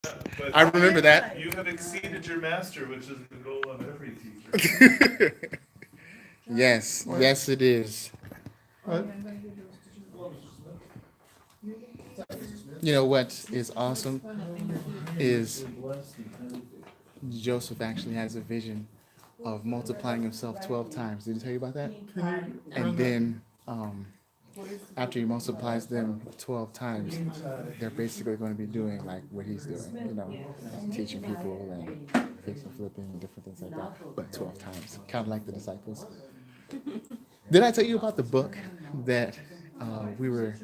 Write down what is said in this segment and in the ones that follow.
But I remember that. you have exceeded your master, which is the goal of every teacher. Yes, yes, it is. You know what is awesome is Joseph actually has a vision of multiplying himself 12 times. Did he tell you about that? And then after he multiplies them 12 times, they're basically going to be doing like what he's doing, teaching people and fixing, flipping, and different things like that, but 12 times, kind of like the disciples. Did I tell you about the book that we were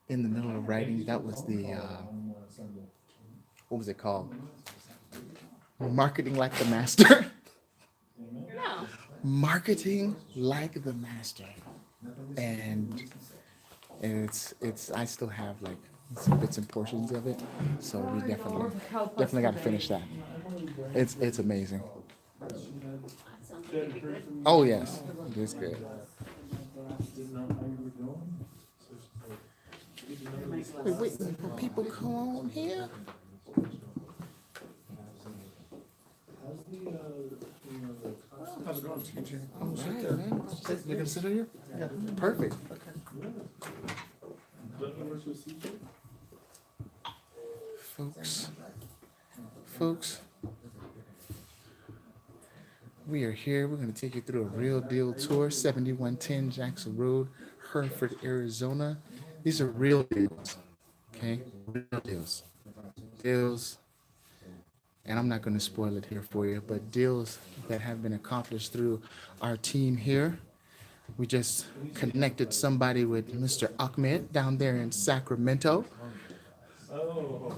in the middle of writing? That was what was it called? Marketing like the master. No. Marketing like the master. And it's I still have like some bits and portions of it, so we definitely got to finish that. It's amazing. That sounds like it'd be good. Oh yes, it's good. We're waiting for people to come on here. How's it going, teacher? All right, man. You're gonna sit here? Yeah. Perfect. Folks, folks, we are here. We're going to take you through a real deal tour, 7110 Jackson Road, Hereford, Arizona. These are real deals, okay? Real deals. Deals, and I'm not going to spoil it here for you, but deals that have been accomplished through our team here. We just connected somebody with Mr. Ahmed down there in Sacramento.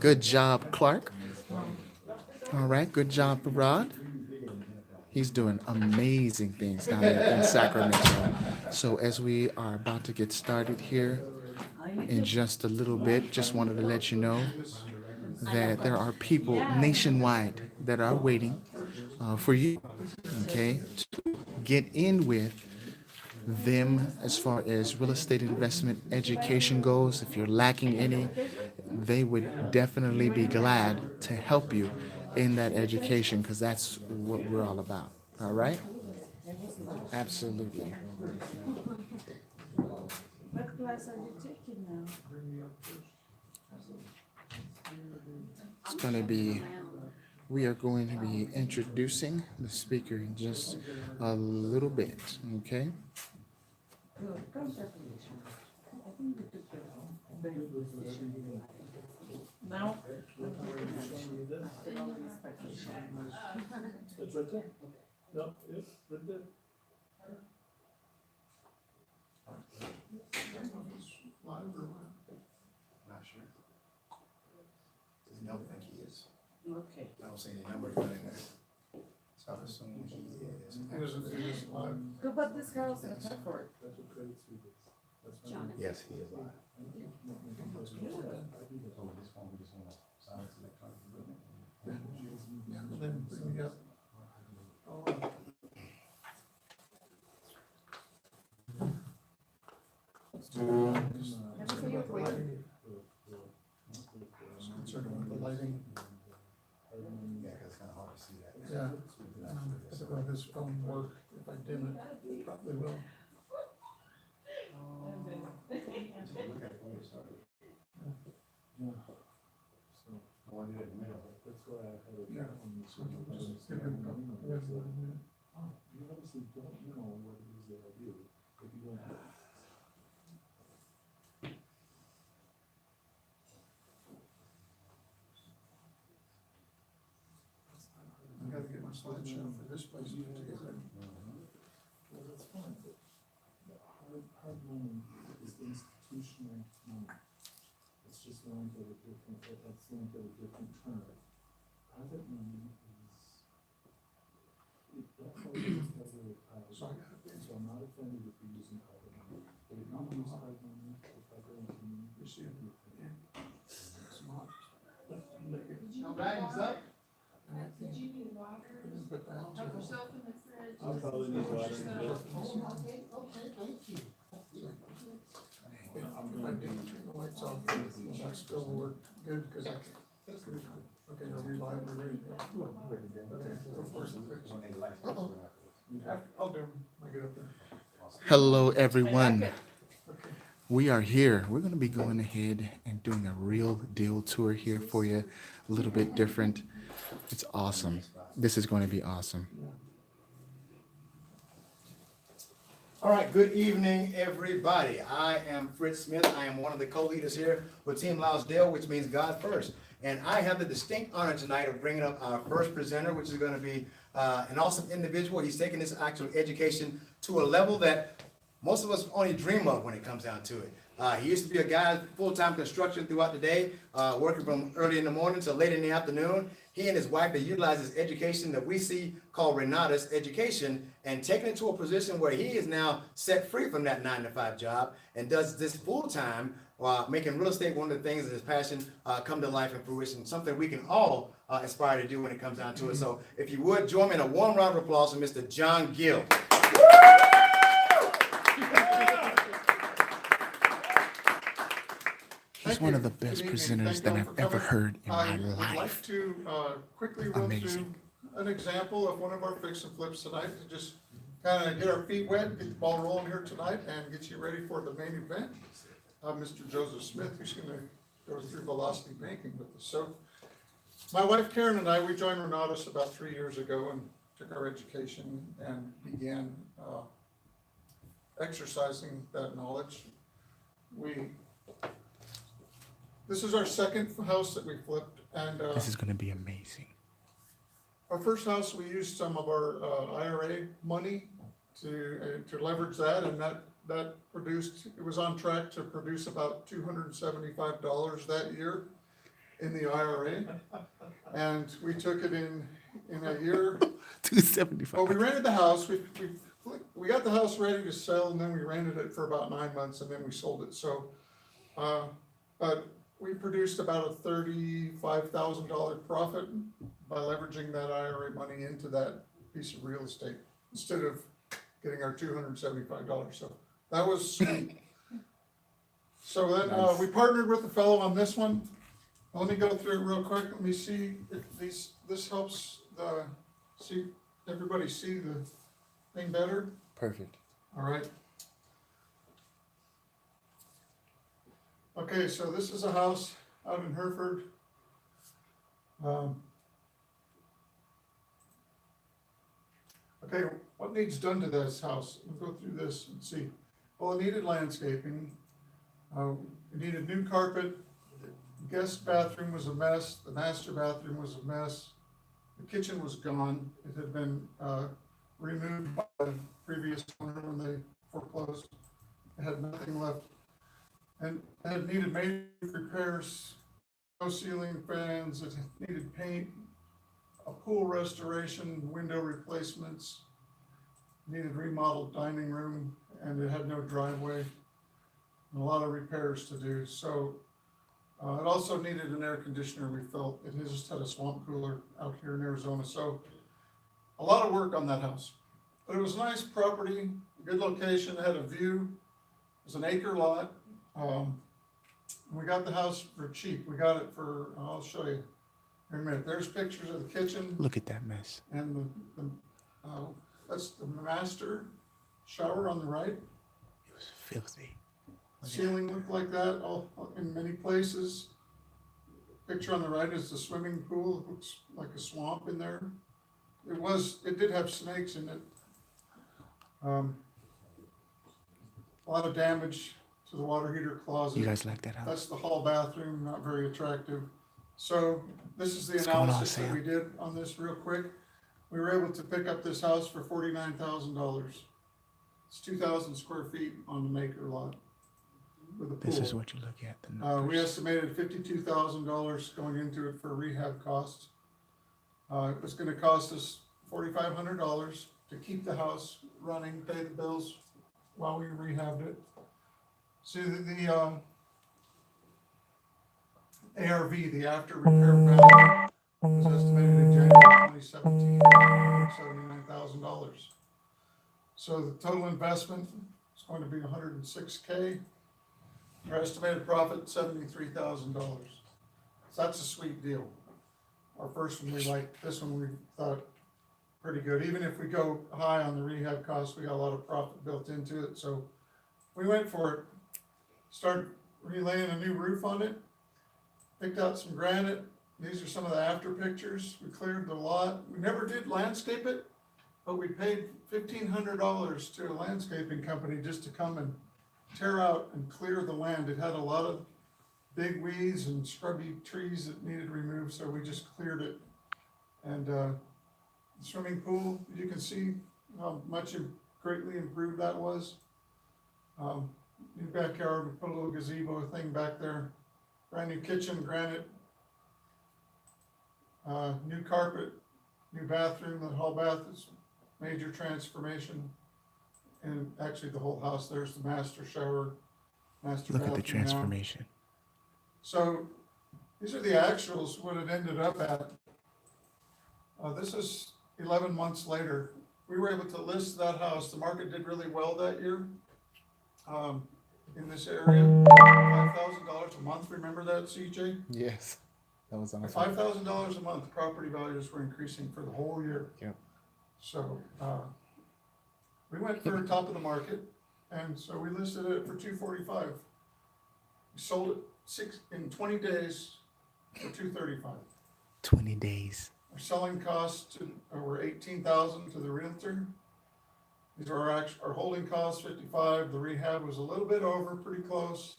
Good job, Clark. All right, good job, Rod. He's doing amazing things down there in Sacramento. So as we are about to get started here in just a little bit, just wanted to let you know that there are people nationwide that are waiting for you, okay, to get in with them as far as real estate investment education goes. If you're lacking any, they would definitely be glad to help you in that education because that's what we're all about. All right? Absolutely. What class are you taking now? It's going to be, we are going to be introducing the speaker in just a little bit. Okay? Good, congratulations. I think you took the very good decision. Now, It's right there. No, it's right there. Not sure. I don't think he is. okay. I don't see any numbers running there. So I'm assuming he is. It is live. Go about this house in Hartford. John. Yes, he is live. Then bring me up. Concerned about the lighting. Yeah, because it's kind of hard to see that. Yeah. If it on this phone work, if I dim it, probably will. Yeah. So just give him a couple of minutes, let him in. I gotta get my slideshow for this place put together. Well, that's fine, but the hard money is institutional money. It's just going to a different, that's going to a different term. Private money is, that's all it is, that's really private. So I'm not offended if you're using private money, but if you use private money, if I go into the receive it, it's not. No bags up. Did you need water? But the house Help is- yourself in the fridge. I'll probably need water. If I didn't turn the lights off, that still work good, cause I can. mine, we're ready. Okay, of course. Uh-oh. I'll do them, I get up there. Hello, everyone. Okay. We are here. We're going to be going ahead and doing a real deal tour here for you, a little bit different. It's awesome. This is going to be awesome. All right, good evening, everybody. I am Fritz Smith. I am one of the co-leaders here with Team Lousdale, which means God First. And I have the distinct honor tonight of bringing up our first presenter, which is going to be an awesome individual. He's taking this actual education to a level that most of us only dream of when it comes down to it. He used to be a guy full-time construction throughout the day, working from early in the morning to late in the afternoon. He and his wife, they utilize this education that we see called Renatus Education and taking it to a position where he is now set free from that 9-to-5 job and does this full-time, making real estate one of the things that his passion come to life and fruition, something we can all aspire to do when it comes down to it. So if you would, join me in a warm round of applause for Mr. John Gill. He's one of the best presenters that I've ever heard in my I would like life. to quickly run through Amazing. an example of one of our fix and flips tonight to just kind of get our feet wet, get the ball rolling here tonight, and get you ready for the main event. Mr. Joseph Smith, who's going to go through velocity banking with us. So, my wife Karen and I, we joined Renatus about 3 years ago and took our education and began exercising that knowledge. This is our second house that we flipped, and This is going to be amazing. our first house, we used some of our IRA money to leverage that, and that produced, it was on track to produce about $275 that year in the IRA. And we took it in a year. 275. Well, we rented the house, we got the house ready to sell, and then we rented it for about 9 months, and then we sold it, so, but we produced about a $35,000 profit by leveraging that IRA money into that piece of real estate instead of getting our $275. So that was sweet. So then we partnered with a fellow on this one. Let me go through it real quick. Let me see if this helps everybody see the thing better. Perfect. All right. Okay, so this is a house out in Hereford. Okay, what needs done to this house? We'll go through this and see. Well, it needed landscaping. It needed new carpet. The guest bathroom was a mess. The master bathroom was a mess. The kitchen was gone. It had been removed by the previous owner when they foreclosed. It had nothing left. And it needed major repairs, no ceiling fans, it needed paint, a pool restoration, window replacements, needed remodeled dining room, and it had no driveway, and a lot of repairs to do. So it also needed an air conditioner, we felt. It just had a swamp cooler out here in Arizona. So a lot of work on that house. But it was a nice property, good location, it had a view. It was an acre lot. We got the house for cheap. We got it for, I'll show you in a minute. There's pictures of the kitchen Look at that mess. and that's the master shower on the right. It was filthy. Ceiling looked like that all in many places. Picture on the right is the swimming pool. It looks like a swamp in there. It did have snakes in it. A lot of damage to the water heater closet. You guys like that house? That's the hall bathroom, not very attractive. So this is the What's going on, analysis that Sam? we did on this real quick. We were able to pick up this house for $49,000. It's 2,000 square feet on the maker lot with a pool. This is what you look at. The We numbers. estimated $52,000 going into it for rehab costs. It was gonna cost us $4,500 to keep the house running, pay the bills while we rehabbed it. See, the ARV, the after repair value, was estimated in January 2017 at $79,000. So the total investment is going to be $106K. Our estimated profit $73,000. So that's a sweet deal. All our first one we liked, this one we thought pretty good. Even if we go high on the rehab costs, we got a lot of profit built into it, so we went for it. Started relaying a new roof on it, picked out some granite. These are some of the after pictures. We cleared the lot. We never did landscape it, but we paid $1,500 to a landscaping company just to come and tear out and clear the land. It had a lot of big weeds and scrubby trees that needed removed, so we just cleared it. And the swimming pool, you can see how much greatly improved that was. New backyard, we put a little gazebo thing back there. Brand new kitchen, granite. New carpet, new bathroom. The hall bath is major transformation. And actually the whole house, there's the master shower, master Look at bathroom the now. transformation. So these are the actuals, what it ended up at. This is 11 months later. We were able to list that house. The market did really well that year. In this area, $5,000 a month. Remember that, CJ? Yes, that was awesome. $5,000 a month, property values were increasing for the whole year. Yep. So, we went for top of the market, and so we listed it for $245. We sold it in 20 days for $235. 20 days. Our selling costs were $18,000 to the realtor. These are our holding costs, $55. The rehab was a little bit over, pretty close.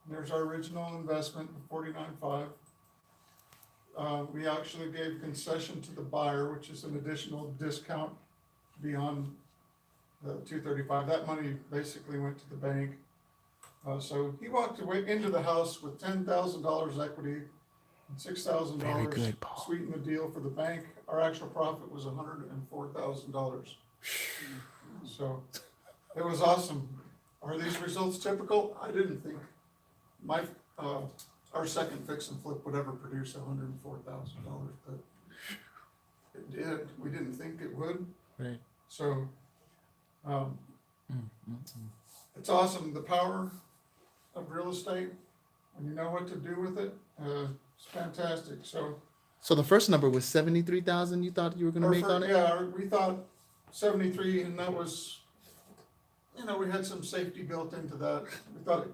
And there's our original investment, $49,500. We actually gave concession to the buyer, which is an additional discount beyond the $235. That money basically went to the bank. So he walked away into the house with $10,000 equity and $6,000 Very good, Paul. sweetened the deal for the bank. Our actual profit was $104,000. So it was awesome. Are these results typical? I didn't think our second fix and flip would ever produce $104,000, but it did. We didn't think it would. Right. So it's awesome. The power of real estate, when you know what to do with it, it's fantastic. So the first number was 73,000. You thought you were going to make on it? Yeah, we thought 73, and that was, we had some safety built into that. We thought we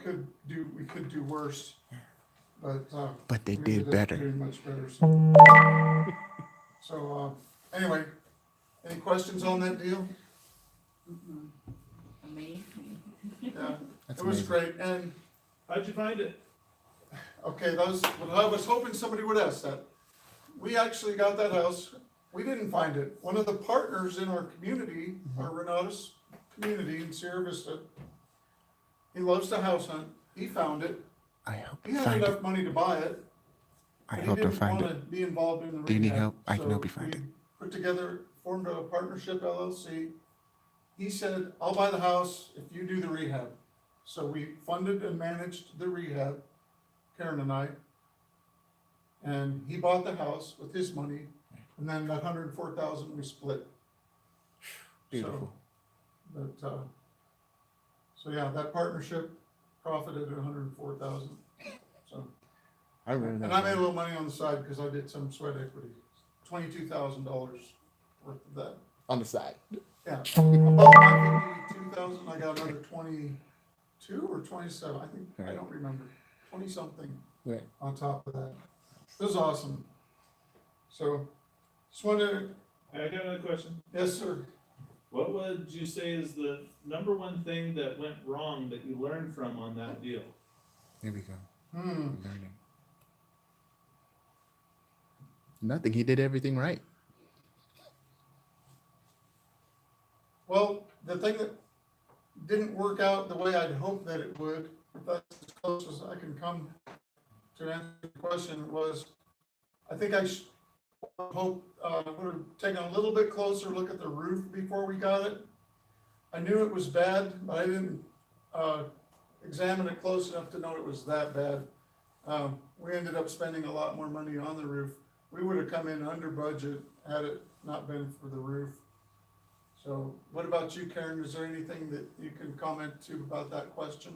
could do worse, but They we did ended up better. doing much better. So anyway, any questions on that deal? Amazing. Yeah, That's it was amazing. great. And How'd you find it? okay, that was what I was hoping somebody would ask that. We actually got that house. We didn't find it. One of the partners in our community, our Renatus community in Sierra Vista, he loves to house hunt. He found it. I helped He him had find it. enough money to buy it. I but he helped him didn't find wanna it. be involved in the Do you need rehab. help? I can So help you find we it. Put together, formed a partnership LLC. He said, I'll buy the house if you do the rehab. So we funded and managed the rehab, Karen and I. And he bought the house with his money, and then that $104,000 we split. Beautiful. So yeah, that partnership profited at $104,000. So, I remember and that. I made a little money on the side because I did some sweat equity, $22,000 worth of that. On the side. Yeah, above my 52,000, I got another 22 or 27, I think, I Right. don't remember, 20 something Right. on top of that. It was awesome. So, just wanted, I got another question. yes, sir. What would you say is the number one thing that went wrong that you learned from on that deal? Here we go. Hmm. Learning. Nothing. He did everything right. Well, the thing that didn't work out the way I'd hoped that it would, if that's as close as I can come to answer the question, was I think I would have taken a little bit closer look at the roof before we got it. I knew it was bad, but I didn't examine it close enough to know it was that bad. We ended up spending a lot more money on the roof. We would have come in under budget had it not been for the roof. So what about you, Karen? Is there anything that you can comment to about that question?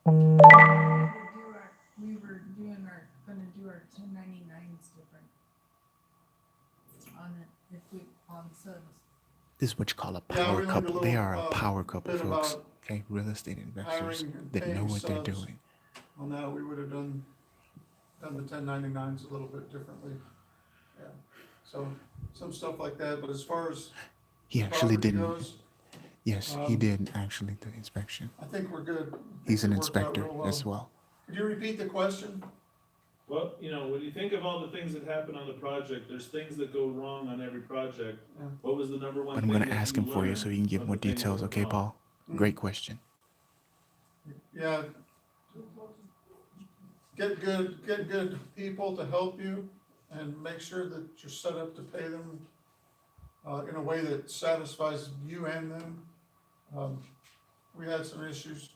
We were doing our, gonna do our 1099s different. On it, if we, on subs. This is what you call a Yeah, power we learned a couple. They little, are a power couple, bit folks. about Okay, real estate investors hiring and that know paying what they're subs. doing. On that, we would have done the 1099s a little bit differently. Yeah, so some stuff like that, but as far as He actually property didn't. goes, Yes, he um, did actually do inspection. I think we're good. He's an It worked out inspector real well. as well. Could you repeat the question? Well, you know, when you think of all the things that happen on the project, there's things that go wrong on every project. Yeah. What was the number one But thing I'm going that to ask him for you learned so he can give from more the things that details. went Okay, wrong? Paul? Great question. Yeah. Get good people to help you and make sure that you're set up to pay them in a way that satisfies you and them. We had some issues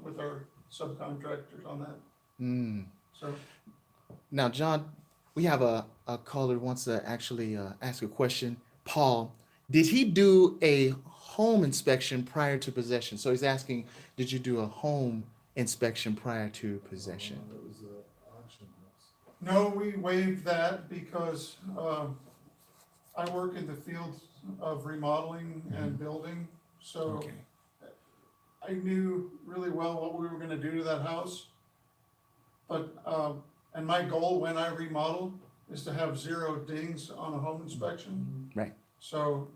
with our subcontractors on that, Mm. so. Now, John, we have a caller who wants to actually ask a question. Paul, did he do a home inspection prior to possession? So he's asking, did you do a home inspection prior to possession? It was an auction house. No, we waived that because I work in the field of remodeling and building, so Okay. I knew really well what we were gonna do to that house. But, and my goal when I remodel is to have 0 dings on a home inspection. Right. So,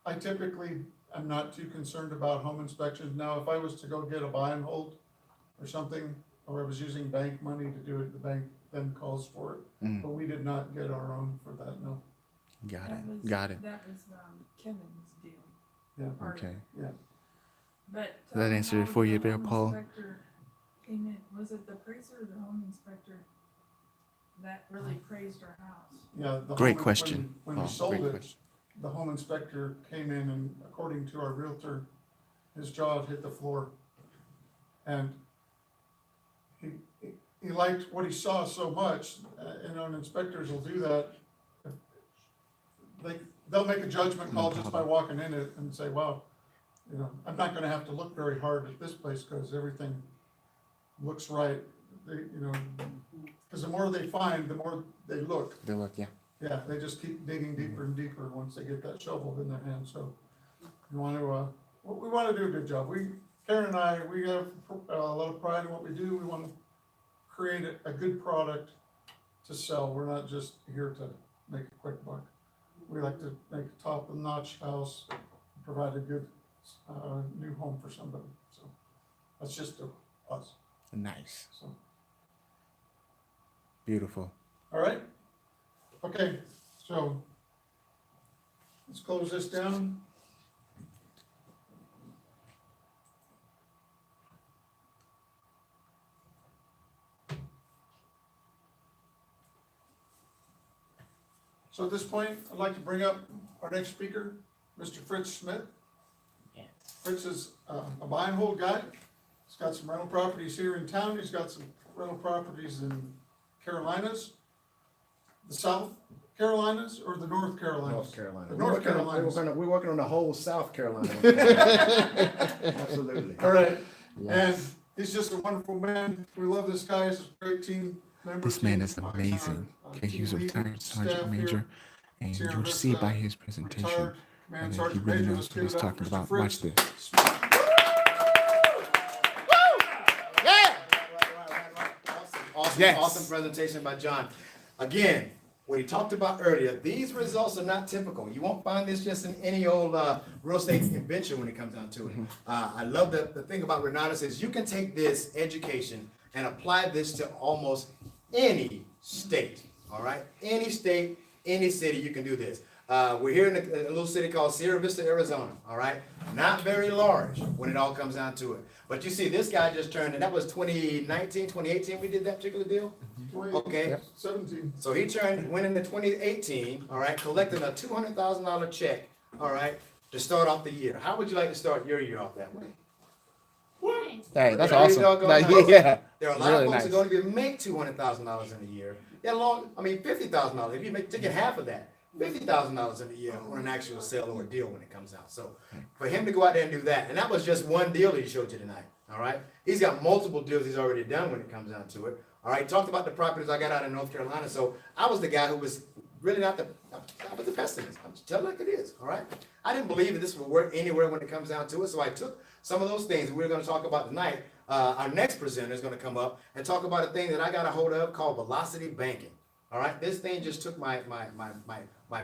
I typically am not too concerned about home inspections. Now, if I was to go get a buy and hold or something, or I was using bank money to do it, the bank then calls for it. Mm. But we did not get our own for that, no. Got That it. was- Got it. That was, Kevin's deal. Yeah. Or- Okay. But. Does that answer it how for you the there, home Paul? inspector came in, was it the appraiser or the home inspector that really praised our house? Yeah. the Great home- question. When we Paul. sold Great it, question. the home inspector came in and according to our realtor, his jaw had hit the floor. And he liked what he saw so much, and inspectors will do that. They'll make a judgment call just by walking in it and say, wow, you know, I'm not gonna have to look very hard at this place because everything looks right. They, you know, because the more they find, the more they look. They look, yeah. Yeah, they just keep digging deeper and deeper once they get that shovel in their hand, so we want to, we want to do a good job. Karen and I, we have a lot of pride in what we do. We want to create a good product to sell. We're not just here to make a quick buck. We like to make a top-notch house, provide a good, new home for somebody, so that's just us, Nice. so. Beautiful. All right? Okay, so let's close this down. So at this point, I'd like to bring up our next speaker, Mr. Fritz Smith. Fritz is a buy and hold guy. He's got some rental properties here in town. He's got some rental properties in Carolinas, the South Carolinas, or the North Carolinas? North Carolina. The North Carolinas. We're working on the whole South Carolina. Absolutely. All right, and Yes. he's just a wonderful man. We love this guy. He's a great team member. This man team- is amazing. Okay, he's a team lead, retired staff sergeant here, major, and Sierra you'll see Vista, by his presentation retired command that he sergeant really major. knows Let's what give he's it up talking for about. Mr. Watch Fritz this. Smith. Awesome, Yes. awesome presentation by John. Again, what he talked about earlier, these results are not typical. You won't find this just in any old real estate venture when it comes down to it. I love the thing about Renatus is you can take this education and apply this to almost any state, all right? Any state, any city, you can do this. We're here in a little city called Sierra Vista, Arizona, all right? Not very large when it all comes down to it. But you see, this guy just turned, and that was 2019, 2018 we did that particular deal? Okay. Yep. 17. So he went into 2018, all right, collecting a $200,000 check, all right, to start off the year. How would you like to start your year off that way? Hey, that's Pretty awesome. doggone Like, nice. yeah. There are a lot Really of folks nice. that don't even make $200,000 in a year. Yeah, $50,000. If you taking half of that, $50,000 in a year on an actual sale or a deal when it comes out. So for him to go out there and do that, and that was just one deal that he showed you tonight. All right. He's got multiple deals he's already done when it comes down to it. All right. Talked about the properties I got out in North Carolina. So I was the guy who was really I was the pessimist. I'm just telling it like it is. All right. I didn't believe that this would work anywhere when it comes down to it. So I took some of those things we're going to talk about tonight. Our next presenter is going to come up and talk about a thing that I got a hold of called velocity banking. All right. This thing just took my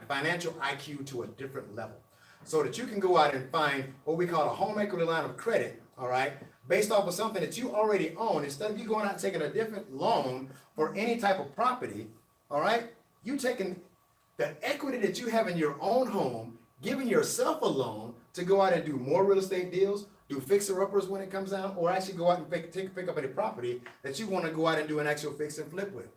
financial IQ to a different level, so that you can go out and find what we call a home equity line of credit, all right, based off of something that you already own. Instead of you going out and taking a different loan for any type of property, all right, you taking the equity that you have in your own home, giving yourself a loan to go out and do more real estate deals, do fixer-uppers when it comes down, or actually go out and pick up any property that you want to go out and do an actual fix and flip with.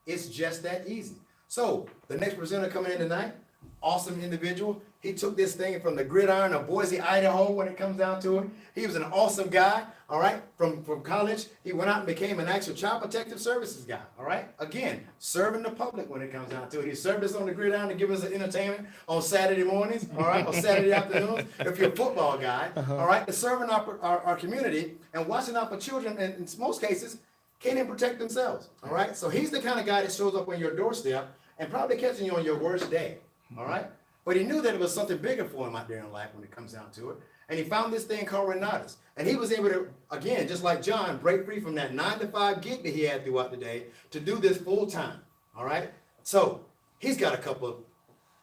It's just that easy. So the next presenter coming in tonight, awesome individual. He took this thing from the gridiron of Boise, Idaho when it comes down to it. He was an awesome guy, all right, from college. He went out and became an actual child protective services guy, all right? Again, serving the public when it comes down to it. He served us on the gridiron to give us an entertainment on Saturday mornings, all right, or Saturday afternoons, if you're a football guy, all right, to serving our community and watching out for children, and in most cases, can't even protect themselves, all right? So he's the kind of guy that shows up on your doorstep and probably catching you on your worst day, all right? But he knew that it was something bigger for him out there in life when it comes down to it. And he found this thing called Renatus. And he was able to, again, just like John, break free from that 9-to-5 gig that he had throughout the day to do this full time, all right? So he's got a couple of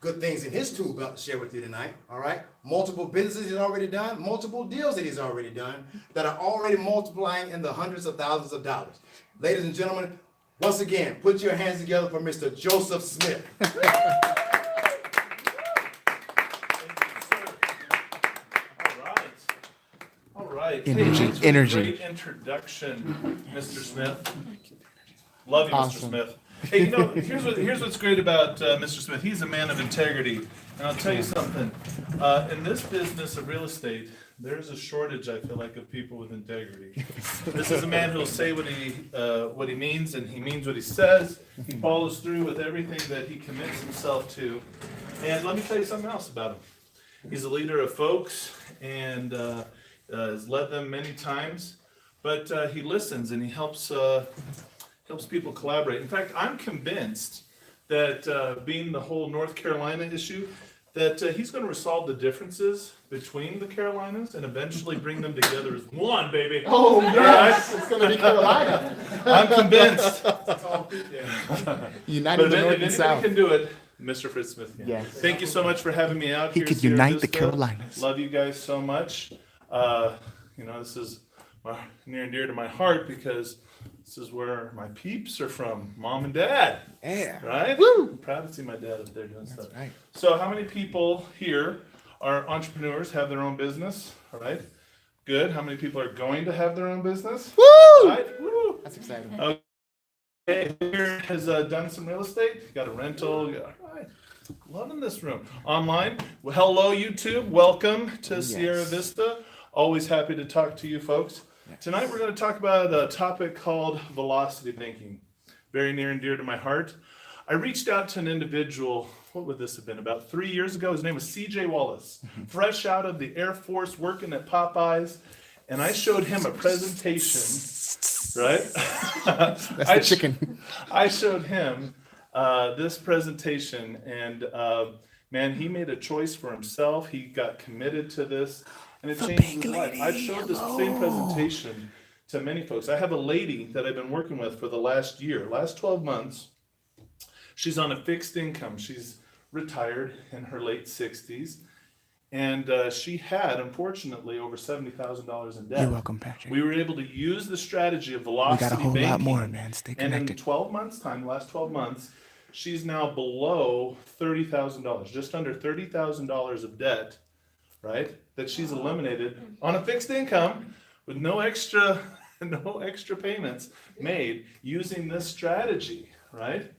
good things in his tool belt to share with you tonight, all right? Multiple businesses he's already done, multiple deals that he's already done that are already multiplying in the hundreds of thousands of dollars. Ladies and gentlemen, once again, put your hands together for Mr. Joseph Smith. All right. Energy, Thanks for the energy. Great introduction, Mr. Smith. Love you, Awesome. Mr. Smith. Hey, you know, here's what's great about Mr. Smith. He's a man of integrity. And I'll tell you something. In this business of real estate, there's a shortage, I feel like, of people with integrity. This is a man who'll say what he means, and he means what he says. He follows through with everything that he commits himself to. And let me tell you something else about him. He's a leader of folks, and has led them many times. But he listens, and he helps people collaborate. In fact, I'm convinced that being the whole North Carolina issue, that he's going to resolve the differences between the Carolinas and eventually bring them together as one, baby. Oh, yes, it's going to be Carolina. I'm convinced. United But the if North and anybody South. can do it, Mr. Fritz Smith can. Yes. Thank you so much for having me out He here. could Sierra unite the Vista. Carolinas. Love you guys so much. This is near and dear to my heart because this is where my peeps are from, mom and dad, Yeah. right? Woo! I'm proud to see my dad up there doing stuff. That's right. So how many people here are entrepreneurs, have their own business? All right, good. How many people are going to have their own business? Woo! Right? Woo! That's exciting. Okay, here has done some real estate, got a rental, all right. Loving this room. Online, well, hello YouTube, welcome to Yes. Sierra Vista. Always happy to talk to you folks. Yes. Tonight we're going to talk about a topic called velocity banking. Very near and dear to my heart. I reached out to an individual, what would this have been, about 3 years ago. His name was CJ Wallace, fresh out of the Air Force, working at Popeyes. And I showed him a presentation, right? That's the chicken. I showed him this presentation, and man, he made a choice for himself. He got committed to this, and it changed his life. I've showed this same presentation to many folks. I have a lady that I've been working with for the last 12 months. She's on a fixed income. She's retired in her late 60s. And she had, unfortunately, over $70,000 in debt. You're welcome, Patrick. We were able to use the strategy of We velocity got a whole banking. lot more, man. Stay And in connected. 12 months' time, last 12 months, she's now below $30,000, just under $30,000 of debt, right? That she's eliminated on a fixed income with no extra payments made using this strategy, right?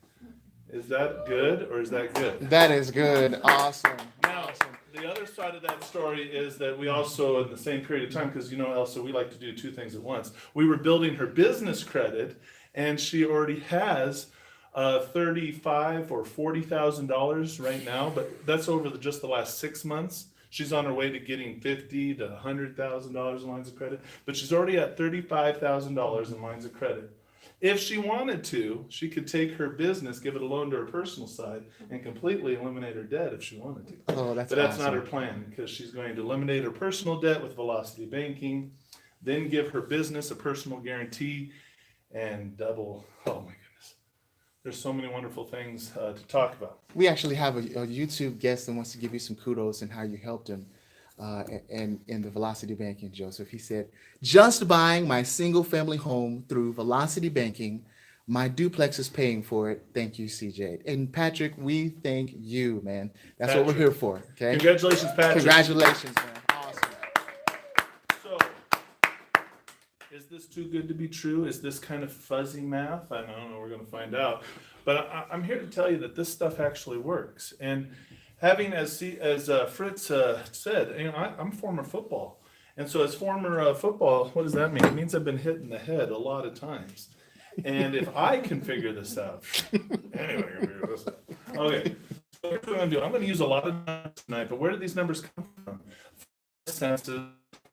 Is that good or is that good? That is good. Awesome. Now, the other side of that story is that we also, in the same period of time, because Elsa, we like to do two things at once. We were building her business credit, and she already has $35,000 or $40,000 right now, but that's over just the last 6 months. She's on her way to getting $50,000 to $100,000 in lines of credit, but she's already at $35,000 in lines of credit. If she wanted to, she could take her business, give it a loan to her personal side, and completely eliminate her debt if she wanted to. Oh, that's But that's not her awesome. plan, because she's going to eliminate her personal debt with Velocity Banking, then give her business a personal guarantee, and double. Oh my goodness. There's so many wonderful things to talk about. We actually have a YouTube guest that wants to give you some kudos and how you helped him in the Velocity Banking, Joseph. He said, just buying my single family home through Velocity Banking, my duplex is paying for it. Thank you, CJ. And Patrick, we thank you, man. That's what we're Patrick. here for. Okay. Congratulations, Patrick. Congratulations, man. Awesome. So, is this too good to be true? Is this kind of fuzzy math? I don't know. We're going to find out. But I'm here to tell you that this stuff actually works. And having, as Fritz said, I'm former football. And so as former football, what does that mean? It means I've been hit in the head a lot of times. And if I can figure this out, anyway, I can figure this out. Okay, so here's what I'm going to do. I'm going to use a lot of numbers tonight, but where do these numbers come from? Census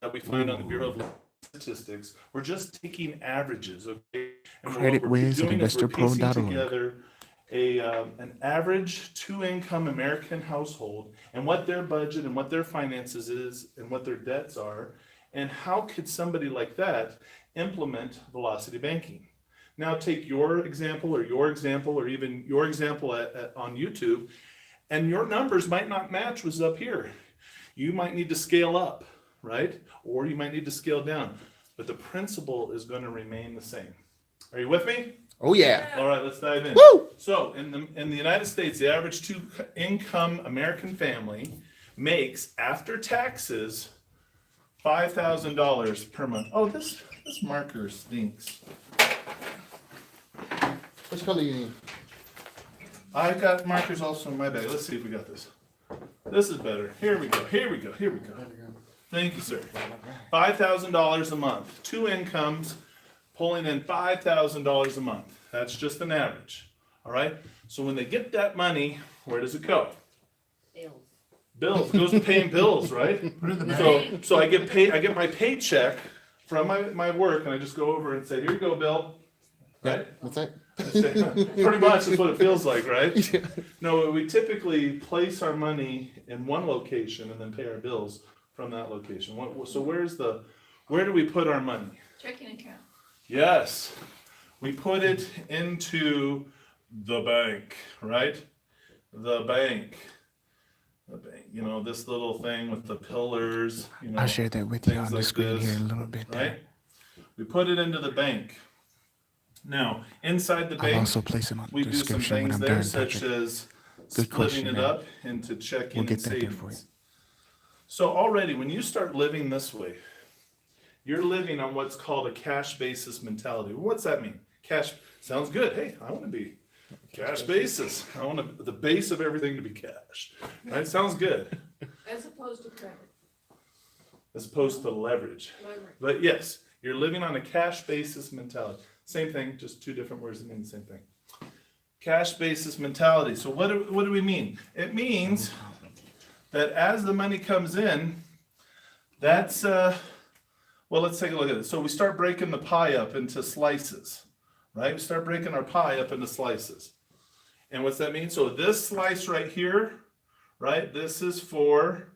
that we find on the Bureau of Statistics. We're just taking averages, okay? And what we're CreditWiz doing is we're piecing investorpro.org. together an average two-income American household and what their budget and what their finances is and what their debts are, and how could somebody like that implement Velocity Banking. Now take your example or even your example on YouTube, and your numbers might not match what's up here. You might need to scale up, right? Or you might need to scale down, but the principle is going to remain the same. Are you with me? Oh, yeah. All right, let's dive in. Woo! So in the United States, the average two-income American family makes, after taxes, $5,000 per month. Oh, this marker stinks. Which color you need? I got markers also in my bag. Let's see if we got this. This is better. Here we go. Thank you, sir. $5,000 a month. Two incomes pulling in $5,000 a month. That's just an average. All right? So when they get that money, where does it go? Bills. Bills. It goes to paying bills, right? So I get paid. I get my paycheck from my work, and I just go over and say, "Here you go, Bill." Right? What's that? Pretty much is what it feels like, right? No, we typically place our money in one location and then pay our bills from that location. So where do we put our money? Checking account. Yes, we put it into the bank, right? The bank. You know, this little thing with the pillars, you know. I'll share that with you things on the like screen this, here in a little bit. right? We put it into the bank. Now, inside the I'll bank, also place it on we the do some description when things I'm there, done, such Patrick. as Good question, splitting it man. up into checking We'll and get that there for you. savings. So already, when you start living this way, you're living on what's called a cash basis mentality. What's that mean? Cash sounds good. Hey, I want to be cash basis. I want the base of everything to be cash. Right? Sounds good. As opposed to credit. As opposed to leverage. But yes, you're living on a cash basis mentality. Same thing, just two different words that mean the same thing. Cash basis mentality. So what do we mean? It means that as the money comes in, that's, well, let's take a look at it. So we start breaking the pie up into slices, right? We start breaking our pie up into slices. And what's that mean? So this slice right here, right? This is for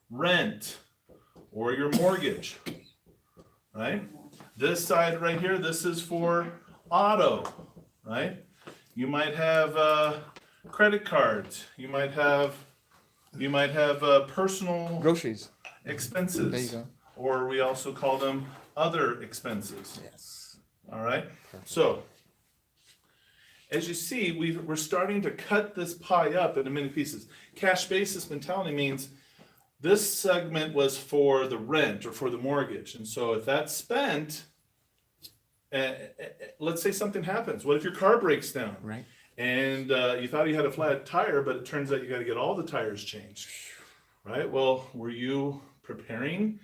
rent or your mortgage, right? This side right here, this is for auto, right? You might have credit cards. You might have personal Groceries. expenses. There you go. Or we also call them other expenses. Yes. All right. So as you see, we're starting to cut this pie up into many pieces. Cash basis mentality means this segment was for the rent or for the mortgage. And so if that's spent, let's say something happens. What if your car breaks down? Right. And you thought you had a flat tire, but it turns out you got to get all the tires changed. Right? Well, were you preparing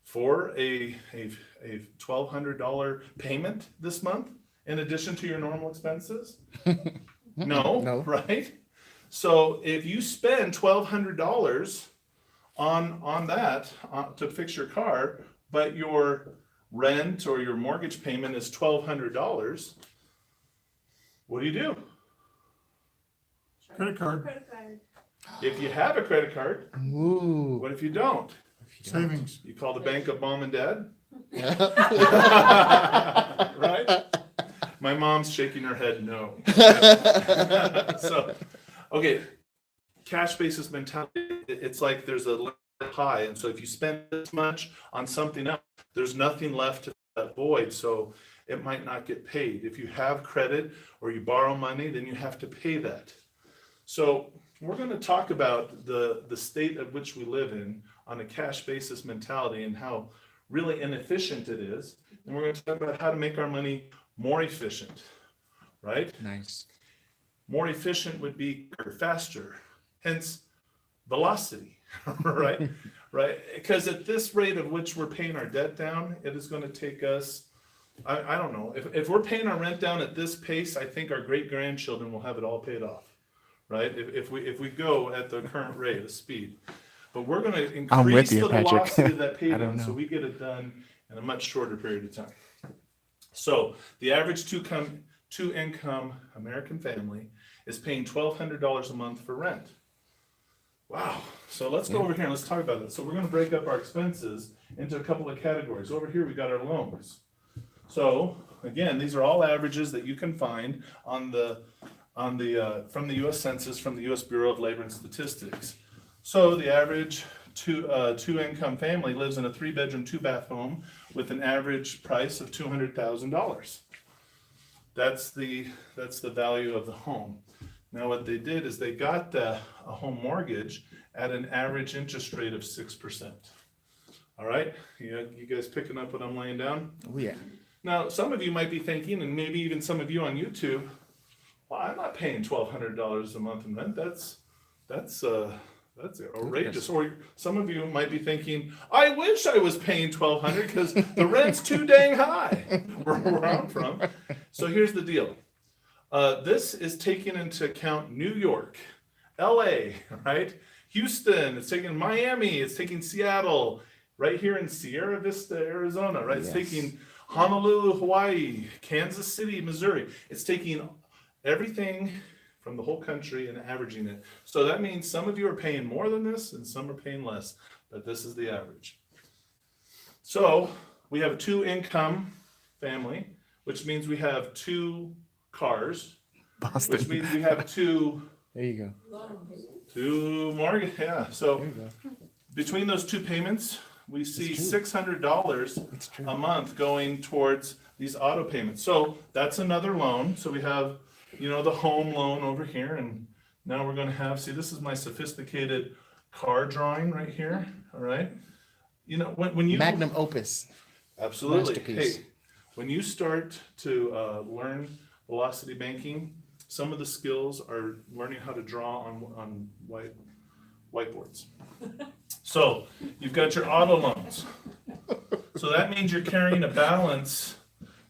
for a $1,200 payment this month in addition to your normal expenses? No, No. right? So if you spend $1,200 on that to fix your car, but your rent or your mortgage payment is $1,200, what do? Credit card, Credit card. If you have a credit card, Ooh. what if you don't? savings. You call the bank of mom and dad? Yeah. Right? My mom's shaking her head no. So, okay, cash basis mentality, it's like there's a limit high, and so if you spend this much on something else, there's nothing left to that void, so it might not get paid. If you have credit or you borrow money, then you have to pay that. So we're going to talk about the state of which we live in on a cash basis mentality and how really inefficient it is. And we're going to talk about how to make our money more efficient, right? Nice. More efficient would be faster, hence velocity, right? Right? Because at this rate of which we're paying our debt down, it is going to take us, I don't know, if we're paying our rent down at this pace, I think our great grandchildren will have it all paid off, right? If we go at the current rate of speed. But we're going to I'm with increase you, the Patrick. velocity of that pay I don't down so know. we get it done in a much shorter period of time. So the average two-income American family is paying $1,200 a month for rent. Wow. So let's go over here and let's talk about this. So we're going to break up our expenses into a couple of categories. Over here we got our loans. So again, these are all averages that you can find on the from the U.S. Census, from the U.S. Bureau of Labor and Statistics. So the average two-income family lives in a 3-bedroom, 2-bath home with an average price of $200,000. That's the value of the home. Now what they did is they got a home mortgage at an average interest rate of 6%. All right, you guys picking up what I'm laying down? Oh, yeah. Now some of you might be thinking, and maybe even some of you on YouTube, well, I'm not paying $1,200 a month in rent. That's outrageous. Or some of you might be thinking, I wish I was paying $1,200 because the rent's too dang high where I'm from. So here's the deal. This is taking into account New York, LA, right? Houston, it's taking Miami, it's taking Seattle, right here in Sierra Vista, Arizona, right? It's Yes. taking Honolulu, Hawaii, Kansas City, Missouri. It's taking everything from the whole country and averaging it. So that means some of you are paying more than this and some are paying less, but this is the average. So we have a 2-income family, which means we have 2 cars, which Boston. means we have two There you go. mortgage, yeah. So There you go. between those 2 payments, we see true. $600 It's true. a month going towards these auto payments. So that's another loan. So we have, the home loan over here, and now we're going to have, see, this is my sophisticated car drawing right here. All right. When you Magnum opus. absolutely, Masterpiece. hey, when you start to learn velocity banking, some of the skills are learning how to draw on whiteboards. So you've got your auto loans. So that means you're carrying a balance.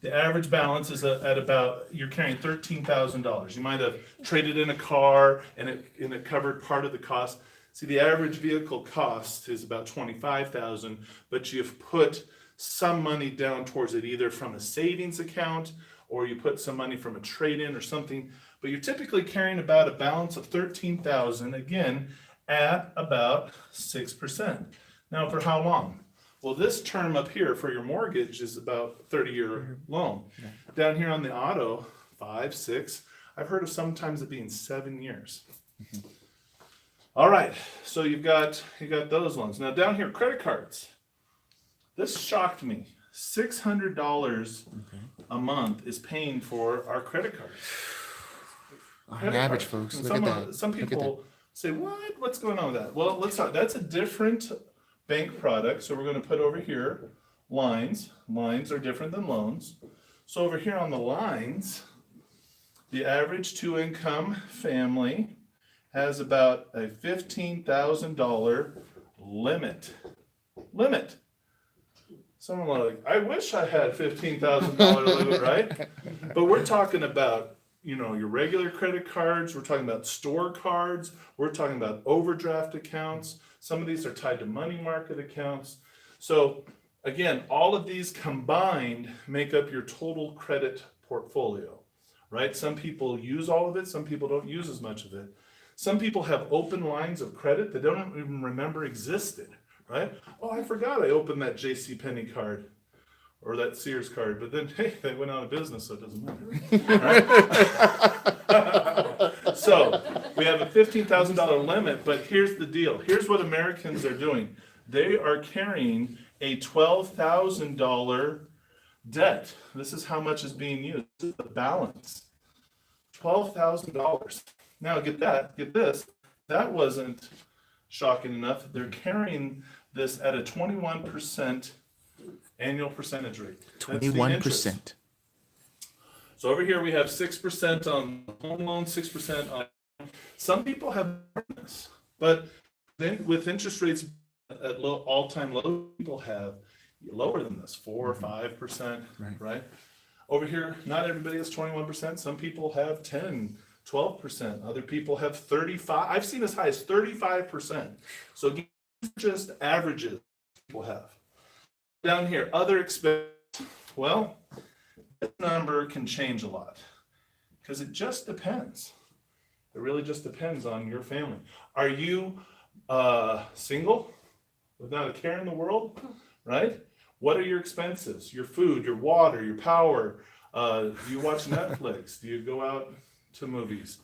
The average balance is at about, you're carrying $13,000. You might have traded in a car and it covered part of the cost. See, the average vehicle cost is about $25,000, but you've put some money down towards it, either from a savings account or you put some money from a trade-in or something. But you're typically carrying about a balance of $13,000, again, at about 6%. Now, for how long? Well, this term up here for your mortgage is about 30-year loan. Down here on the auto, 5, 6. I've heard of sometimes it being 7 years. All right, so you got those loans. Now down here, credit cards. This shocked me. $600 a month is paying for our credit cards. On Credit average, cards. folks. And Look at that. Some Look at people say, what? What's going on with that? Well, let's talk. That's a different bank product. So we're going to put over here lines. Lines are different than loans. So over here on the lines, the average 2-income family has about a $15,000 limit. Someone like, I wish I had $15,000 limit, right? But we're talking about, your regular credit cards. We're talking about store cards. We're talking about overdraft accounts. Some of these are tied to money market accounts. So again, all of these combined make up your total credit portfolio, right? Some people use all of it, some people don't use as much of it. Some people have open lines of credit that don't even remember existed, right? Oh, I forgot I opened that JCPenney card or that Sears card, but then, hey, they went out of business, so it doesn't matter. Right? So we have a $15,000 limit, but here's the deal. Here's what Americans are doing. They are carrying a $12,000 debt. This is how much is being used. This is the balance. $12,000. Now get this. That wasn't shocking enough. They're carrying this at a 21% annual percentage rate. That's the interest. 21%. So over here we have 6% on home loans, 6% on. Some people have this, but then with interest rates at low, all-time low, people have lower than this, 4 or 5%, right? Over here, not everybody has 21%. Some people have 10, 12%. Other people have 35. I've seen as high as 35%. So again, just averages people have. Down here, other expense. Well, this number can change a lot because it just depends. It really just depends on your family. Are you single without a care in the world, right? What are your expenses? Your food, your water, your power. Do you watch Netflix? Do you go out to movies?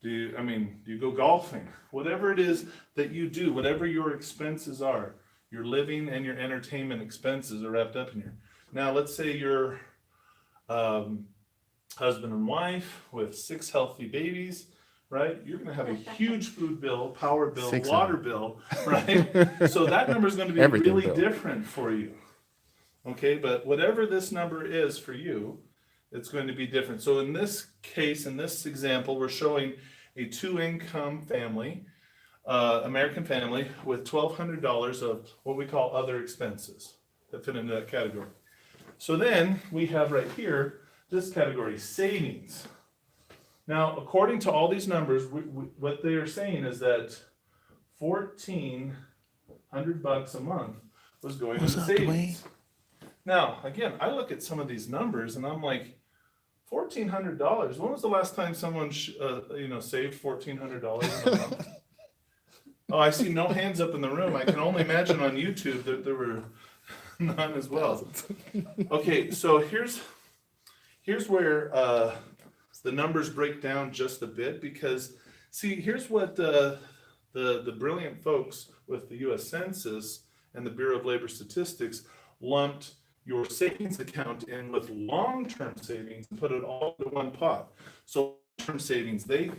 Do you go golfing? Whatever it is that you do, whatever your expenses are, your living and your entertainment expenses are wrapped up in here. Now, let's say you're husband and wife with 6 healthy babies, right? You're going to have a huge food bill, power bill, 6 water bill, right? So that number is going to be Everything really bill. different for you. Okay, but whatever this number is for you, it's going to be different. So in this case, in this example, we're showing a 2-income family, American family, with $1,200 of what we call other expenses that fit into that category. So then we have right here this category, savings. Now, according to all these numbers, what they are saying is that $1,400 a month was going into savings. Now, again, I look at some of these numbers and I'm like, $1,400. When was the last time someone saved $1,400 in a month? Oh, I see no hands up in the room. I can only imagine on YouTube that there were none as well. Okay, so here's where the numbers break down just a bit, because see, here's what the brilliant folks with the U.S. Census and the Bureau of Labor Statistics lumped your savings account in with long-term savings and put it all into one pot. So long-term savings, they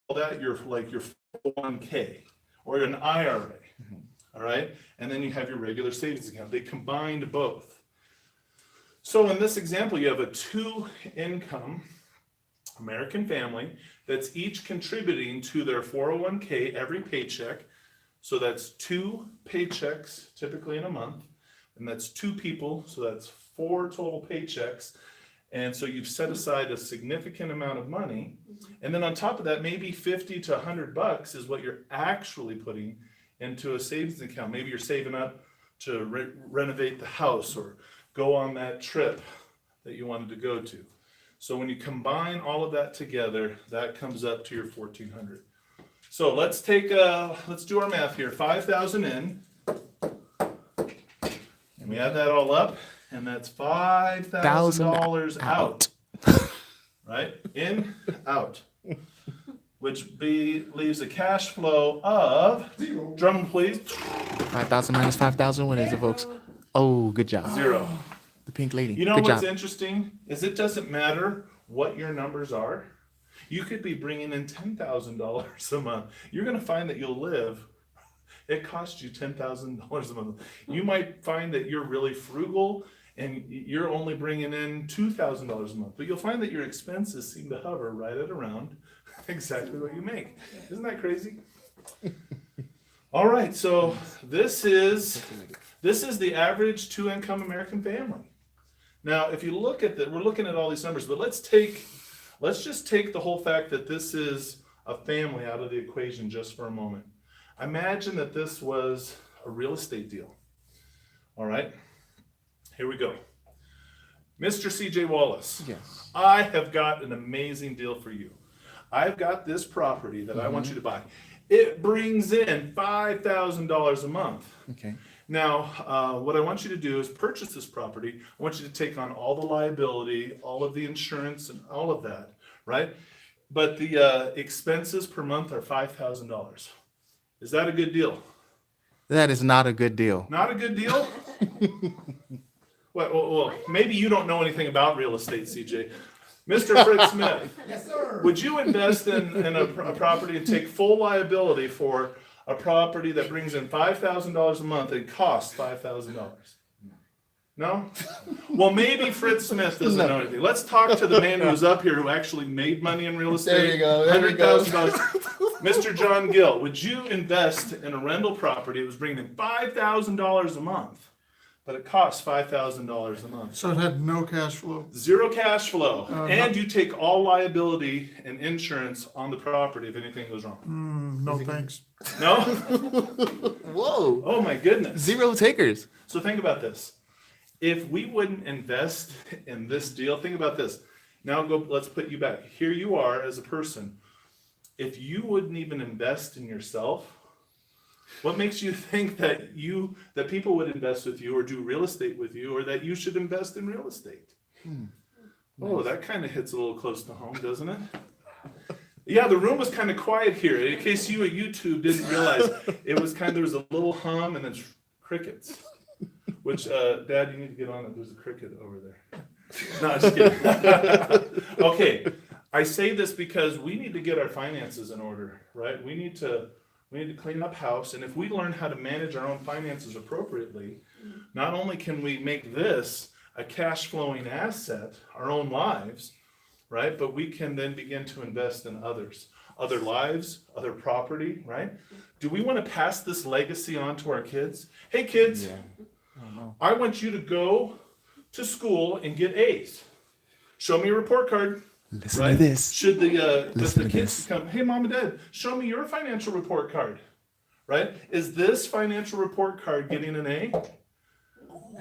call that your 401k or an IRA, all right? And then you have your regular savings account. They combined both. So in this example, you have a 2-income American family that's each contributing to their 401k every paycheck. So that's 2 paychecks typically in a month. And that's 2 people, so that's 4 total paychecks. And so you've set aside a significant amount of money. And then on top of that, maybe 50 to $100 is what you're actually putting into a savings account. Maybe you're saving up to renovate the house or go on that trip that you wanted to go to. So when you combine all of that together, that comes up to your $1,400. So let's do our math here. 5,000 in. And we add that all up, and that's $5,000 out. Right? In, out. Which leaves a cash flow of, drum please, 5,000 minus 5,000. What is it, folks? Oh, good job. 0. The pink lady. You know good what's job. interesting is it doesn't matter what your numbers are. You could be bringing in $10,000 a month. You're going to find that you'll live. It costs you $10,000 a month. You might find that you're really frugal and you're only bringing in $2,000 a month, but you'll find that your expenses seem to hover right at around exactly what you make. Isn't that crazy? All right, so this is the average 2-income American family. Now, if you look at that, we're looking at all these numbers, but let's just take the whole fact that this is a family out of the equation just for a moment. Imagine that this was a real estate deal. All right, here we go. Mr. C.J. Wallace, Yes. I have got an amazing deal for you. I've got this property that I want you to buy. It brings in $5,000 a month. Okay. Now, what I want you to do is purchase this property. I want you to take on all the liability, all of the insurance, and all of that, right? But the expenses per month are $5,000. Is that a good deal? That is not a good deal. Not a good deal? Well, maybe you don't know anything about real estate, CJ. Mr. Fritz Smith, Yes, sir. would you invest in a property and take full liability for a property that brings in $5,000 a month and costs $5,000? No? Well, maybe Fritz Smith doesn't know anything. Let's talk to the man who's up here who actually made money in real estate. There you go, there you go. $100,000. Mr. John Gill, would you invest in a rental property that was bringing in $5,000 a month, but it costs $5,000 a month? So it had no cash flow. Zero cash flow, no. and you take all liability and insurance on the property if anything goes wrong. No thanks. No? Whoa. Oh my goodness. Zero takers. So think about this. If we wouldn't invest in this deal, think about this. Now let's put you back. Here you are as a person. If you wouldn't even invest in yourself, what makes you think that people would invest with you or do real estate with you, or that you should invest in real estate? Oh, that kind of hits a little close to home, doesn't it? Yeah, the room was kind of quiet here. In case you at YouTube didn't realize, there was a little hum and then crickets. Which, Dad, you need to get on it. There's a cricket over there. No, just kidding. Okay, I say this because we need to get our finances in order, right? We need to clean up house, and if we learn how to manage our own finances appropriately, not only can we make this a cash flowing asset, our own lives, right? But we can then begin to invest in others, other lives, other property, right? Do we want to pass this legacy on to our kids? Hey kids, I want you to go to school and get A's. Show me your report card. Listen Right? to this. Should the Listen to kids this. come, hey mom and dad, show me your financial report card, right? Is this financial report card getting an A?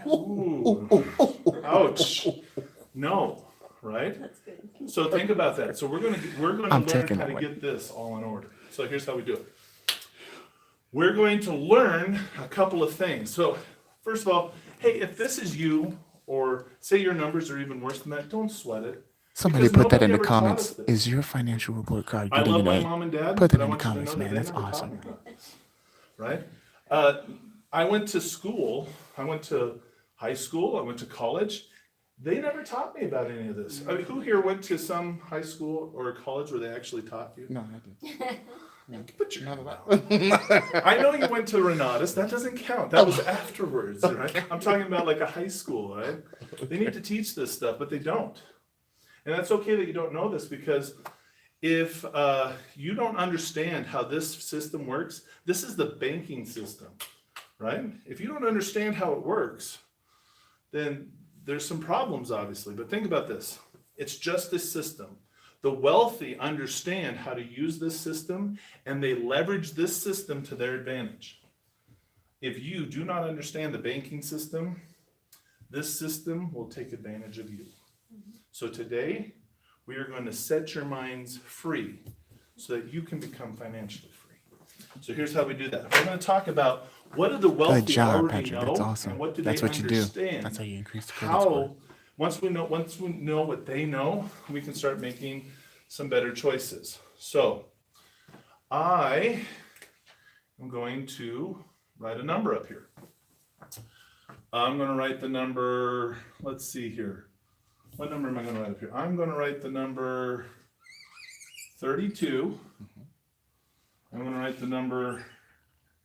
Ooh. Ouch. No, right? That's good. So think about that. So we're gonna I'm learn taking how that to one. get this all in order. So here's how we do it. We're going to learn a couple of things. So first of all, hey, if this is you, or say your numbers are even worse than that, don't sweat it. Somebody Because put that in nobody the ever taught comments. us this. Is your financial report card I getting love an my A? mom and dad, Put but that I in the want you to comments, know man. that they That's never taught awesome. me about this, right? I went to school. I went to high school. I went to college. They never taught me about any of this. I mean, who here went to some high school or college where they actually taught you? No, I didn't. Put your Not hand at up. I know you went to Renatus. That doesn't count. That was afterwards, right? I'm talking about like a high school, right? They need to teach this stuff, but they don't. And that's okay that you don't know this, because if you don't understand how this system works, this is the banking system, right? If you don't understand how it works, then there's some problems, obviously. But think about this. It's just a system. The wealthy understand how to use this system, and they leverage this system to their advantage. If you do not understand the banking system, this system will take advantage of you. So today, we are going to set your minds free so that you can become financially free. So here's how we do that. We're going to talk about what do the wealthy Good job, already Patrick. know, That's awesome. and what do That's they what you do. understand. That's how you increase the credit score. How, once we know what they know, we can start making some better choices. So I am going to write a number up here. I'm going to write the number, let's see here. What number am I going to write up here? I'm going to write the number 32. I'm going to write the number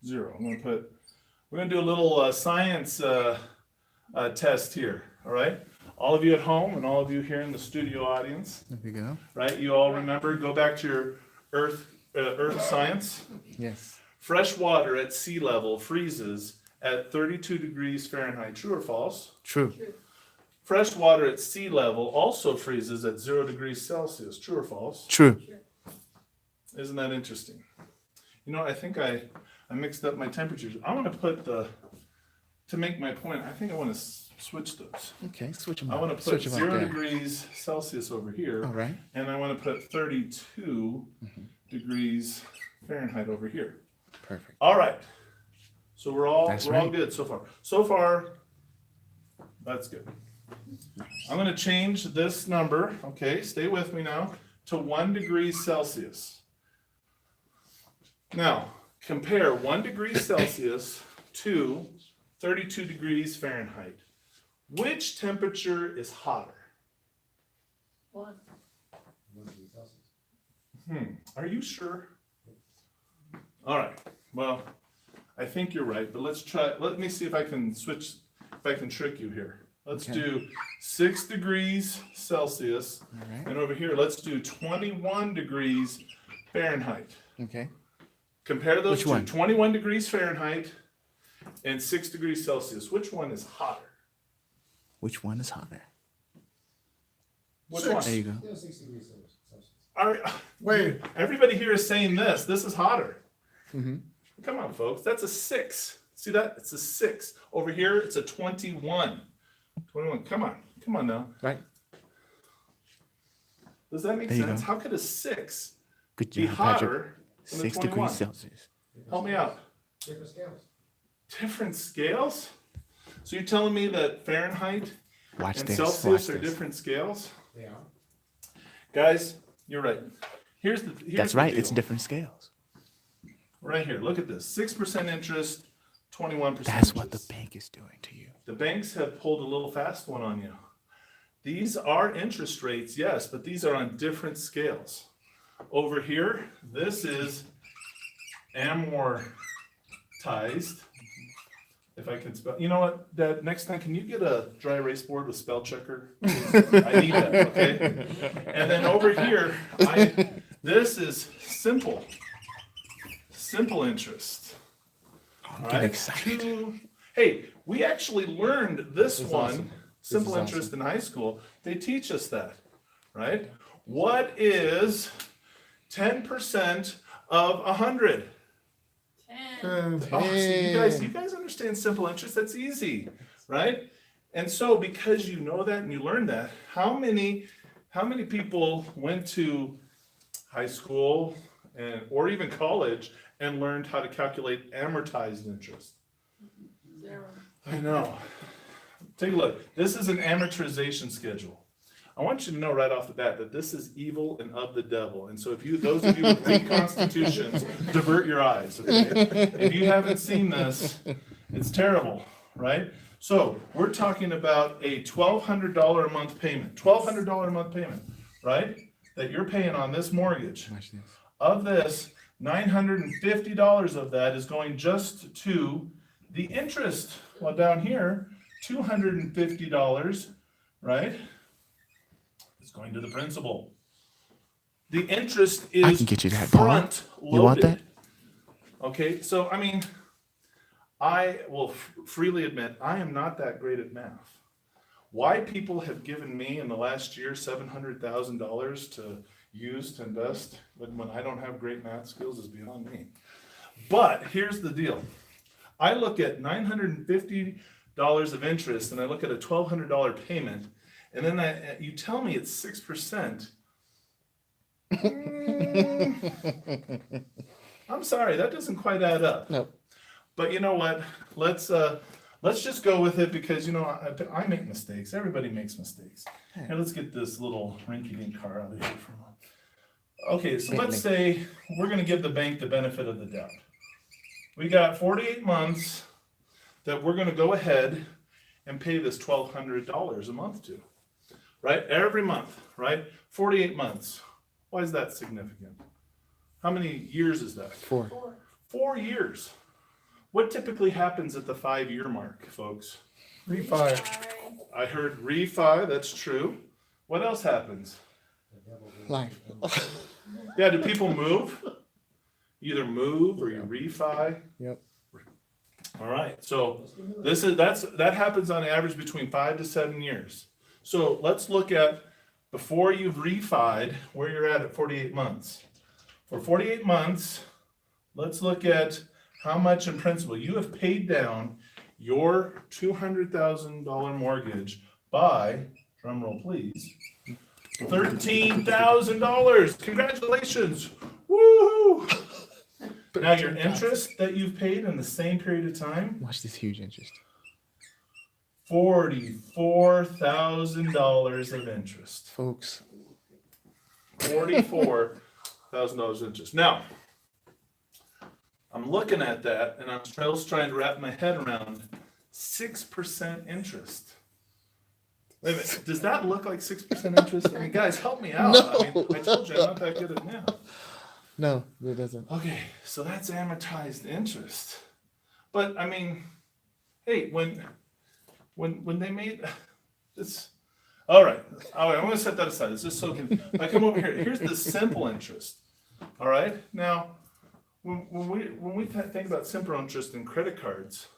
0. We're going to do a little science test here, all right? All of you at home and all of you here in the studio audience, There we go. right? You all remember, go back to your earth science. Yes. Fresh water at sea level freezes at 32 degrees Fahrenheit. True or false? True. Fresh water at sea level also freezes at 0 degrees Celsius. True or false? True. Isn't that interesting? You know, I think I I mixed up my temperatures. I want to put to make my point, I think I want to switch those. Okay, switch them I out. want to put Switch 'em out 0 there. degrees Celsius over here. All right. And I want to put 32 degrees Fahrenheit over here. Perfect. All right. So we're all That's we're all right. good so far. So far, that's good. I'm going to change this number. Okay, stay with me now to 1 degree Celsius. Now compare 1 degree Celsius to 32 degrees Fahrenheit. Which temperature is hotter? One. Are you sure? All right. Well, I think you're right, but let's try. Let me see if I can switch. If I can trick you here. Let's Okay. do 6 degrees Celsius, All right. and over here, let's do 21 degrees Fahrenheit. Okay. Compare those Which two. one? 21 degrees Fahrenheit and 6 degrees Celsius. Which one is hotter? Which one is hotter? Which Six. one? There you go. Yeah, 60 degrees Celsius. Wait, everybody here is saying this. This is hotter. Mm-hmm. Come on, folks. That's a 6. See that? It's a 6. Over here, it's a 21. 21. Come on. Come on now. Right. Does that make There you sense? go. How could a 6 Good be job, Patrick. hotter than a 6 21? degrees Celsius. Help me out. Different scales. Different scales? So you're telling me that Fahrenheit Watch and this. Celsius Watch are this. different scales? They are. Guys, you're right. Here's That's the right. deal. It's different scales. Right here. Look at this. 6% interest, 21% That's what the interest. bank is doing to you. The banks have pulled a little fast one on you. These are interest rates, yes, but these are on different scales. Over here, this is amortized. If I can spell, you know what, Dad, next time, can you get a dry erase board with spell checker? I need that, okay? And then over here, this is simple interest. I'm All getting right? excited. Hey, we actually learned this is one, awesome. simple is interest in high school. They teach us that, right? What is 10% of 100? 10. Oh, so you guys understand simple interest? That's easy, right? And so because you know that and you learned that, how many people went to high school or even college and learned how to calculate amortized interest? 0. I know. Take a look. This is an amortization schedule. I want you to know right off the bat that this is evil and of the devil. And so if those of you with read constitutions, divert your eyes. Okay? If you haven't seen this, it's terrible, right? So we're talking about a $1,200 a month payment. $1,200 a month payment, right? That you're paying on this mortgage. Watch this. Of this, $950 of that is going just to the interest. Well, down here, $250, right? It's going to the principal. The interest is I can get you that, Paul. front loaded. You want that? Okay, so I mean, I will freely admit I am not that great at math. Why people have given me in the last year $700,000 to use to invest when I don't have great math skills is beyond me. But here's the deal. I look at $950 of interest and I look at a $1,200 payment, and then you tell me it's 6%. I'm sorry, that doesn't quite add up. Nope. But you know what? Let's just go with it because you know I make mistakes. Everybody makes mistakes. Here, let's get this little rinky-dink car out of here for a moment. Okay, so let's say we're going to give the bank the benefit of the doubt. We got 48 months that we're going to go ahead and pay this $1,200 a month to, right? Every month, right? 48 months. Why is that significant? How many years is that? 4. 4 years. What typically happens at the 5-year mark, folks? Refi. I heard refi, that's true. What else happens? Life. Yeah, do people move? Either move or you refi. Yep. All right, so that happens on average between 5 to 7 years. So let's look at before you've refied where you're at 48 months. For 48 months, let's look at how much in principal you have paid down your $200,000 mortgage by, drum roll please, $13,000. Congratulations. Woo! Now your interest that you've paid in the same period of time, Watch this huge interest. $44,000 of interest. Folks, $44,000 interest. Now, I'm looking at that and I'm still trying to wrap my head around 6% interest. Wait a minute, does that look like 6% interest? I mean, guys, help me out. I mean, I told you I'm not that good at math. no, it doesn't. Okay, so that's amortized interest. But I mean, hey, when they made this, all right, I'm gonna set that aside. It's just so I come over here. Here's the simple interest. All right, now when we think about simple interest in credit cards,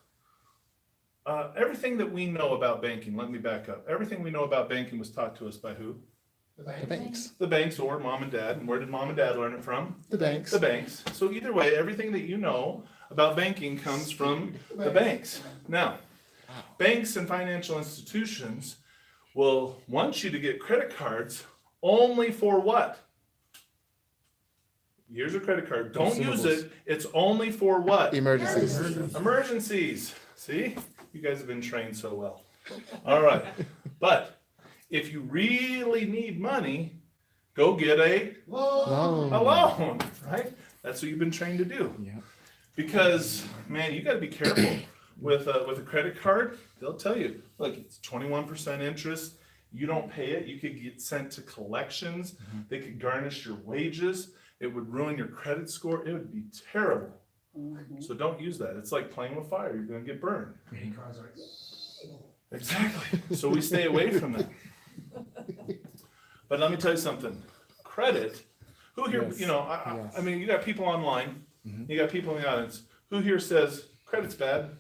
everything that we know about banking. Let me back up. Everything we know about banking was taught to us by who? The banks. The banks or mom and dad. And where did mom and dad learn it from? The banks. The banks. So either way, everything that you know about banking comes from the banks. Now, banks and financial institutions will want you to get credit cards only for what? Here's a credit card. Don't use it. It's only for what? Emergencies. Emergencies. See? You guys have been trained so well. All right. But if you really need money, go get a loan, right? That's what you've been trained to do. Yeah. Because, man, you got to be careful with a credit card. They'll tell you, look, it's 21% interest. You don't pay it, you could get sent to collections. They could garnish your wages. It would ruin your credit score. It would be terrible. So don't use that. It's like playing with fire. You're going to get burned. Exactly. So we stay away from that. But let me tell you something. Credit. Who here? Yes. You know, I mean, you got people online. You got people in the audience. Who here says credit's bad?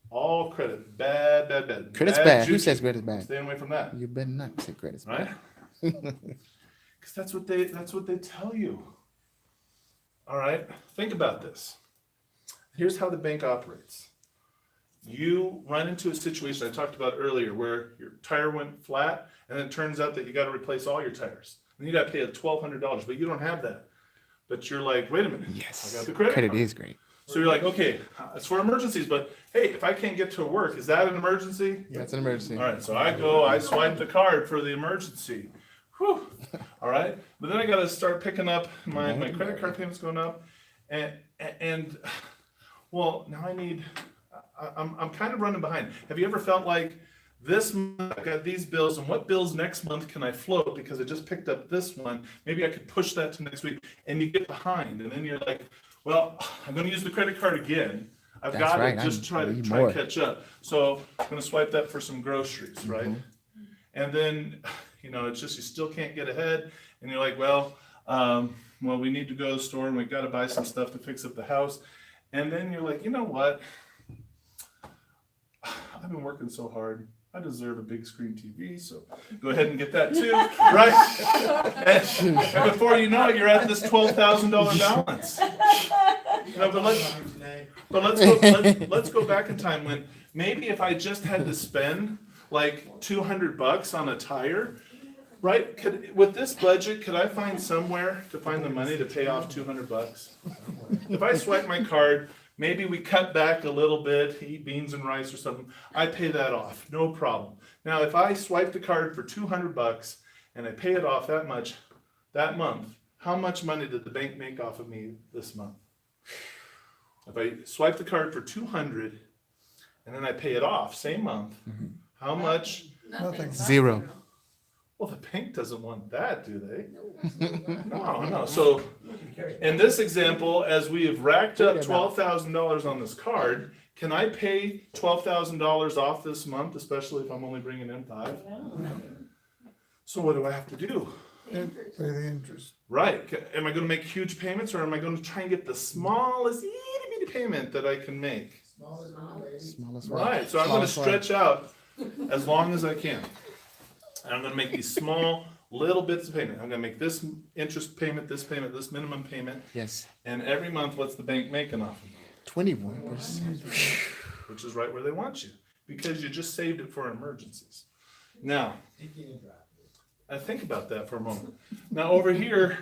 All credit, bad. Credit's bad. Who juicy. says credit's bad? Staying away from that, You better not say credit's bad. right? Because that's what they tell you. All right, think about this. Here's how the bank operates. You run into a situation I talked about earlier where your tire went flat, and then it turns out that you got to replace all your tires, and you got to pay $1,200, but you don't have that. But you're like, wait a minute, Yes. I got the credit Credit card. is great. So you're like, okay, it's for emergencies, but hey, if I can't get to work, is that an emergency? That's an emergency. All right, so I swipe the card for the emergency. Whew. All right, but then I got to start picking up my credit card payments going up, and well, now I'm kind of running behind. Have you ever felt like this month I got these bills, and what bills next month can I float because I just picked up this one? Maybe I could push that to next week, and you get behind, and then you're like, well, I'm going to use the credit card again. I've That's got right. to just try need to more. catch up. So I'm going to swipe that for some groceries, right? And then, you know, it's just you still can't get ahead, and you're like, well, we need to go to the store, and we've got to buy some stuff to fix up the house. And then you're like, you know what? I've been working so hard. I deserve a big screen TV, so go ahead and get that too, right? And before you know it, you're at this $12,000 balance. You know, let's go back in time when maybe if I just had to spend like $200 on a tire, right? With this budget, could I find somewhere to find the money to pay off $200? If I swipe my card, maybe we cut back a little bit, eat beans and rice or something. I pay that off, no problem. Now, if I swipe the card for $200 and I pay it off that much that month, how much money did the bank make off of me this month? If I swipe the card for $200 and then I pay it off same month, how much? Nothing. Zero. Well, the bank doesn't want that, do they? No. So in this example, as we have racked up $12,000 on this card, can I pay $12,000 off this month, especially if I'm only bringing in $5,000? So what do I have to do? Pay the interest. Right. Am I going to make huge payments, or am I going to try and get the smallest itty bitty payment that I can make? Smallest one. Right. So I'm going to stretch out as long as I can. And I'm going to make these small little bits of payment. I'm going to make this interest payment, this minimum payment. Yes. And every month, what's the bank making off of me? 21%. which is right where they want you, because you just saved it for emergencies. Now, I think about that for a moment. Now, over here,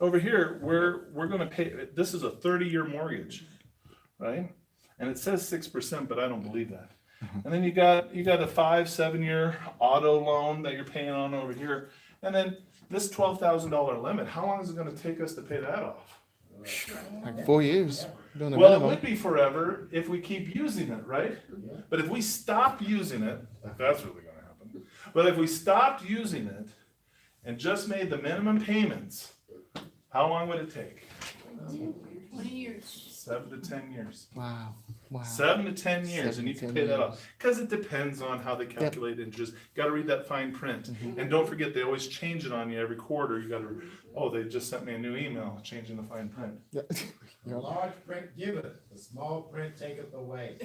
we're gonna pay, this is a 30-year mortgage, right? And it says 6%, but I don't believe that. And then you got a 5-7 year auto loan that you're paying on over here. And then this $12,000 limit, how long is it gonna take us to pay that off? Like 4 years. Doing the Well, it minimum. would be forever if we keep using it, right? But if we stop using it, that's really gonna happen. But if we stopped using it and just made the minimum payments, how long would it take? 20 years. 7 to 10 years. Wow. Wow. 7 to 10 years, 7 and you to can 10 pay that years. off. Because it depends on how they calculate interest. Got to read that fine print. And don't forget, they always change it on you every quarter. You got to, oh, they just sent me a new email changing the fine print. Yeah. The large print giveth, the small print taketh away.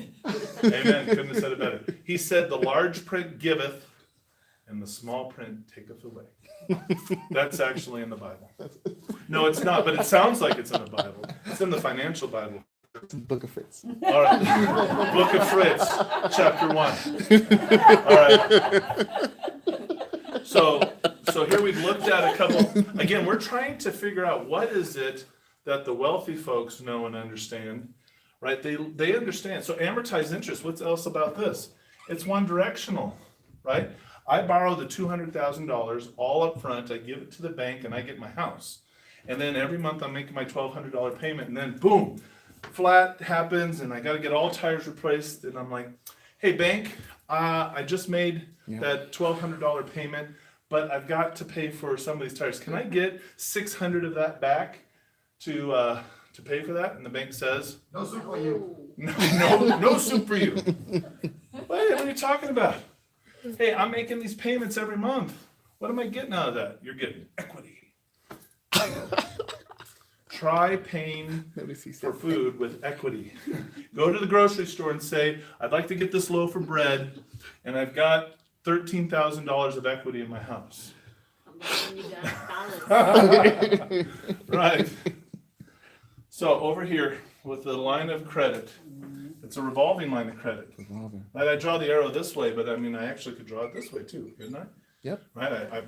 Amen. Couldn't have said it better. He said, the large print giveth, and the small print taketh away. That's actually in the Bible. No, it's not, but it sounds like it's in the Bible. It's in the financial Bible. Book of Fritz. All right. Book of Fritz, chapter 1. All right. So here we've looked at a couple, again, we're trying to figure out what is it that the wealthy folks know and understand, right? They understand. So amortized interest, what's else about this? It's one directional, right? I borrow the $200,000 all up front, I give it to the bank, and I get my house. And then every month I'm making my $1,200 payment, and then boom, flat happens, and I gotta get all tires replaced, and I'm like, hey, bank, I just made that $1,200 payment, but I've got to pay for some of these tires. Can I get 600 of that back to pay for that? And the bank says, No soup for you. no soup for you. What are you talking about? Hey, I'm making these payments every month. What am I getting out of that? You're getting equity. Try paying for food with equity. Go to the grocery store and say, I'd like to get this loaf of bread, and I've got $13,000 of equity in my house. I'm buying you dollars. Right. So over here with the line of credit, it's a revolving line of credit. Revolving. Right, I draw the arrow this way, but I mean, I actually could draw it this way too, couldn't I? Yep. Right, I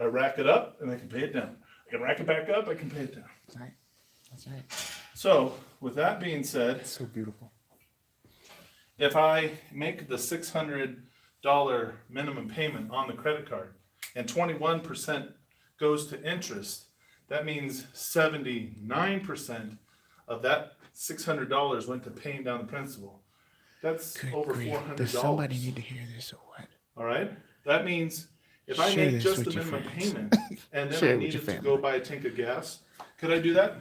rack it up and I can pay it down. I can rack it back up, I can pay it down. That's right. That's right. So with that being said, It's so beautiful. if I make the $600 minimum payment on the credit card and 21% goes to interest, that means 79% of that $600 went to paying down the principal. That's Good over grief. $400. Does somebody need to hear this or what? All right, that means if I Share make this just with the your minimum friends. payment and then Share I it with needed your to family. go buy a tank of gas, could I do that?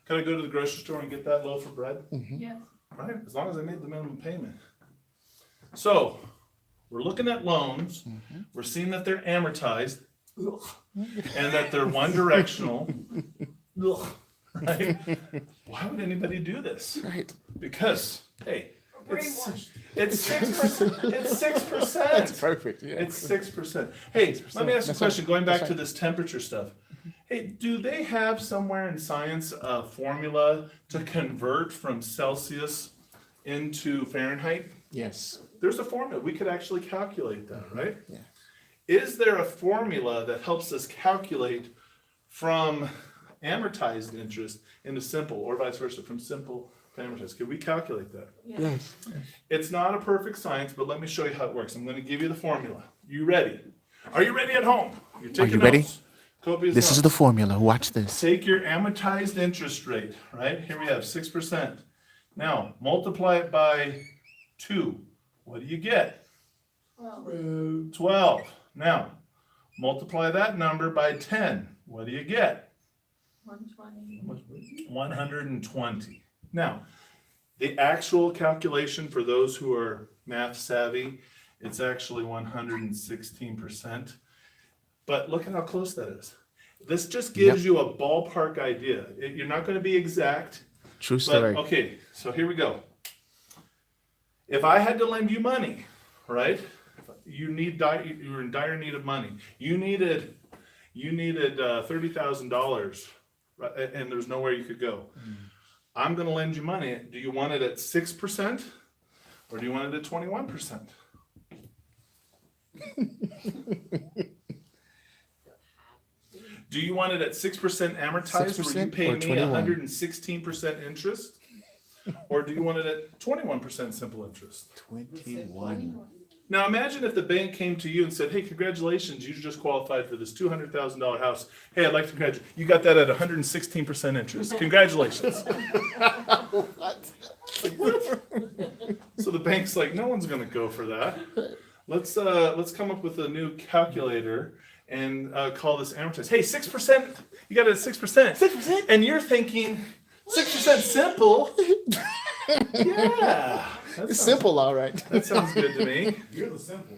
Could I go to the grocery store and get that loaf of bread? Yes. Right, as long as I made the minimum payment. So, we're looking at loans, we're seeing that they're amortized, and that they're one directional. Right? Why would anybody do this? Right. Because, hey, it's Brainwashed. 6%. It's That's 6%. perfect. Yeah. It's 6%. Hey, let me ask you a That's question, right. going back That's to right. this temperature stuff. Hey, do they have somewhere in science a formula to convert from Celsius into Fahrenheit? Yes. There's a formula. We could actually calculate that, right? Yeah. Is there a formula that helps us calculate from amortized interest into simple, or vice versa, from simple to amortized? Could we calculate that? Yes. It's not a perfect science, but let me show you how it works. I'm going to give you the formula. You ready? Are you ready at home? You're taking you ready? notes. Copious This is notes. the formula. Watch this. Take your amortized interest rate, right? Here we have 6%. Now, multiply it by 2. What do you get? Well, 12. Now, multiply that number by 10. What do you get? 120. 120. Now, the actual calculation for those who are math savvy, it's actually 116%. But look at how close that is. This just gives you a ballpark idea. You're not going to be exact, True but story. okay, so here we go. If I had to lend you money, right? You were in dire need of money. You needed $30,000, right? And there's nowhere you could go. I'm gonna lend you money. Do you want it at 6% or do you want it at 21%? Do you want it at 6% amortized where you 6% pay or me 21? 116% interest? Or do you want it at 21% simple interest? 21. Now imagine if the bank came to you and said, hey, congratulations, you just qualified for this $200,000 house. Hey, I'd like to congratulate you. You got that at 116% interest. Congratulations. So the bank's like, no one's gonna go for that. Let's come up with a new calculator and call this amortized. Hey, 6%, you got it at 6%. 6%? And you're thinking, 6% simple? Yeah. It's simple, all right. That sounds good to me. You're the simple.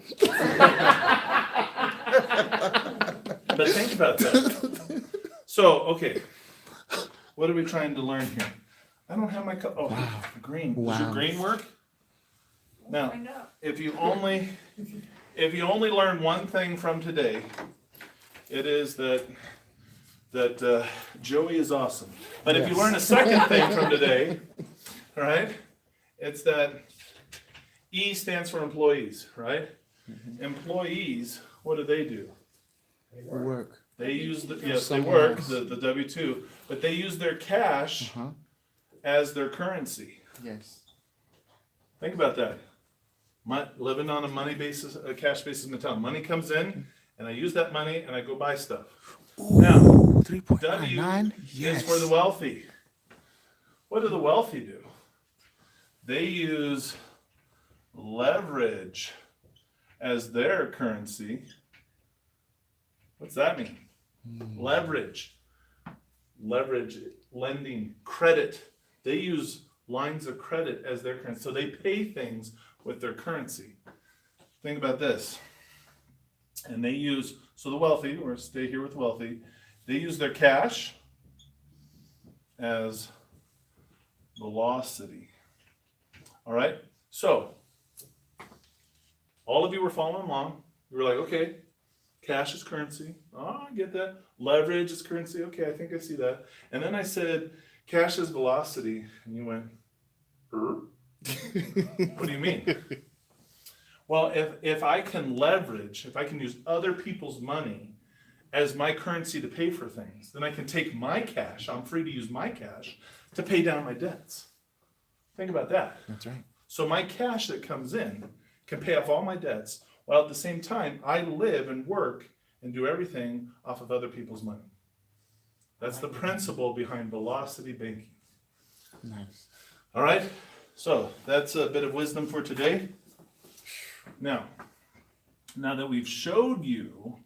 But think about that. So, okay. What are we trying to learn here? I don't have my green. Does your Wow. green work? Now, Find out. if you only learn one thing from today, it is that Joey is awesome. But if you learn a second thing from today, all right, it's that E stands for employees, right? Employees, what do? Work. They use the, yes, they Someone work, else. the W-2, but they use their cash Uh-huh. as their currency. Yes. Think about that. Living on a money basis, a cash basis mentality. Money comes in, and I use that money, and I go buy stuff. Now, 3.99. W Yes. is for the wealthy. What do the wealthy do? They use leverage as their currency. What's that mean? Leverage. Leverage, lending, credit. They use lines of credit as their currency. So they pay things with their currency. Think about this. And they use, so the wealthy, or stay here with the wealthy, they use their cash as velocity. All right? So, all of you were following along. You were like, okay, cash is currency. Oh, I get that. Leverage is currency. Okay, I think I see that. And then I said, cash is velocity. And you went, what do you mean? Well, if I can leverage, if I can use other people's money as my currency to pay for things, then I can take my cash, I'm free to use my cash to pay down my debts. Think about that. That's right. So my cash that comes in can pay off all my debts, while at the same time, I live and work and do everything off of other people's money. That's the principle behind velocity banking. Nice. All right, so that's a bit of wisdom for today. Now that we've showed you,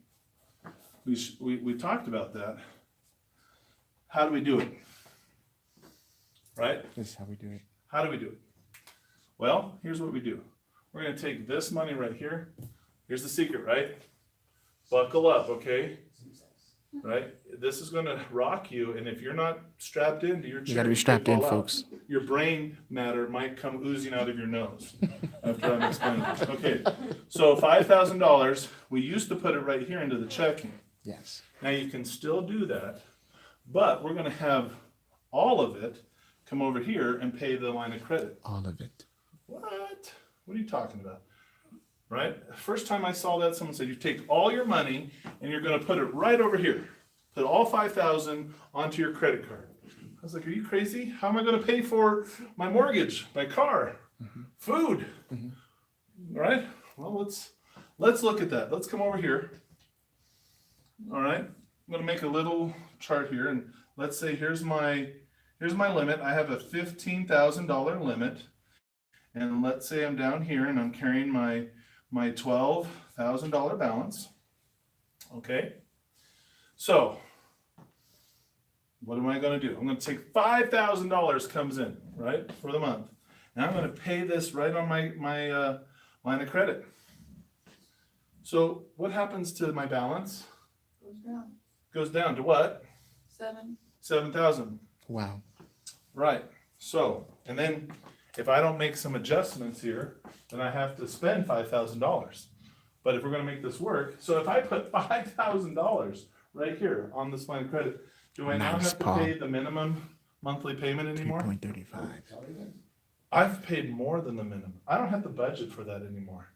we talked about that, how do we do it? Right? This is how we do it. How do we do it? Well, here's what we do. We're going to take this money right here. Here's the secret, right? Buckle up, okay? Right? This is going to rock you, and if you're not strapped into your chair, You got to be strapped you'll in, fall out. folks. Your brain matter might come oozing out of your nose after I'm explaining this. Okay, so $5,000, we used to put it right here into the checking. Yes. Now you can still do that, but we're going to have all of it come over here and pay the line of credit. All of it. What? What are you talking about? Right? First time I saw that, someone said, you take all your money and you're going to put it right over here. Put all 5,000 onto your credit card. I was like, are you crazy? How am I going to pay for my mortgage, my car, food? All right? Well, let's look at that. Let's come over here. All right? I'm going to make a little chart here, and let's say here's my limit. I have a $15,000 limit. And let's say I'm down here and I'm carrying my $12,000 balance. Okay. So what am I going to do? I'm going to take $5,000 comes in, right, for the month. And I'm going to pay this right on my line of credit. So what happens to my balance? Goes down. Goes down to what? 7. $7,000. Wow. Right. So, and then if I don't make some adjustments here, then I have to spend $5,000. But if we're going to make this work, so if I put $5,000 right here on this line of credit, do I now Nice, have to Paul. pay the minimum monthly payment anymore. 3.35. I've paid more than the minimum. I don't have to budget for that anymore.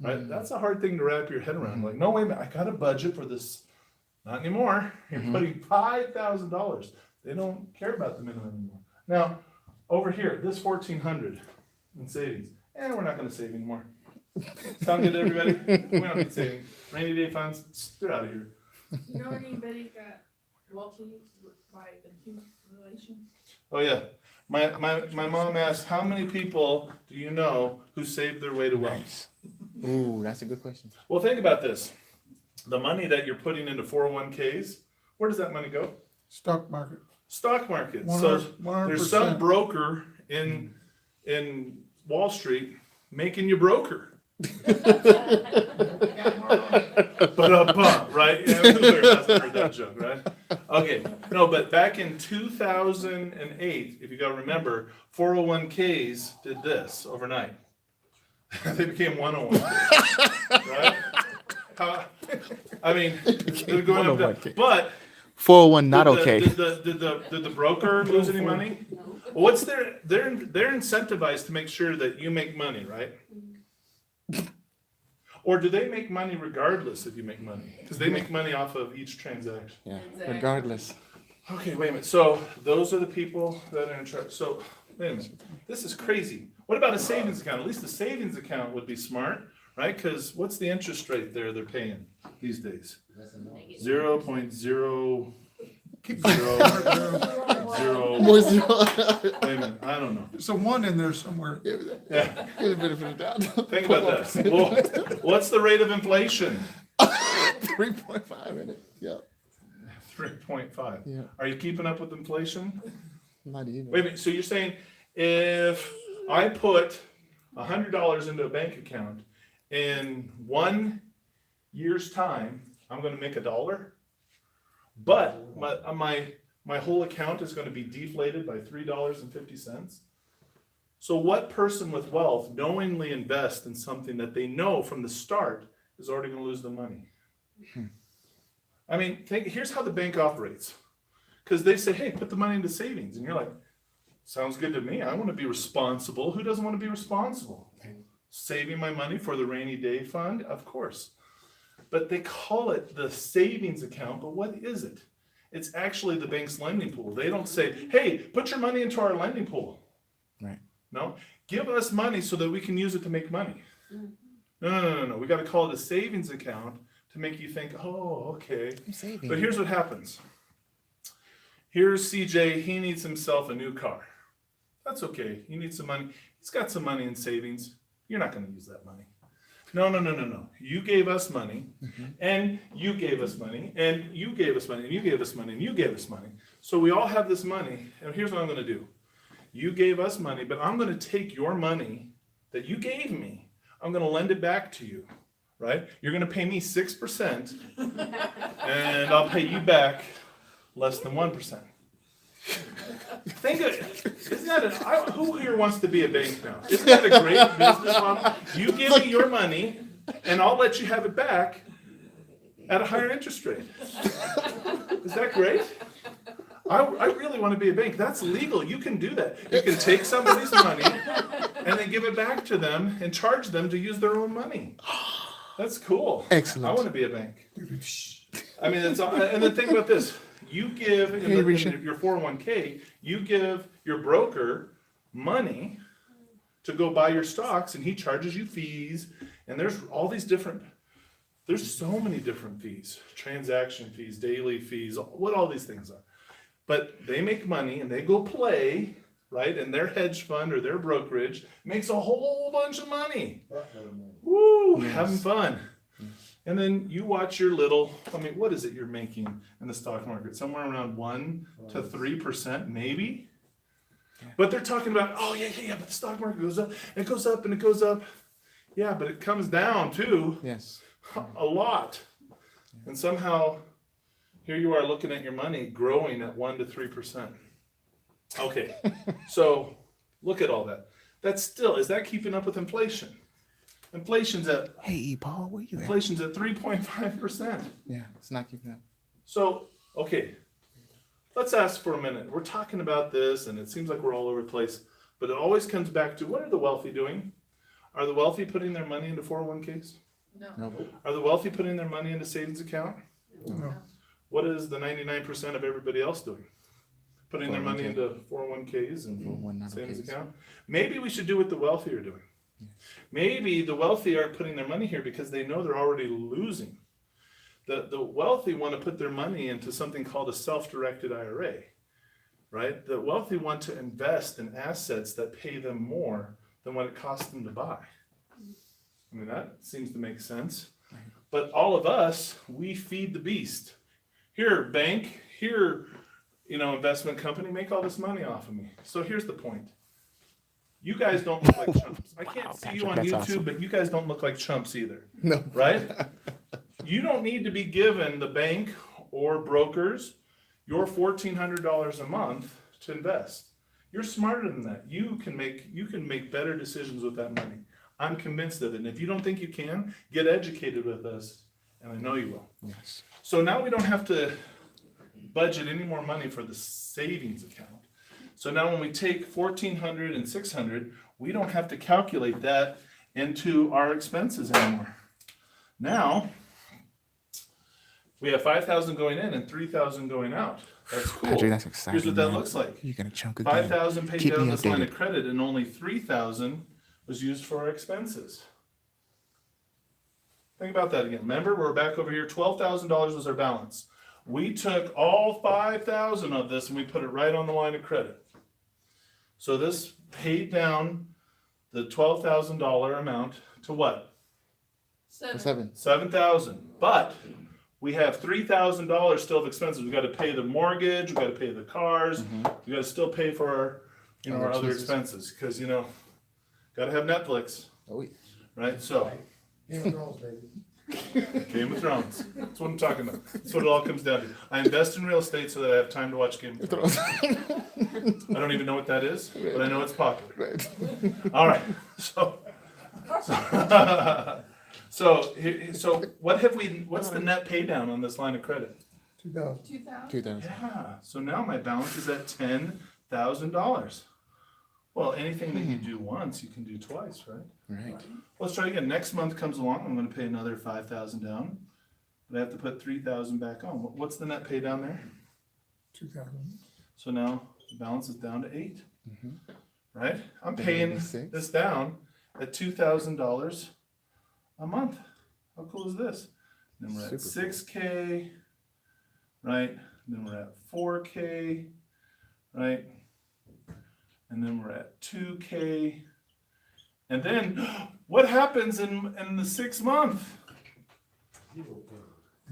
Right? That's a hard thing to wrap your head around. Like, no, wait a minute, I got a budget for this. Not anymore. You're putting $5,000. They don't care about the minimum anymore. Now, over here, this 1,400 in savings. We're not gonna save anymore. Sound good to everybody? We don't need savings. Rainy day funds, they're out of here. You know anybody got wealthy by accumulation? Oh, yeah. My mom asked, how many people do you know who saved their way to wealth? Ooh, that's a good question. Well, think about this. The money that you're putting into 401ks, where does that money go? Stock market. Stock market. So 100%. there's some broker in Wall Street making you broker. But right? Yeah, who there hasn't heard that joke, right? Okay, no, but back in 2008, if you gotta remember, 401ks did this overnight. They became 101ks, right? I mean, they're going up, 101K. but 401 not okay. Did the broker lose any money? Well, what's they're incentivized to make sure that you make money, right? Or do they make money regardless if you make money? Because they make money off of each transaction. Yeah, Exactly. regardless. Okay, wait a minute. So those are the people that are in charge. So wait a minute. This is crazy. What about a savings account? At least a savings account would be smart, right? Because what's the interest rate there they're paying these days? 0.0. More zero. Wait a minute. I don't know. There's a one in there somewhere. Yeah. Get a benefit of doubt. Think about this. Well, what's the rate of inflation? 3.5 in it. Yeah. 3.5. Yeah. Are you keeping up with inflation? Not even. Wait a minute. So you're saying if I put $100 into a bank account in 1 year's time, I'm going to make $1, but my whole account is going to be deflated by $3.50. So what person with wealth knowingly invests in something that they know from the start is already going to lose the money? I mean, here's how the bank operates. Because they say, hey, put the money into savings. And you're like, sounds good to me. I want to be responsible. Who doesn't want to be responsible? Saving my money for the rainy day fund? Of course. But they call it the savings account, but what is it? It's actually the bank's lending pool. They don't say, hey, put your money into our lending pool. Right. No, give us money so that we can use it to make money. No. We got to call it a savings account to make you think, oh, okay. I'm saving. But here's what happens. Here's CJ, he needs himself a new car. That's okay. He needs some money. He's got some money in savings. You're not going to use that money. No. You gave us money, and you gave us money, and you gave us money, and you gave us money, and you gave us money. So we all have this money, and here's what I'm going to do. You gave us money, but I'm going to take your money that you gave me. I'm going to lend it back to you, right? You're going to pay me 6%, and I'll pay you back less than 1%. Think of it. Isn't that who here wants to be a bank now? Isn't that a great business model? You give me your money, and I'll let you have it back at a higher interest rate. Is that great? I really want to be a bank. That's legal. You can do that. You can take somebody's money and then give it back to them and charge them to use their own money. That's cool. Excellent. I want to be a bank. I mean, it's and then think about this. You give in your 401k, you give your broker money to go buy your stocks, and he charges you fees. And there's all these different, there's so many different fees, transaction fees, daily fees, what all these things are. But they make money and they go play, right? And their hedge fund or their brokerage makes a whole bunch of money. Woo, having fun. And then you watch your what is it you're making in the stock market? Somewhere around 1 to 3%, maybe? But they're talking about, oh, yeah, but the stock market goes up, and it goes up, and it goes up. Yeah, but it comes down too, Yes. a lot. And somehow, here you are looking at your money growing at 1 to 3%. Okay, so look at all that. Is that keeping up with inflation? Inflation's at Hey, Paul, where you at? 3.5%. Yeah, it's not keeping up. So, okay, let's ask for a minute. We're talking about this and it seems like we're all over the place, but it always comes back to what are the wealthy doing? Are the wealthy putting their money into 401ks? No. Are the wealthy putting their money into savings account? No. What is the 99% of everybody else doing? Putting their money 401k. into 401ks and 401 savings ks. account? Maybe we should do what the wealthy are doing. Maybe the wealthy aren't putting their money here because they know they're already losing. The wealthy want to put their money into something called a self-directed IRA, right? The wealthy want to invest in assets that pay them more than what it costs them to buy. I mean, that seems to make sense. But all of us, we feed the beast. Here, bank, here, investment company, make all this money off of me. So here's the point. You guys don't look like chumps. I can't see you on Patrick, YouTube, that's awesome. but you guys don't look like chumps either, No. right? You don't need to be given the bank or brokers your $1,400 a month to invest. You're smarter than that. You can make better decisions with that money. I'm convinced of it. And if you don't think you can, get educated with us, and I know you will. Yes. So now we don't have to budget any more money for the savings account. So now when we take $1,400 and $600, we don't have to calculate that into our expenses anymore. Now we have $5,000 going in and $3,000 going out. That's cool. Patrick, that's exciting. Here's what that man. looks like. You're gonna chunk again. $5,000 paid Keep down me this line of updated. credit, and only $3,000 was used for our expenses. Think about that again. Remember, we're back over here. $12,000 was our balance. We took all $5,000 of this and we put it right on the line of credit. So this paid down the $12,000 amount to what? 7. $7,000. But we have $3,000 still of expenses. We got to pay the mortgage. We got to pay the cars. We got to still pay for our, our other expenses because got to have Netflix, Oh, yeah. right? So Game of Thrones, baby. Game of Thrones. That's what I'm talking about. That's what it all comes down to. I invest in real estate so that I have time to watch Game of Thrones. I don't even know what that is, but I know it's popular. Right. All right. So what's the net pay down on this line of credit? 2000. 2000. Yeah. So now my balance is at $10,000. Well, anything that you do once, you can do twice, right? Right. Let's try again. Next month comes along, I'm gonna pay another $5,000 down, but I have to put $3,000 back on. What's the net pay down there? 2000. So now the balance is down to 8, right? I'm Down to paying 6. this down at $2,000 a month. How cool is this? Then we're at Super cool. 6K, right? Then we're at 4K, right? And then we're at 2K. And then what happens in the 6th month?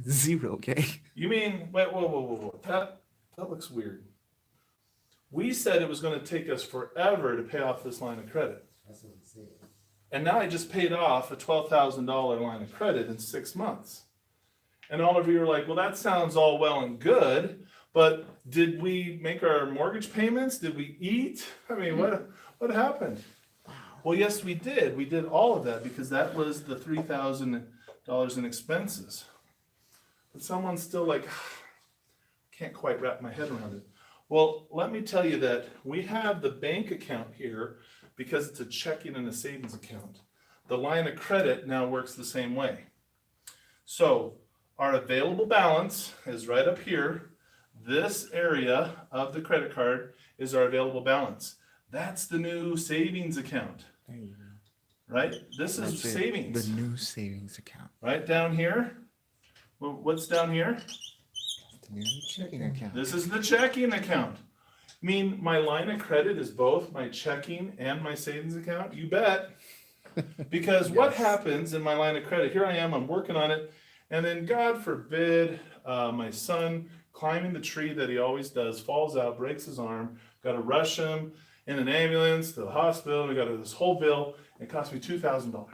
0, okay? You mean, wait, whoa. That looks weird. We said it was going to take us forever to pay off this line of credit. And now I just paid off a $12,000 line of credit in 6 months. And all of you are like, well, that sounds all well and good, but did we make our mortgage payments? Did we eat? I mean, what happened? Well, yes, we did. We did all of that because that was the $3,000 in expenses. But someone's still like, can't quite wrap my head around it. Well, let me tell you that we have the bank account here because it's a checking and a savings account. The line of credit now works the same way. So our available balance is right up here. This area of the credit card is our available balance. That's the new savings account, There you go. right? This is That's it. savings, The new savings account. right down here. Well, what's down here? The new checking account. This is the checking account. I mean, my line of credit is both my checking and my savings account? You bet. Because what happens in my line of credit? Here I am, I'm working on it, and then God forbid, my son climbing the tree that he always does, falls out, breaks his arm, got to rush him in an ambulance to the hospital, we got this whole bill, it cost me $2,000.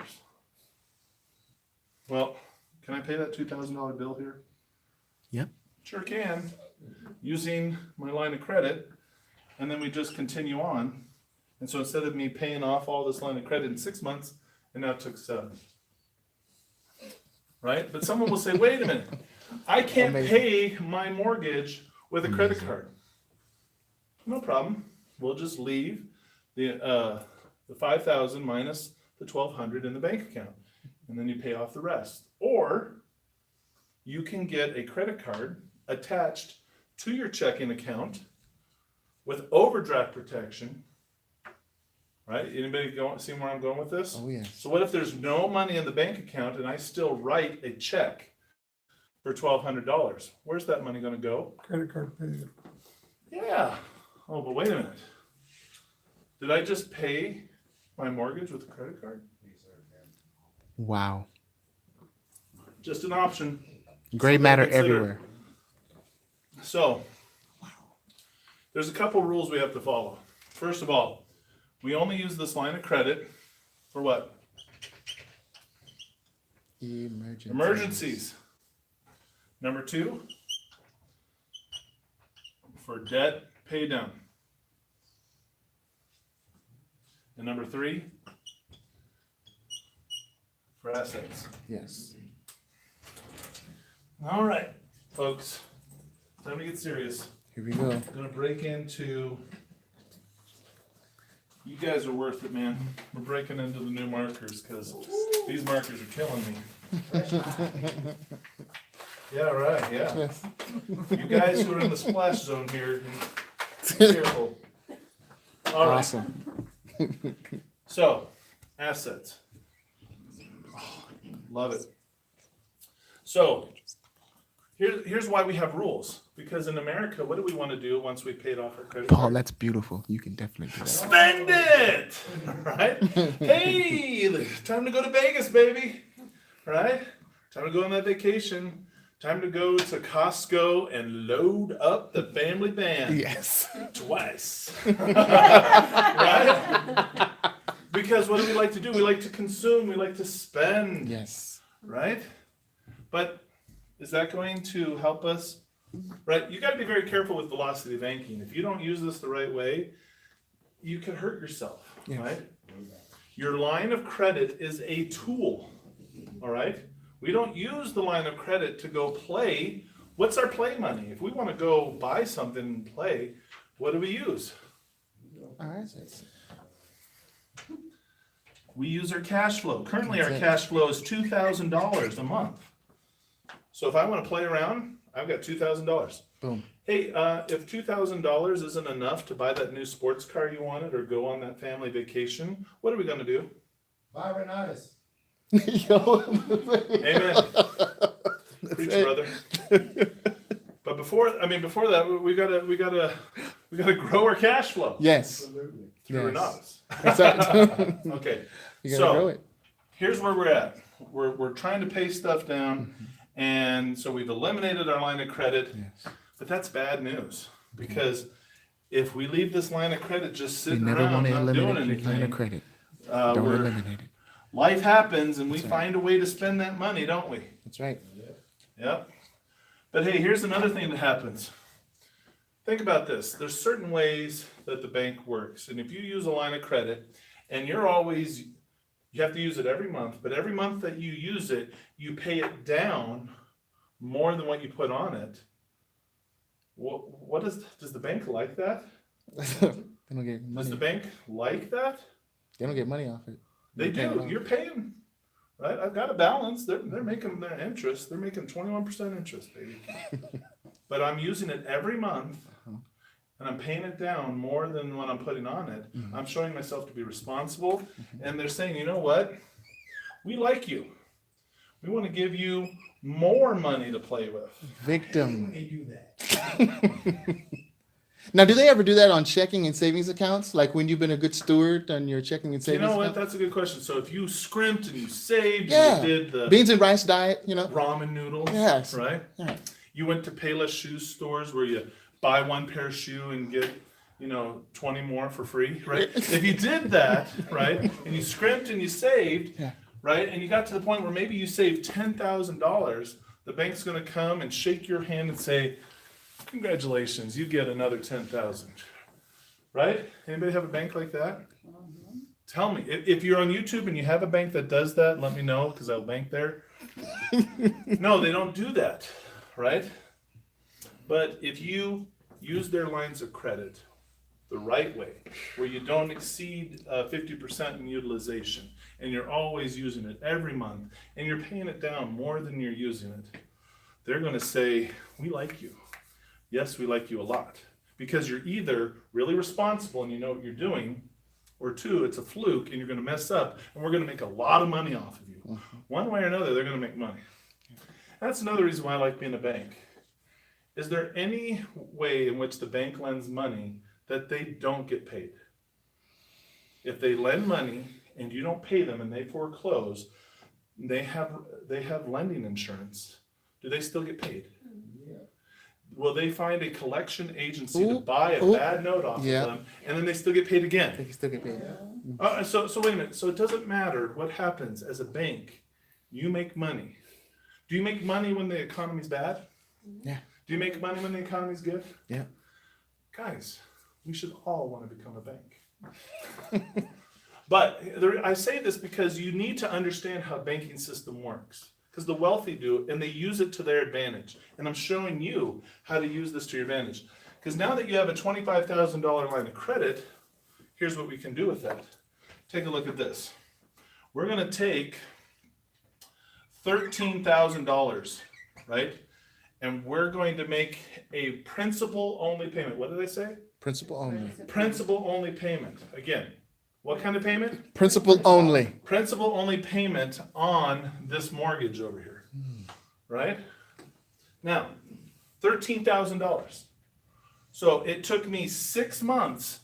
Well, can I pay that $2,000 bill here? Yep. Sure can, using my line of credit, and then we just continue on. And so instead of me paying off all this line of credit in 6 months, it now took 7. Right? But someone will say, wait a minute, I can't Amazing. pay my mortgage with a credit card. No problem. We'll just leave the 5,000 minus the 1,200 in the bank account, and then you pay off the rest. Or you can get a credit card attached to your checking account with overdraft protection. Right? Anybody see where I'm going with this? Oh, yes. So what if there's no money in the bank account and I still write a check for $1,200? Where's that money going to go? Credit card paid. Yeah. Oh, but wait a minute. Did I just pay my mortgage with a credit card? Wow. Just an option. Gray Something matter to consider. everywhere. So, there's a couple rules we have to follow. First of all, we only use this line of credit for what? Emergencies. Number 2, for debt pay down. And number 3, for assets. Yes. All right, folks, time to get serious. Here we go. I'm gonna break into. You guys are worth it, man. We're breaking into the new markers because these markers are killing me. Yeah, right. Yeah. Yes. You guys who are in the splash zone here, be careful. All right. Awesome. So, assets. Oh, love it. So, here's why we have rules. Because in America, what do we want to do once we've paid off our credit Paul, card? that's beautiful. You can definitely do that. Spend it! Right? Hey, time to go to Vegas, baby. Right? Time to go on that vacation. Time to go to Costco and load up the family van. Yes. Twice. Right? Because what do we like to do? We like to consume, we like to spend. Yes. Right? But is that going to help us? Right? You got to be very careful with velocity banking. If you don't use this the right way, you can hurt yourself. Yes. Right? Your line of credit is a tool. All right? We don't use the line of credit to go play. What's our play money? If we want to go buy something and play, what do we use? All right. We use our cash flow. Currently, our That's it. cash flow is $2,000 a month. So if I want to play around, I've got $2,000. Boom. Hey, if $2,000 isn't enough to buy that new sports car you wanted or go on that family vacation, what are we going to do? Bye, Renatus. Yo. Amen. Preach, it. brother. But before that, we gotta grow our cash flow Yes. through Yes. Renatus. Exactly. Okay. You gotta grow So it. here's where we're at. We're trying to pay stuff down, and so we've eliminated our line of credit. Yes. But that's bad news because if we leave this line of credit just You sitting never around want to not doing eliminate your line of anything, credit. Don't we're- eliminate it. life happens and we That's right. find a way to spend that money, don't we? That's right. Yep. But hey, here's another thing that happens. Think about this. There's certain ways that the bank works. And if you use a line of credit and you have to use it every month, but every month that you use it, you pay it down more than what you put on it. Does the bank like that? They don't get Does money. the bank like that? They don't get money off it. They You're paying it do. off. You're paying, right? I've got a balance. They're making their interest. They're making 21% interest, baby. But I'm using it every month, and I'm paying it down more than what I'm putting on it. I'm showing myself to be responsible, and they're saying, you know what? We like you. We want to give you more money to play with. Victim. They do that. Now, do they ever do that on checking and savings accounts? Like when you've been a good steward on your checking and You savings know what? account? That's a good question. So if you scrimped and you saved, Yeah. and you did the Beans and rice diet, you know? ramen noodles, Yes. right? Yeah. You went to Payless shoe stores where you buy one pair of shoe and get, 20 more for free, right? If you did that, right, and you scrimped and you saved, Yeah. right, and you got to the point where maybe you saved $10,000, the bank's going to come and shake your hand and say, congratulations, you get another 10,000, right? Anybody have a bank like that? Tell me, if you're on YouTube and you have a bank that does that, let me know because I'll bank there. No, they don't do that, right? But if you use their lines of credit, the right way, where you don't exceed 50% in utilization, and you're always using it every month, and you're paying it down more than you're using it, they're gonna say, we like you. Yes, we like you a lot. Because you're either really responsible and you know what you're doing, or two, it's a fluke and you're gonna mess up and we're gonna make a lot of money off of you. One way or another, they're gonna make money. That's another reason why I like being a bank. Is there any way in which the bank lends money that they don't get paid? If they lend money and you don't pay them and they foreclose, they have lending insurance. Do they still get paid? Will they find a collection agency to buy a bad note off of them, and then they still get paid They again? can still get paid. So wait a minute. So it doesn't matter what happens as a bank. You make money. Do you make money when the economy's bad? Yeah. Do you make money when the economy's good? Yeah. Guys, we should all want to become a bank. But I say this because you need to understand how banking system works. Because the wealthy do it, and they use it to their advantage. And I'm showing you how to use this to your advantage. Because now that you have a $25,000 line of credit, here's what we can do with that. Take a look at this. We're going to take $13,000, right? And we're going to make a principal-only payment. What did I say? Principal only. Principal-only payment. Again, what kind of payment? Principal only. Principal-only payment on this mortgage over here, right? Now, $13,000. So it took me 6 months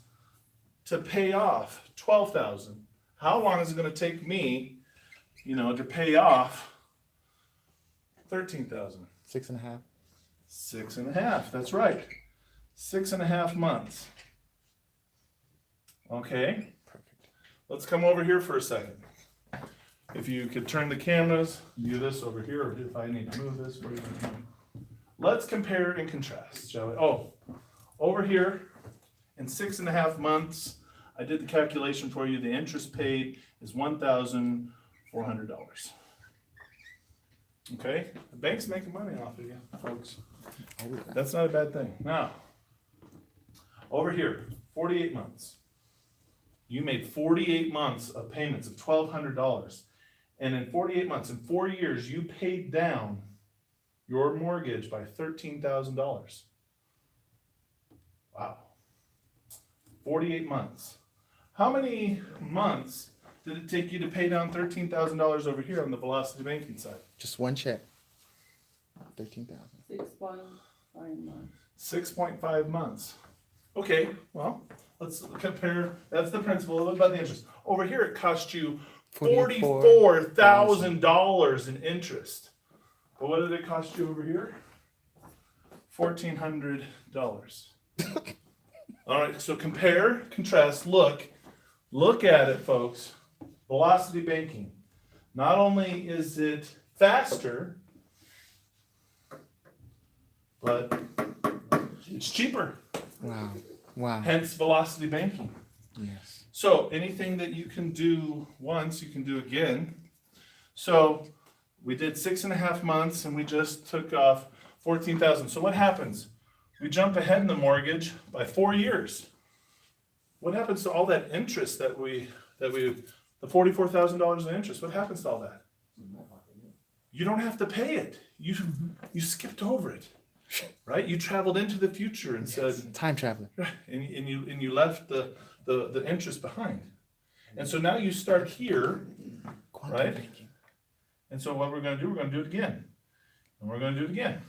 to pay off $12,000. How long is it going to take me, to pay off $13,000? 6.5. 6.5, that's right. 6.5 months. Okay, Perfect. let's come over here for a second. If you could turn the cameras, view this over here, or if I need to move this for you. Let's compare and contrast, shall we? Oh, over here, in 6.5 months, I did the calculation for you. The interest paid is $1,400. Okay, the bank's making money off of you, folks. That's not a bad thing. Now, over here, 48 months. You made 48 months of payments of $1,200. And in 48 months, in 4 years, you paid down your mortgage by $13,000. Wow. 48 months. How many months did it take you to pay down $13,000 over here on the Velocity Banking side? Just one check. 13,000. 6.5 months. 6.5 months. Okay, well, let's compare. That's the principal. What about the interest? Over here, it cost you $44,000 in interest. But what did it cost you over here? $1,400. All right, so compare, contrast, look at it, folks. Velocity Banking. Not only is it faster, but it's cheaper. Wow. Wow. Hence Velocity Banking. Yes. So anything that you can do once, you can do again. So we did 6.5 months and we just took off 14,000. So what happens? We jump ahead in the mortgage by 4 years. What happens to all that interest the $44,000 in interest? What happens to all that? You don't have to pay it. You skipped over it, right? You traveled into the future and said, Time traveler. and you left the interest behind. And so now you start here, Quantum right? banking. And so what we're going to do it again. And we're going to do it again,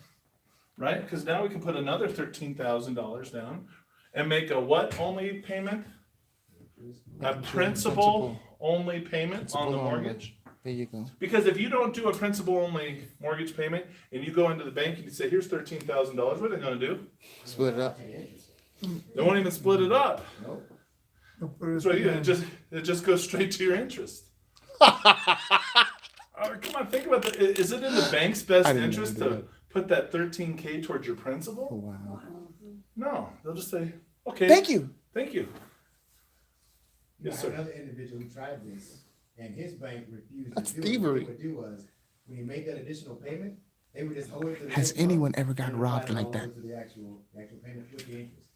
right? Because now we can put another $13,000 down and make a what only payment? A principal only payment on the Principal only. mortgage. There you go. Because if you don't do a principal only mortgage payment and you go into the bank and you say, here's $13,000, what are they going to do? Split it up. They won't even split it up. They'll put it That's right. in. It just goes straight to your interest. Come on, think about that. Is it in the bank's best I didn't interest even do to that. put that $13K towards your principal? Wow. No, they'll just say, okay. Thank you. Thank you. I Yes, had sir. another individual who tried this, and his bank refused That's to do it. thievery. What they would do was, when he made that additional payment, they would just hold it to the Has next anyone month ever gotten and robbed apply it like all that? over to the actual payment with the interest.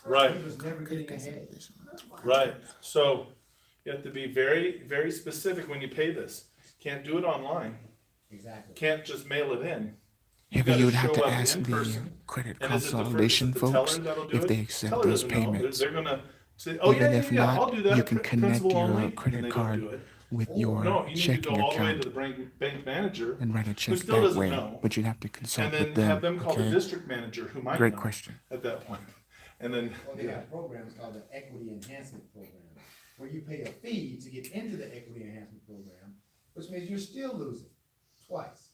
Right. He was never getting ahead. Right, so you have to be very, very specific when you pay this. Can't do it online, Exactly. can't just mail it in. Maybe gotta you would have show to up ask in the person. credit And is it consolidation the teller folks that'll do if it? they accept Teller those doesn't know. payments. They're gonna say, oh, Even yeah, if yeah, not, I'll do that. you can connect Principal your only, and credit they don't card do it. with No, your you need to checking go all the way to account the bank manager, and write a who check still that doesn't way. know, But you'd have to and consult then with them. have them call the Okay? district manager, who might Great know question. at that point. And then, Well, they have programs called the Equity Enhancement Program, where you pay a fee to get into the Equity Enhancement Program, which means you're still losing twice.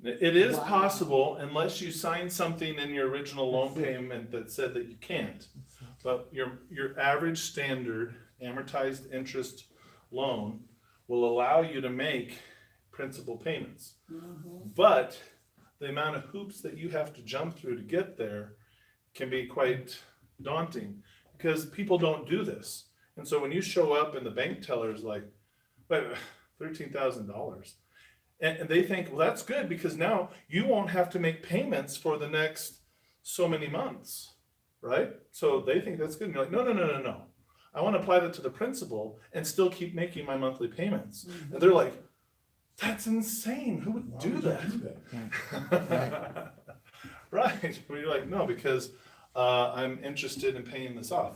it is possible, unless you sign something in your original loan payment that said that you can't. But your average standard amortized interest loan will allow you to make principal payments. But the amount of hoops that you have to jump through to get there can be quite daunting, because people don't do this. And so when you show up and the bank teller is like, wait, $13,000. And they think, well, that's good, because now you won't have to make payments for the next so many months, right? So they think that's good. And you're like, no. I want to apply that to the principal and still keep making my monthly payments. And they're like, that's insane. Who would do that? Right. But you're like, no, because I'm interested in paying this off.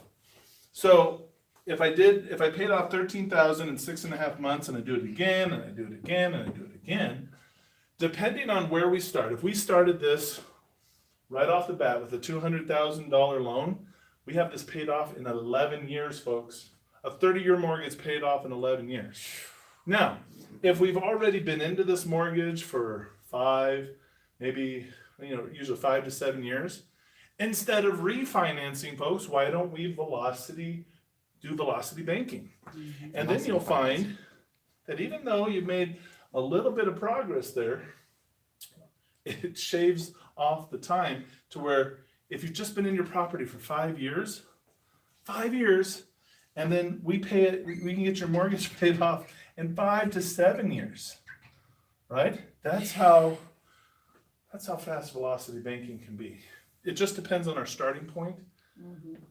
So if I paid off 13,000 in 6.5 months, and I do it again, and I do it again, and I do it again, depending on where we start. If we started this right off the bat with a $200,000 loan, we have this paid off in 11 years, folks. A 30-year mortgage paid off in 11 years. Now, if we've already been into this mortgage for 5, maybe, usually 5 to 7 years, instead of refinancing, folks, why don't we do velocity banking? And then you'll find that even though you've made a little bit of progress there, it shaves off the time to where if you've just been in your property for 5 years, and then we can get your mortgage paid off in 5 to 7 years, right? That's how fast velocity banking can be. It just depends on our starting point,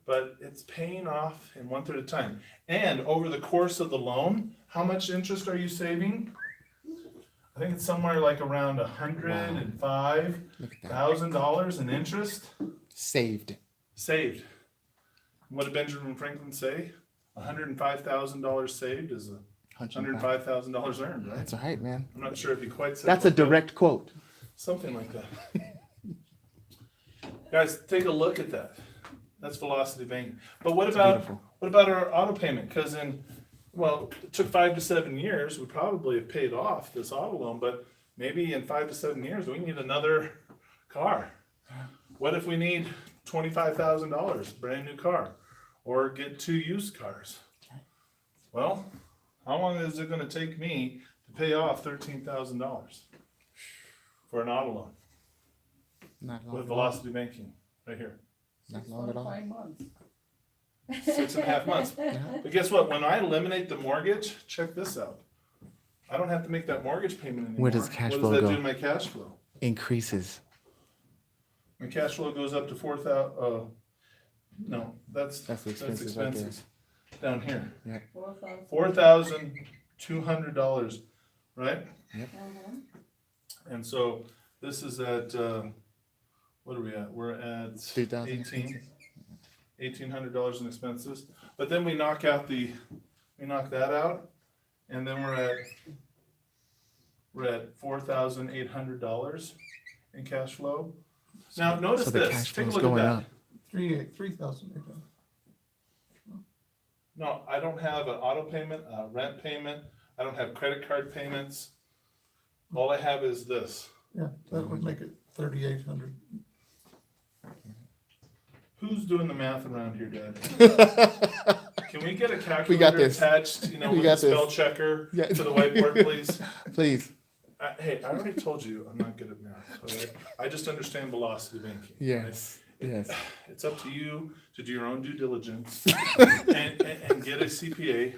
but it's paying off in 1/3 of the time. And over the course of the loan, how much interest are you saving? I think it's somewhere like around $105,000 in interest Saved. saved. What did Benjamin Franklin say? $105,000 saved is $105,000 earned, right? That's all right, man. I'm not sure if he quite said That's a that, but direct quote. something like that. Guys, take a look at that. That's velocity banking. But what about our auto payment? Because it took 5 to 7 years. We probably have paid off this auto loan, but maybe in 5 to 7 years we need another car. What if we need $25,000, brand new car, or get 2 used cars? Well, how long is it going to take me to pay off $13,000 for an auto loan Not long with at all. velocity banking right here? Not long at all. 5 months. 6.5 months. But guess what? When I eliminate the mortgage, check this out. I don't have to make that mortgage payment anymore. Where does cash flow What does that go? do to my cash flow? Increases. My cash flow goes up to 4,000. No, that's That's the expenses right there. down here. 4,000. $4,200, right? Mhm. And so this is at what are we at? We're at 3,000. $1,800 in expenses. But then we knock that out, and then we're at $4,800 in cash flow. Now notice So the this. cash Take a flow's look at going that. up. 3,000. No, I don't have an auto payment, a rent payment. I don't have credit card payments. All I have is this. Yeah, that would make it 3,800. Who's doing the math around here, Dad? Can we get a We got calculator this. attached, We with a got this. spell checker Yeah. to the whiteboard, please? Please. Hey, I already told you I'm not good at math, all right? I just understand velocity banking. Yes. Yes. It's up to you to do your own due diligence and get a CPA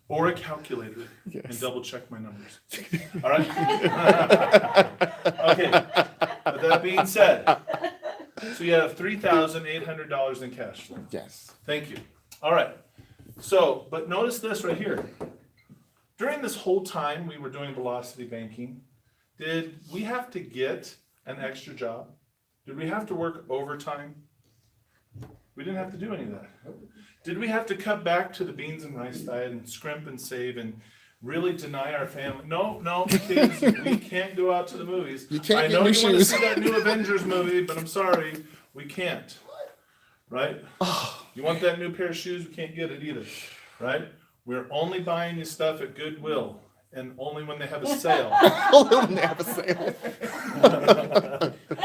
or a calculator and Yes. double check my numbers. All right? Okay, with that being said, So you have $3,800 in cash flow. Yes. Thank you. All right. So, but notice this right here. During this whole time we were doing velocity banking, did we have to get an extra job? Did we have to work overtime? We didn't have to do any of that. Did we have to cut back to the beans and rice diet and scrimp and save and really deny our family? No, kids, we can't go out to the movies. You can't I get know new you want to shoes. see that new Avengers movie, but I'm sorry, we can't. Right? You want that new pair of shoes? We can't get it either. Right? We're only buying you stuff at Goodwill and only when they have a sale. When they have a sale.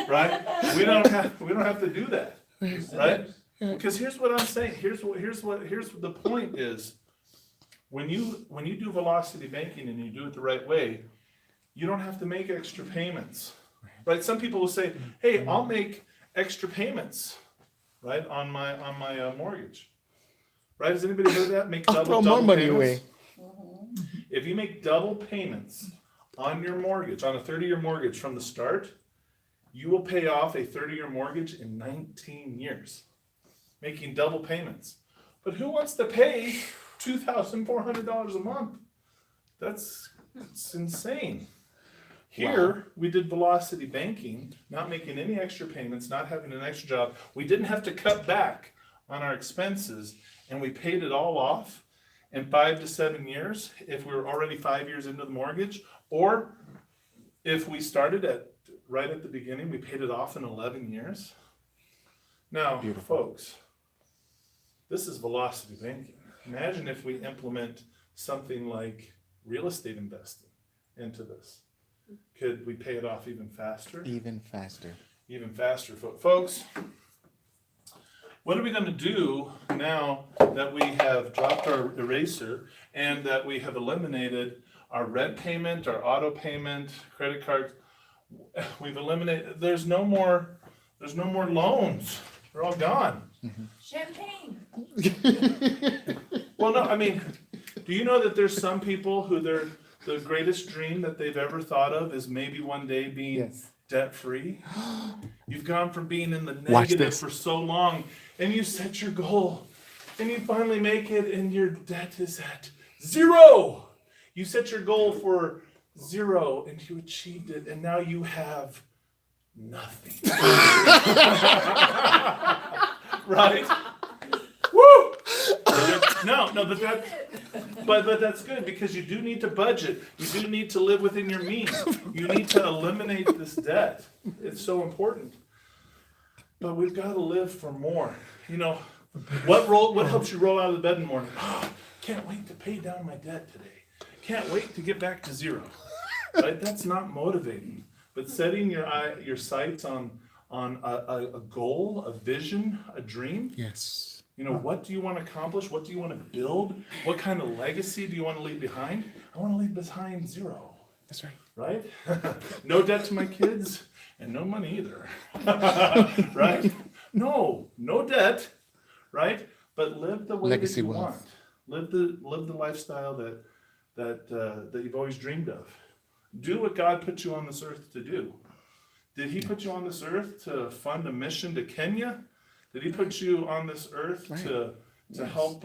Right? We don't have to do that. Right? Because here's what I'm saying. Here's the point is when you do velocity banking and you do it the right way, you don't have to make extra payments. Right? Some people will say, "Hey, I'll make extra payments, right, on my mortgage." Right? Has anybody heard of that? Make I'll throw more money payments? away. If you make double payments on your mortgage, on a 30-year mortgage from the start, you will pay off a 30-year mortgage in 19 years, making double payments. But who wants to pay $2,400 a month? That's insane. Here, we did velocity banking, not making any extra payments, not having an extra job. We didn't have to cut back on our expenses, and we paid it all off in 5 to 7 years if we were already 5 years into the mortgage, or if we started right at the beginning, we paid it off in 11 years. Now, folks, this is velocity banking. Imagine if we implement something like real estate investing into this. Could we pay it off even faster? Even faster. Even faster. Folks, what are we going to do now that we have dropped our eraser and that we have eliminated our rent payment, our auto payment, credit cards? We've eliminated, there's no more loans. They're all gone. Champagne. Well, no, I mean, do you know that there's some people who the greatest dream that they've ever thought of is maybe one day being Yes. debt-free? You've gone from being in the Watch negative this. for so long, and you set your goal, and you finally make it, and your debt is at 0. You set your goal for 0, and you achieved it, and now you have nothing. Right? Woo! No, but that's good because you do need to budget. You do need to live within your means. You need to eliminate this debt. It's so important. But we've got to live for more. You know, what helps you roll out of the bed in the morning? Can't wait to pay down my debt today. Can't wait to get back to 0. Right? That's not motivating. But setting your sights on a goal, a vision, a dream. Yes. You know, what do you want to accomplish? What do you want to build? What kind of legacy do you want to leave behind? I want to leave behind 0. That's right. Right? No debt to my kids and no money either. Right? No debt. Right? But live the way Legacy that you wealth. want. Live the lifestyle that you've always dreamed of. Do what God put you on this earth to do. Did He put you on this earth to fund a mission to Kenya? Did He put you on this earth to help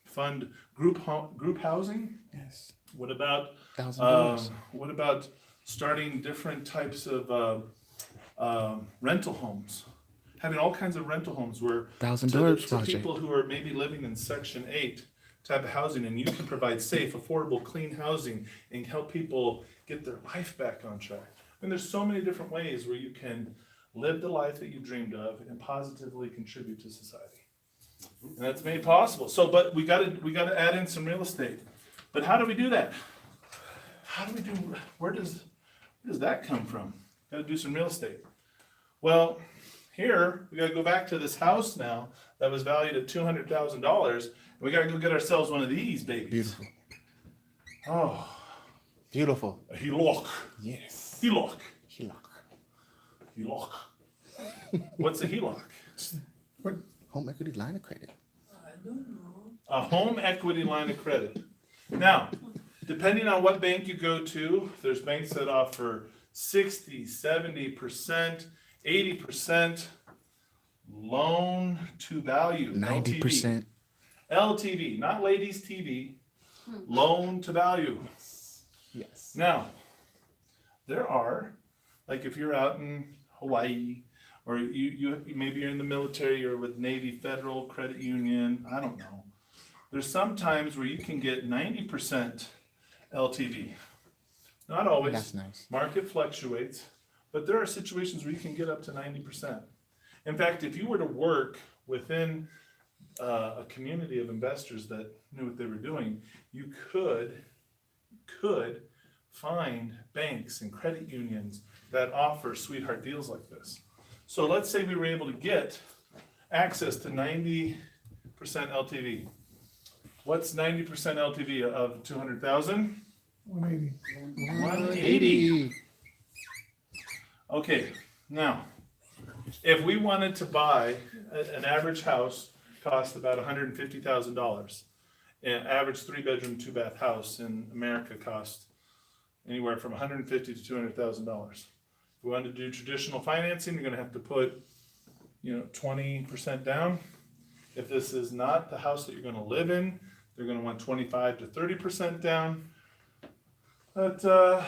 fund group housing? Yes. What about $1,000. what about starting different types of rental homes? Having all kinds of rental homes where $1,000 to project. people who are maybe living in Section 8 type of housing, and you can provide safe, affordable, clean housing and help people get their life back on track. And there's so many different ways where you can live the life that you dreamed of and positively contribute to society. And that's made possible. So, but we got to add in some real estate. But how do we do that? Where does that come from? Got to do some real estate. Well, here we got to go back to this house now that was valued at $200,000. We got to go get ourselves one of these babies. Beautiful. Oh, Beautiful. a HELOC. Yes. HELOC. HELOC. HELOC. What's a HELOC? Home equity line of credit. A home equity line of credit. Now, depending on what bank you go to, there's banks that offer 60, 70%, 80%. loan to value. 90%. LTV, not ladies TV, loan to value. Yes. Now, there are, like if you're out in Hawaii, or you maybe you're in the military or with Navy Federal Credit Union, I don't know. There's some times where you can get 90% LTV. Not always. That's nice. Market fluctuates, but there are situations where you can get up to 90%. In fact, if you were to work within a community of investors that knew what they were doing, you could find banks and credit unions that offer sweetheart deals like this. So let's say we were able to get access to 90% LTV. What's 90% LTV of 200,000? 180. 180. Okay, now, if we wanted to buy an average house, cost about $150,000. An average 3-bedroom, 2-bath house in America costs anywhere from $150,000 to $200,000. If we wanted to do traditional financing, you're gonna have to put, 20% down. If this is not the house that you're gonna live in, they're gonna want 25 to 30% down. But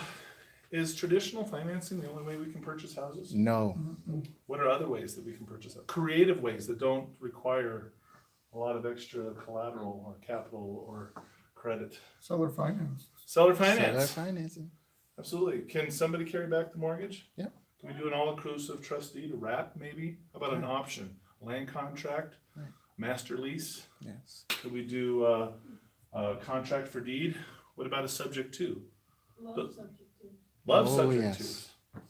is traditional financing the only way we can purchase houses? No. What are other ways that we can purchase it? Creative ways that don't require a lot of extra collateral or capital or credit. Seller finance. Seller Seller finance. financing. Absolutely. Can somebody carry back the mortgage? Yep. Can we do an all-inclusive trustee to wrap maybe? How about an option? Land contract? Right. Master lease? Yes. Could we do a contract for deed? What about a subject to? Love subject to. Love Oh, subject yes. to.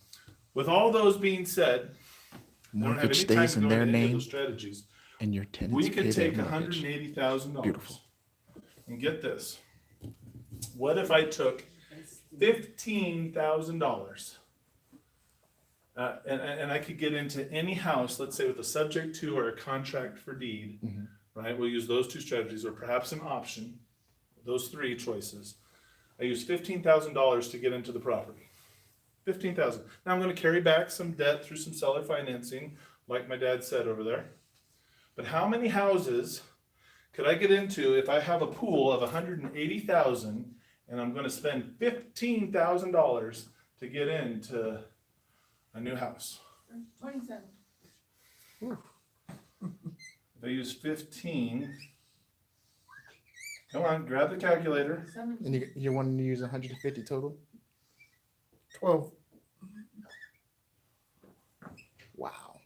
With all those being said, I don't have Mortgage any time stays to in go their into any of name those strategies. and your tenants We pay could that take mortgage. $180,000. Beautiful. And get this. What if I took $15,000? And I could get into any house, let's say with a subject to or a contract for deed, right? We'll use those two strategies, or perhaps an option, those three choices. I use $15,000 to get into the property. 15,000. Now I'm gonna carry back some debt through some seller financing, like my dad said over there. But how many houses could I get into if I have a pool of 180,000 and I'm gonna spend $15,000 to get into a new house? 27. If I use 15, come on, grab the calculator. 17. And you're wanting to use 150 total? 12. Wow.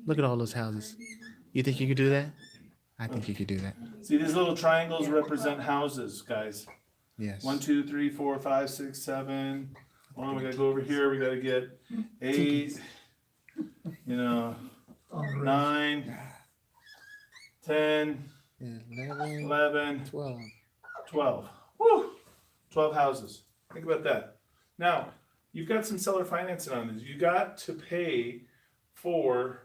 Look at all those houses. You think you could do that? I think you could do that. See, these little triangles represent houses, guys. Yes. 1, 2, 3, 4, 5, 6, 7. Well, we gotta go over here, we gotta get 8, 9, 10, 11, 11, 12. 12. Woo! 12 houses. Think about that. Now, you've got some seller financing on this. You got to pay for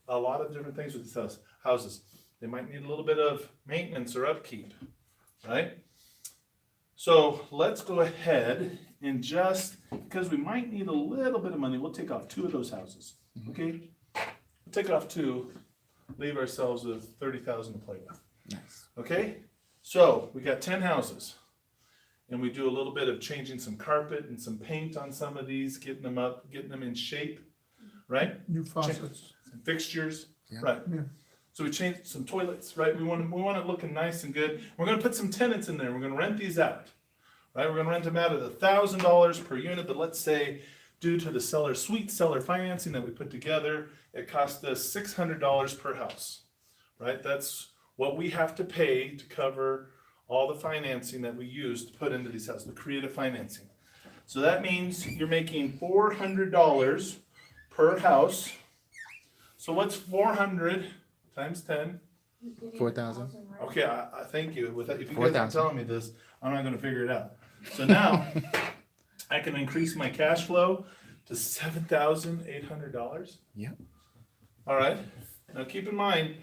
a lot of different things with these houses. They might need a little bit of maintenance or upkeep, right? So let's go ahead and because we might need a little bit of money, we'll take off 2 of those houses, okay? We'll take off 2, leave ourselves with 30,000 to play with. Nice. Okay, so we got 10 houses, and we do a little bit of changing some carpet and some paint on some of these, getting them up, getting them in shape, right? New faucets. Some fixtures, Yeah. right? Yeah. So we changed some toilets, right? We want it looking nice and good. We're gonna put some tenants in there. We're gonna rent these out, right? We're gonna rent them out at $1,000 per unit, but let's say due to the sweet seller financing that we put together, it cost us $600 per house, right? That's what we have to pay to cover all the financing that we use to put into these houses, the creative financing. So that means you're making $400 per house. So what's 400 times 10? 4,000. Okay, I thank you. If you guys 4,000. aren't telling me this, I'm not gonna figure it out. So now, I can increase my cash flow to $7,800. Yep. All right, now keep in mind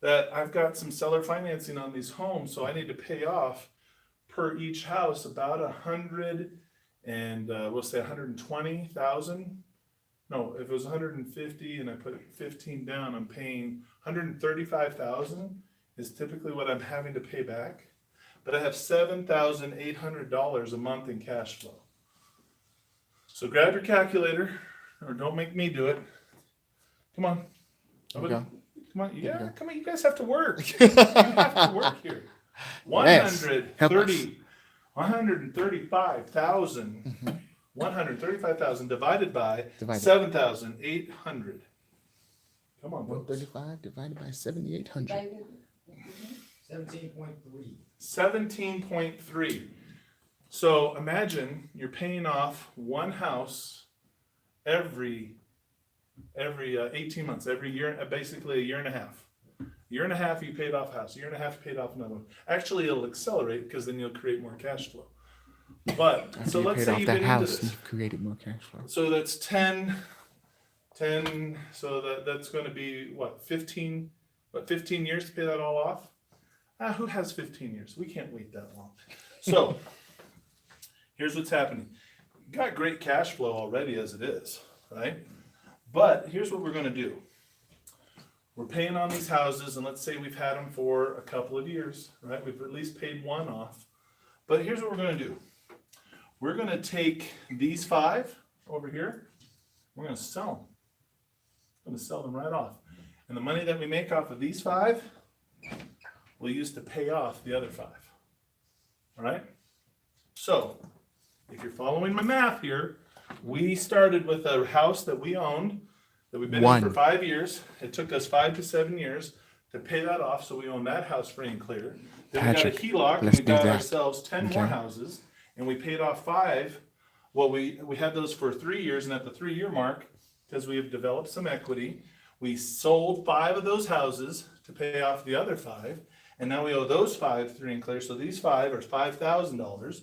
that I've got some seller financing on these homes, so I need to pay off per each house about $180 and we'll say 120,000. No, if it was 150 and I put 15 down, I'm paying 135,000 is typically what I'm having to pay back. But I have $7,800 a month in cash flow. So grab your calculator, or don't make me do it. Come on. There we go. Come on, There we go. come on, you guys have to work. You have to work here. Yes, help us. 135,000. 135,000 divided by Divided. 7,800. Come on, folks. 135 divided by 7,800. 17.3. 17.3. So imagine you're paying off one house every 18 months, every year, basically a year and a half. Year and a half you paid off a house, year and a half you paid off another one. Actually, it'll accelerate because then you'll create more cash flow. But After so you let's paid say off you've that been into house, this. you've created more cash flow. So that's 10, so that's going to be what, 15 years to pay that all off? Who has 15 years? We can't wait that long. So here's what's happening. You got great cash flow already as it is, right? But here's what we're going to do. We're paying on these houses, and let's say we've had them for a couple of years, right? We've at least paid one off. But here's what we're going to do. We're going to take these 5 over here. We're going to sell them. We're going to sell them right off. And the money that we make off of these 5, we'll use to pay off the other 5. All right? So, if you're following my math here, we started with a house that we owned, that we've been in for 5 years. It took us 5 to 7 years to pay that off, so we own that house free and clear. Then Patrick, we got a HELOC, and let's we do got that. ourselves 10 more Okay. houses, and we paid off 5. Well, we had those for 3 years, and at the 3-year mark, because we have developed some equity, we sold 5 of those houses to pay off the other 5, and now we owe those 5 free and clear. So these 5 are $5,000.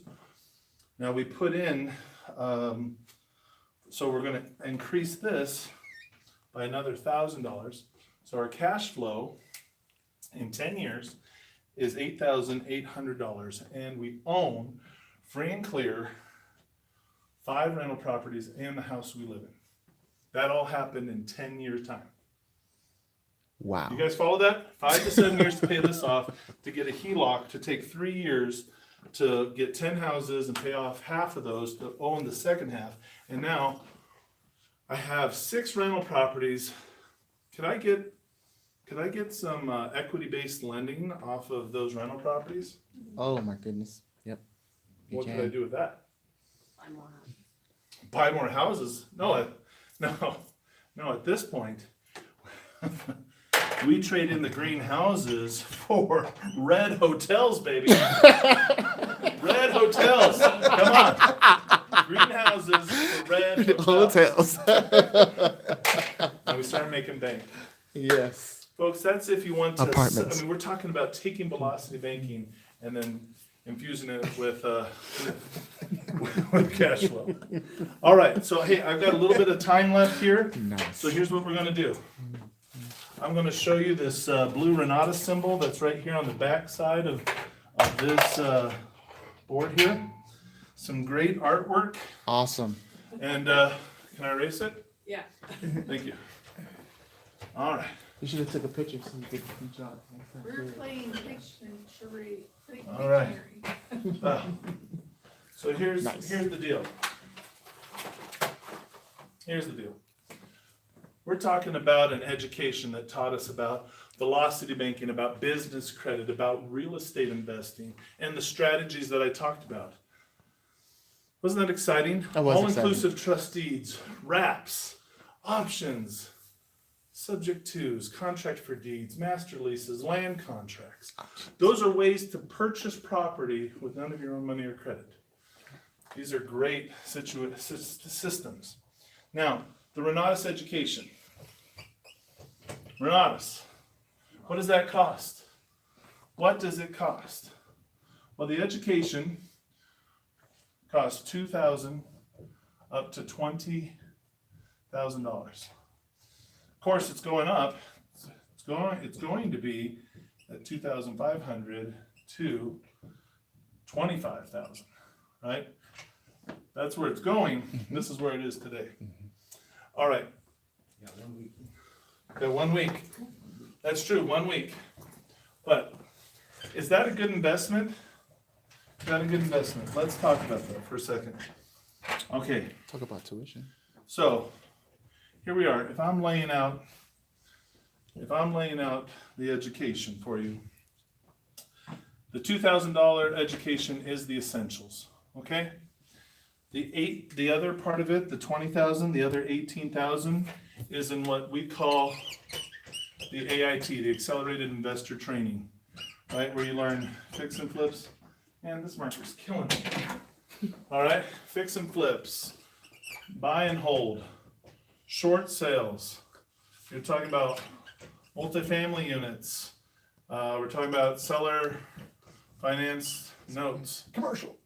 Now we put in, so we're going to increase this by another $1,000. So our cash flow in 10 years is $8,800, and we own free and clear 5 rental properties and the house we live in. That all happened in 10 years' time. Wow. You guys follow that? 5 to 7 years to pay this off, to get a HELOC, to take 3 years to get 10 houses and pay off half of those, to own the second half. And now I have 6 rental properties. Could I get some equity-based lending off of those rental properties? Oh my goodness. Yep. You What can. could I do with that? Buy more houses? No, at this point, we trade in the green houses for red hotels, baby. Red hotels. Come on. Green houses for red hotels. Hotels. And we start making bank. Yes. Folks, that's if you want to. Apartments. I mean, we're talking about taking velocity banking and then infusing it with cash flow. All right, so hey, I've got a little bit of time left here. Nice. So here's what we're gonna do. I'm gonna show you this blue Renatus symbol that's right here on the back side of this board here. Some great artwork, Awesome. and can I erase it? Yeah. Thank you. All right. You should have took a picture so you could draw it. We're playing Pictionary. All right. So here's Nice. the deal. Here's the deal. We're talking about an education that taught us about velocity banking, about business credit, about real estate investing, and the strategies that I talked about. Wasn't that exciting? That was All-inclusive trust deeds, wraps, options, subject twos, contract for deeds, master leases, land contracts. Those are ways to purchase property with none of your own money or credit. These are great systems. Now, the Renatus Education. Renatus, what does that cost? What does it cost? Well, the education costs $2,000 up to $20,000. Of course, it's going up. It's going to be at $2,500 to $25,000, right? That's where it's going. This is where it is today. All right. Yeah, 1 week. Okay, 1 week. That's true, 1 week. But is that a good investment? Is that a good investment? Let's talk about that for a second. Okay, Talk about tuition. so here we are. If I'm laying out the education for you, the $2,000 education is the essentials, okay? The other part of it, the 20,000, the other 18,000 is in what we call the AIT, the Accelerated Investor Training, right? Where you learn fix and flips. Man, this marker's killing me. All right, fix and flips, buy and hold, short sales. You're talking about multifamily units. We're talking about seller finance notes. Commercial.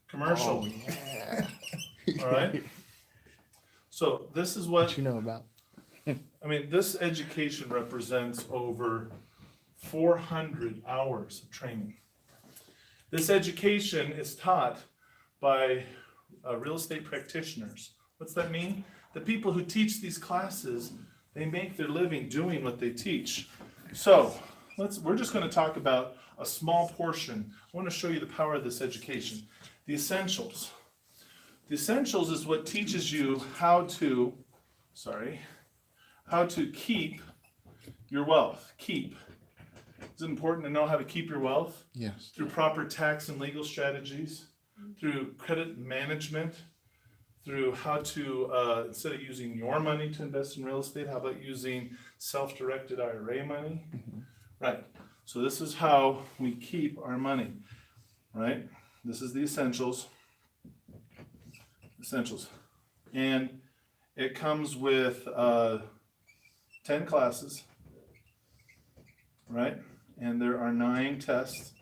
Commercial. Oh, yeah. All right. So this is What what, you know about? I mean, this education represents over 400 hours of training. This education is taught by real estate practitioners. What's that mean? The people who teach these classes, they make their living doing what they teach. So we're just going to talk about a small portion. I want to show you the power of this education. The essentials. The essentials is what teaches you how to keep your wealth. Keep. It's important to know how to keep your wealth Yes. through proper tax and legal strategies, through credit management, through how to, instead of using your money to invest in real estate, how about using self-directed IRA money? Right. So this is how we keep our money, right? This is the essentials. Essentials. And it comes with 10 classes, right? And there are 9 tests.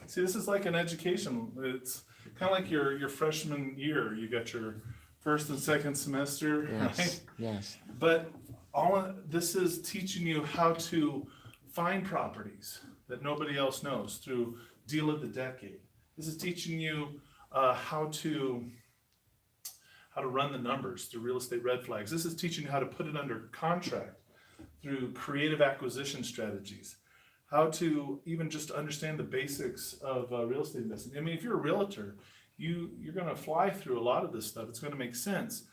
See, this is like an education. It's kind of like your freshman year. You got your first and second semester, Yes. right? Yes. But this is teaching you how to find properties that nobody else knows through deal of the decade. This is teaching you how to run the numbers through real estate red flags. This is teaching you how to put it under contract through creative acquisition strategies, how to even just understand the basics of real estate investing. I mean, if you're a realtor, you're going to fly through a lot of this stuff. It's going to make sense.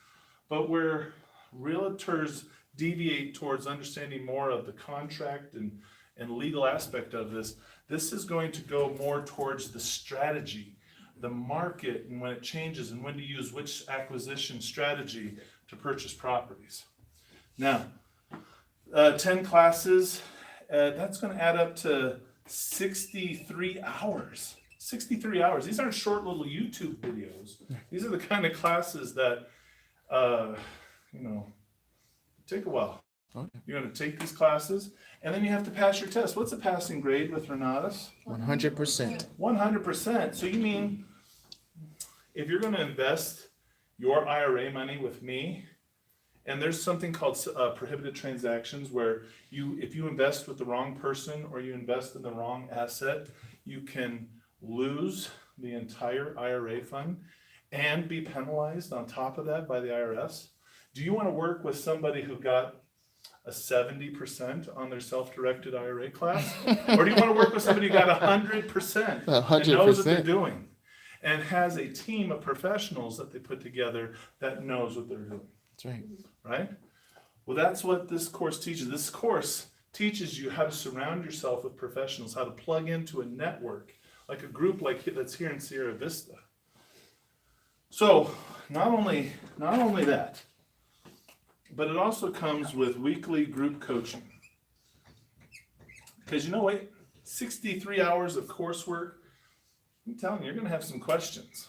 But where realtors deviate towards understanding more of the contract and legal aspect of this is going to go more towards the strategy, the market, and when it changes and when to use which acquisition strategy to purchase properties. Now, 10 classes, that's going to add up to 63 hours. 63 hours. These aren't short little YouTube videos. These are the kind of classes that, take a while. Okay. You're going to take these classes, and then you have to pass your test. What's a passing grade with Renatus? 100%. 100%. So you mean if you're going to invest your IRA money with me, and there's something called prohibited transactions where if you invest with the wrong person or you invest in the wrong asset, you can lose the entire IRA fund and be penalized on top of that by the IRS. Do you want to work with somebody who got a 70% on their self-directed IRA class? Or do you want to work with somebody who got 100% and knows what they're 100%. doing and has a team of professionals that they put together that knows what they're doing? That's right. Right? Well, that's what this course teaches. This course teaches you how to surround yourself with professionals, how to plug into a network, like a group like that's here in Sierra Vista. So, not only that, but it also comes with weekly group coaching. Because 63 hours of coursework, I'm telling you, you're going to have some questions.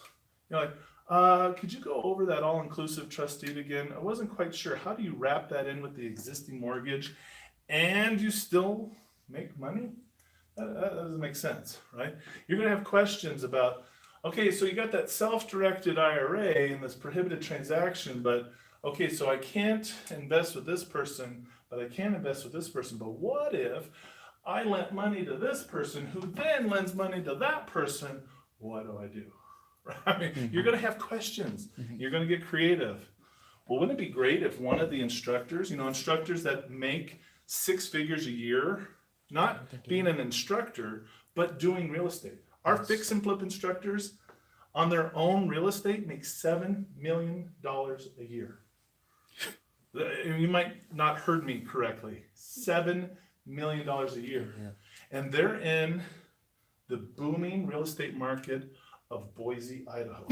You're like, could you go over that all-inclusive trust deed again? I wasn't quite sure. How do you wrap that in with the existing mortgage and you still make money? That doesn't make sense, right? You're going to have questions about, okay, so you got that self-directed IRA and this prohibited transaction, but okay, so I can't invest with this person, but I can invest with this person. But what if I lent money to this person who then lends money to that person? What do I do? I mean, you're gonna have questions, you're gonna get creative. Well, wouldn't it be great if one of the instructors, instructors that make 6 figures a year, not being an instructor, but doing real estate. Our fix and flip instructors on their own real estate make $7 million a year. You might not heard me correctly. $7 million a year. Yeah. And they're in the booming real estate market of Boise, Idaho.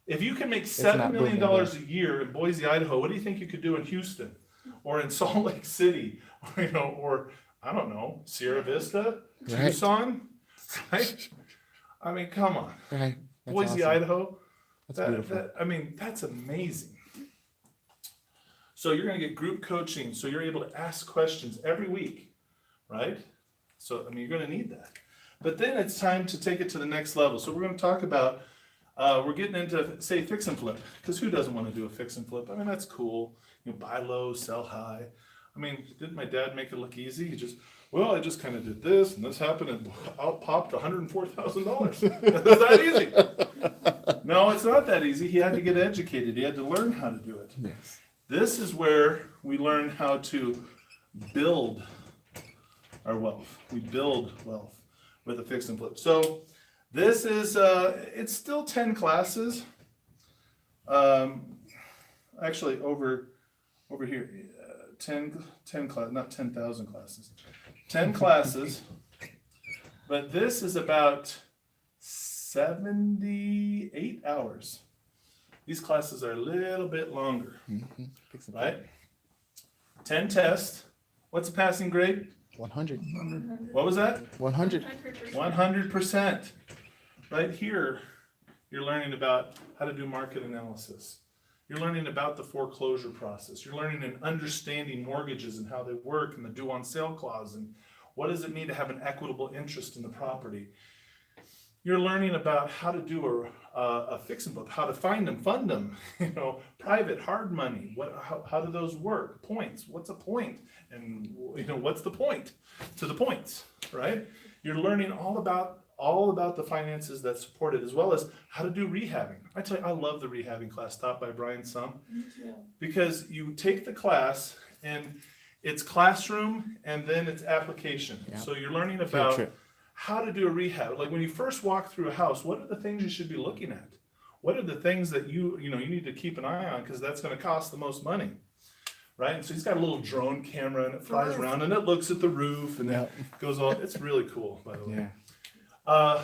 If you can make $7 million a year in Boise, Idaho, what do you think you could do in Houston or in Salt Lake City, or I don't know, Sierra Vista, Right. Tucson, right? I mean, come on, Right. That's Boise, awesome. Idaho. That's beautiful. That's amazing. So you're going to get group coaching, so you're able to ask questions every week, right? So you're going to need that. But then it's time to take it to the next level. So we're going to talk about. We're getting into, say, fix and flip, because who doesn't want to do a fix and flip? I mean, that's cool. Buy low, sell high. I mean, didn't my dad make it look easy? I just kind of did this, and this happened, and out popped $104,000. Is that easy? No, it's not that easy. He had to get educated. He had to learn how to do it. Yes. This is where we learn how to build our wealth. We build wealth with a fix and flip. So this is, it's still 10 classes. Actually, over here, 10 class, not 10,000 classes. 10 classes, but this is about 78 hours. These classes are a little bit longer, Fix and right? 10 tests. What's the passing grade? 100. What was that? 100. 100%. Right here, you're learning about how to do market analysis. You're learning about the foreclosure process. You're learning and understanding mortgages and how they work and the due on sale clause and what does it mean to have an equitable interest in the property. You're learning about how to do a fix and flip, how to find them, fund them, private, hard money. How do those work? Points. What's a point? And what's the point to the points, right? You're learning all about the finances that support it, as well as how to do rehabbing. I tell you, I love the rehabbing class taught by Brian Sum, because you take the class and it's classroom and then it's application. Yeah. So you're learning Field about trip. how to do a rehab. Like when you first walk through a house, what are the things you should be looking at? What are the things that you need to keep an eye on, because that's going to cost the most money, right? And so he's got a little drone camera and it flies around and it looks at the roof and it goes all. It's really cool, by the way. Yeah.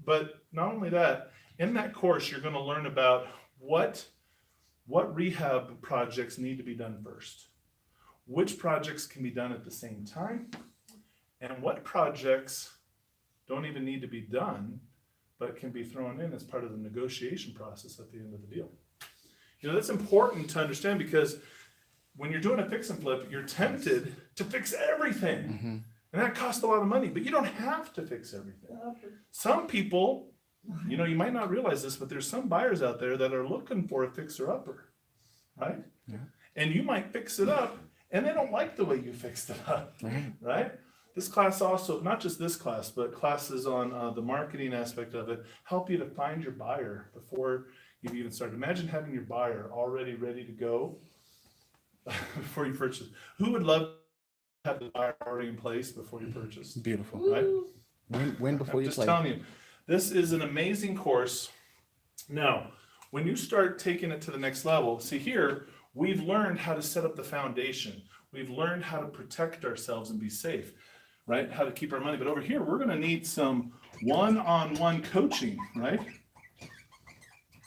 But not only that, in that course, you're going to learn about what rehab projects need to be done first, which projects can be done at the same time, and what projects don't even need to be done, but can be thrown in as part of the negotiation process at the end of the deal. That's important to understand, because when you're doing a fix and flip, you're tempted to fix everything. And that costs a lot of money, but you don't have to fix everything. Some people, you might not realize this, but there's some buyers out there that are looking for a fixer-upper, right? Yeah. And you might fix it up, and they don't like the way you fixed it up, right? This class also, not just this class, but classes on the marketing aspect of it, help you to find your buyer before you've even started. Imagine having your buyer already ready to go before you purchase. Who would love to have the buyer already in place before you purchase? Beautiful. Right? Win before I'm you just play. telling you, this is an amazing course. Now, when you start taking it to the next level, see here, we've learned how to set up the foundation. We've learned how to protect ourselves and be safe, right? How to keep our money. But over here, we're going to need some one-on-one coaching, right?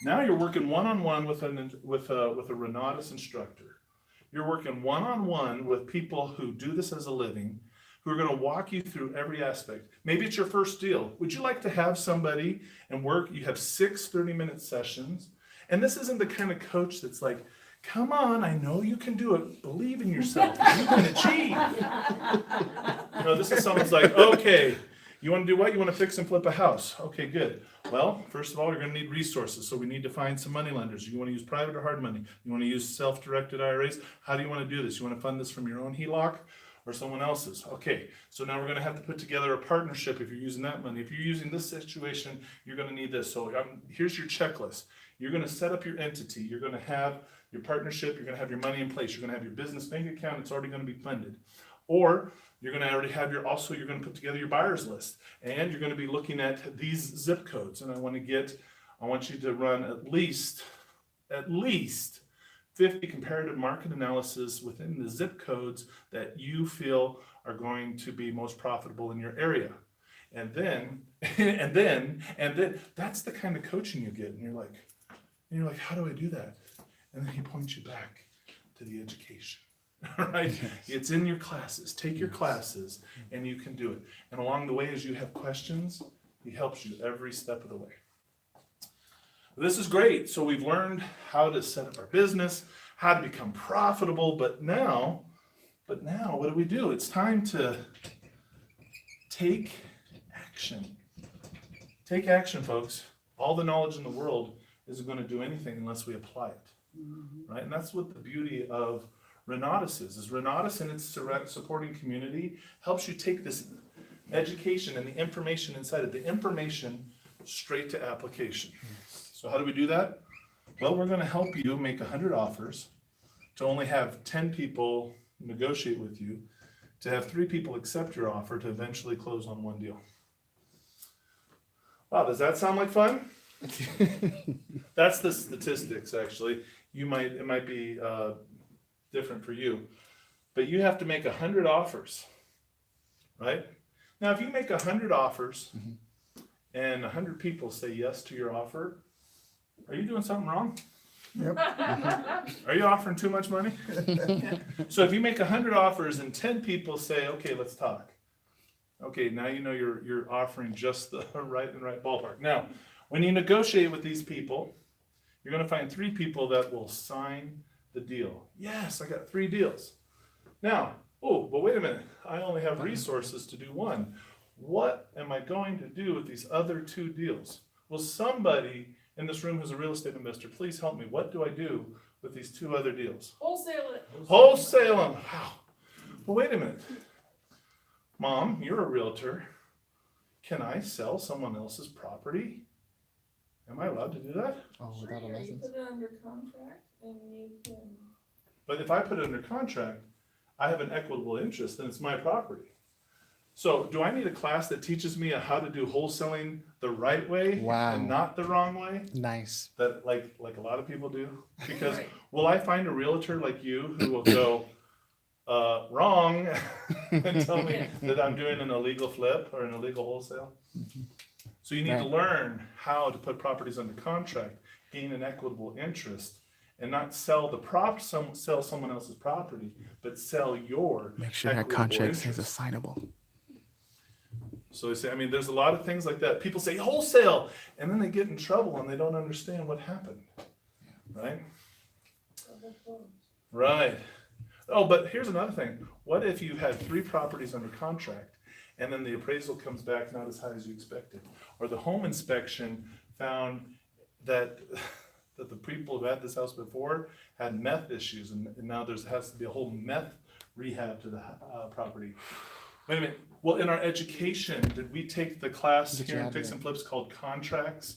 Now you're working one-on-one with a Renatus instructor. You're working one-on-one with people who do this as a living, who are going to walk you through every aspect. Maybe it's your first deal. Would you like to have somebody and work? You have 6 30-minute sessions. And this isn't the kind of coach that's like, come on, I know you can do it. Believe in yourself. You can achieve. This is someone's like, okay, you want to do what? You want to fix and flip a house. Okay, good. Well, first of all, you're going to need resources. So we need to find some money lenders. You want to use private or hard money? You want to use self-directed IRAs? How do you want to do this? You want to fund this from your own HELOC? or someone else's. Okay, so now we're gonna have to put together a partnership if you're using that money. If you're using this situation, you're gonna need this. So here's your checklist. You're gonna set up your entity. You're gonna have your partnership. You're gonna have your money in place. You're gonna have your business bank account. It's already gonna be funded. Or you're gonna already have you're gonna put together your buyer's list. And you're gonna be looking at these zip codes. And I want you to run at least 50 comparative market analysis within the zip codes that you feel are going to be most profitable in your area. And then, that's the kind of coaching you get. And you're like, how do I do that? And then he points you back to the education. All right? Yes. It's in your classes. Take your classes and you can do it. And along the way, as you have questions, he helps you every step of the way. This is great. So we've learned how to set up our business, how to become profitable, but now what do? It's time to take action. Take action, folks. All the knowledge in the world isn't going to do anything unless we apply it, right? And that's what the beauty of Renatus is Renatus and its supporting community helps you take this education and the information inside it, the information straight to application. So how do we do that? Well, we're going to help you make 100 offers, to only have 10 people negotiate with you, to have 3 people accept your offer, to eventually close on one deal. Wow, does that sound like fun? That's the statistics, actually. It might be different for you, but you have to make 100 offers, right? Now, if you make 100 offers and 100 people say yes to your offer, are you doing something wrong? Yep. Are you offering too much money? So if you make 100 offers and 10 people say, okay, let's talk. Okay, now you know you're offering just the right ballpark. Now, when you negotiate with these people, you're going to find 3 people that will sign the deal. Yes, I got 3 deals. Now, but wait a minute. I only have resources to do 1. What am I going to do with these other 2 deals? Well, somebody in this room who's a real estate investor, please help me. What do I do with these 2 other deals? Wholesale it. Wholesale them. Wow. Well, wait a minute. Mom, you're a realtor. Can I sell someone else's property? Am I allowed to do that? Oh, Sure, without a yeah, you license? put it under contract and you can, But if I put it under contract, I have an equitable interest and it's my property. So do I need a class that teaches me how to do wholesaling the right way Wow. and not the wrong way? Nice. That like a lot of people do? Because Right. will I find a realtor like you who will go, wrong, and tell me that I'm doing an illegal flip or an illegal wholesale? So you need to Right. learn how to put properties under contract, gain an equitable interest, and not sell sell someone else's property, but sell your Make sure that equitable contract says interest. assignable. So they say, there's a lot of things like that. People say wholesale, and then they get in trouble and they don't understand what happened, right? Right. Oh, but here's another thing. What if you had 3 properties under contract and then the appraisal comes back not as high as you expected? Or the home inspection found that the people who had this house before had meth issues and now has to be a whole meth rehab to the property. Wait a minute. Well, in our education, did we take the class Get you here in out of Fix there. and Flips called contracts?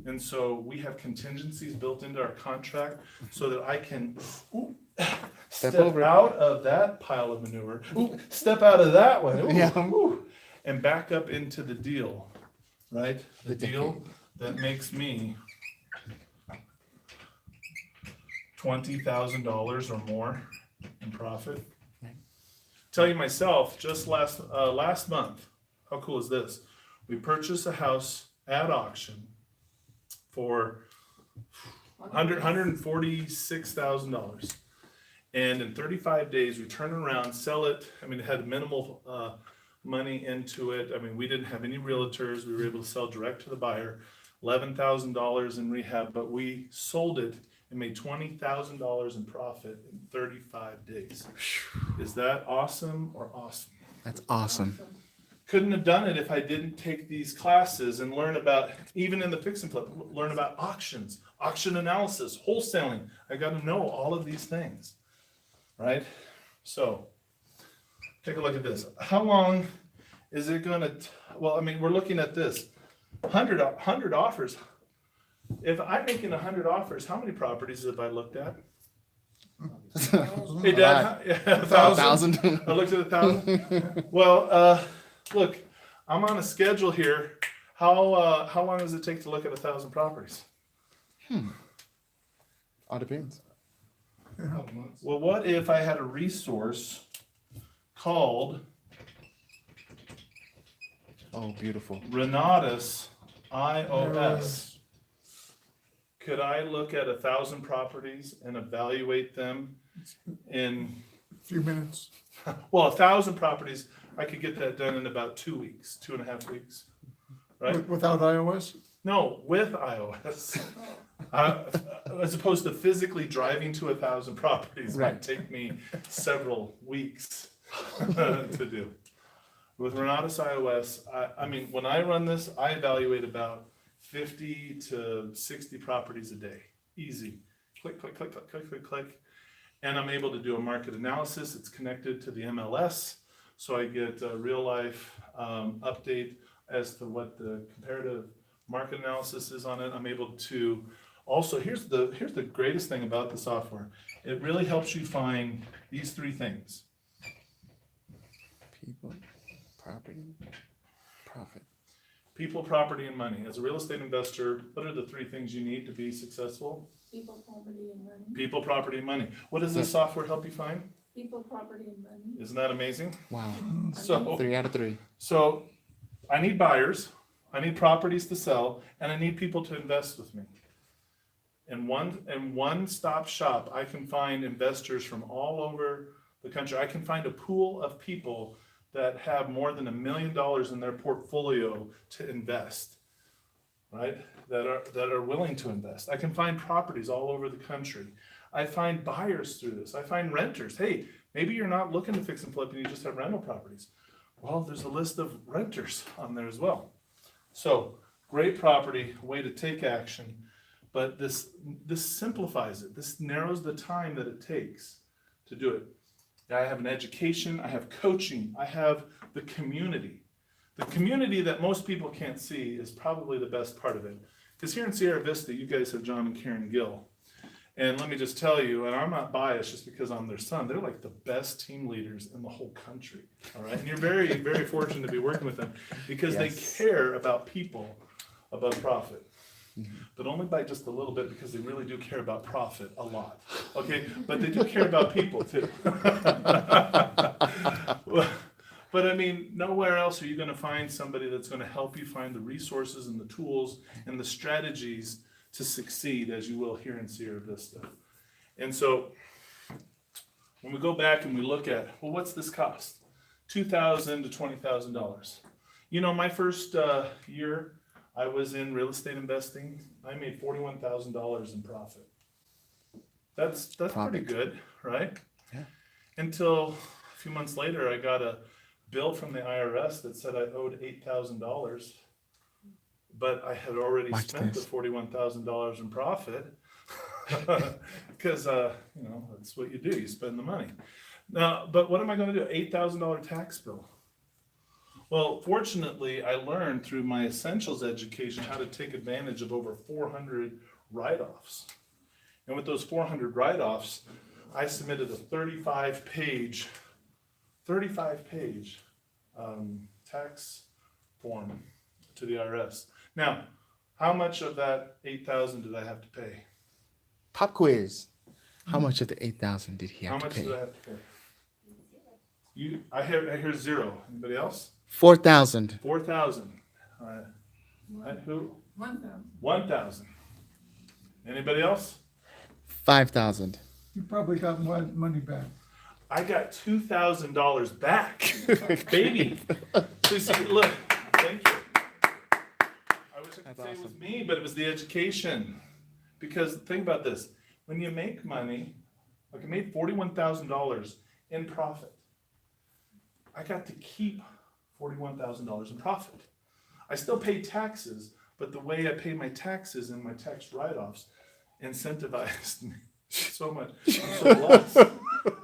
And so we have contingencies built into our contract so that I can step over it. out of that pile of manure, step out of that one, Yeah. and back up into the deal, right? The The deal that makes me $20,000 or more in profit. Right. Tell you myself, just last month, how cool is this? We purchased a house at auction for $146,000. And in 35 days, we turn around, sell it. It had minimal money into it. We didn't have any realtors. We were able to sell direct to the buyer, $11,000 in rehab, but we sold it and made $20,000 in profit in 35 days. Is that awesome or awesome? That's awesome. Couldn't have done it if I didn't take these classes and learn about, even in the fix and flip, learn about auctions, auction analysis, wholesaling. I got to know all of these things, right? So, take a look at this. How long is it gonna, well, I mean, we're looking at this, 100 offers. If I'm making 100 offers, how many properties have I looked at? Hey, Dad, yeah, 1,000. 1,000. I looked at 1,000. Well, look, I'm on a schedule here. How long does it take to look at 1,000 properties? All depends. Well, what if I had a resource called Oh, beautiful. Renatus IOS? Could I look at 1,000 properties and evaluate them in, Few minutes. well, 1,000 properties, I could get that done in about 2 weeks, 2.5 weeks, right? Without iOS? No, with iOS. As opposed to physically driving to 1,000 properties, might Right. take me several weeks to do. With Renatus iOS, I mean, when I run this, I evaluate about 50 to 60 properties a day. Easy. Click, click, click, click, click, click, click. And I'm able to do a market analysis. It's connected to the MLS. So I get a real life update as to what the comparative market analysis is on it. I'm able to also, here's the greatest thing about the software. It really helps you find these 3 things. People, property, profit. People, property, and money. As a real estate investor, what are the 3 things you need to be successful? People, property, and money. People, property, and money. What does this software help you find? People, property, and money. Isn't that amazing? Wow. So, 3 out of 3. so I need buyers, I need properties to sell, and I need people to invest with me. In one-stop shop, I can find investors from all over the country. I can find a pool of people that have more than $1 million in their portfolio to invest, right? That are willing to invest. I can find properties all over the country. I find buyers through this. I find renters. Hey, maybe you're not looking to fix and flip and you just have rental properties. Well, there's a list of renters on there as well. So great property, way to take action. But this simplifies it. This narrows the time that it takes to do it. I have an education, I have coaching, I have the community. The community that most people can't see is probably the best part of it. Because here in Sierra Vista, you guys have John and Karen Gill. And let me just tell you, and I'm not biased just because I'm their son, they're like the best team leaders in the whole country. All right. And you're very, very fortunate to be working with them because they care about people above profit. But only by just a little bit because they really do care about profit a lot. Okay, but they do care about people too. But I mean, nowhere else are you going to find somebody that's going to help you find the resources and the tools and the strategies to succeed as you will here in Sierra Vista. And so when we go back and we look at, well, what's this cost? $2,000 to $20,000. You know, my first year I was in real estate investing, I made $41,000 in profit. That's pretty good, right? Yeah. Until a few months later, I got a bill from the IRS that said I owed $8,000, but I had already Watch spent this. the $41,000 in profit because you know, that's what you do. You spend the money. Now, but what am I going to do? $8,000 tax bill. Well, fortunately, I learned through my essentials education how to take advantage of over 400 write-offs. And with those 400 write-offs, I submitted a 35-page tax form to the IRS. Now, how much of that 8,000 did I have to pay? Pop quiz. How much of the 8,000 did he How have to much pay? did I have to pay? I hear 0. Anybody else? 4,000. 4,000. Who? 1,000. 1,000. Anybody else? 5,000. You probably got money back. I got $2,000 back, baby. So see, look, thank you. I wish I could say it was me, but it was the education. Because think about this: when you make money, like I made $41,000 in profit. I got to keep $41,000 in profit. I still pay taxes, but the way I pay my taxes and my tax write-offs incentivized me so much, so blessed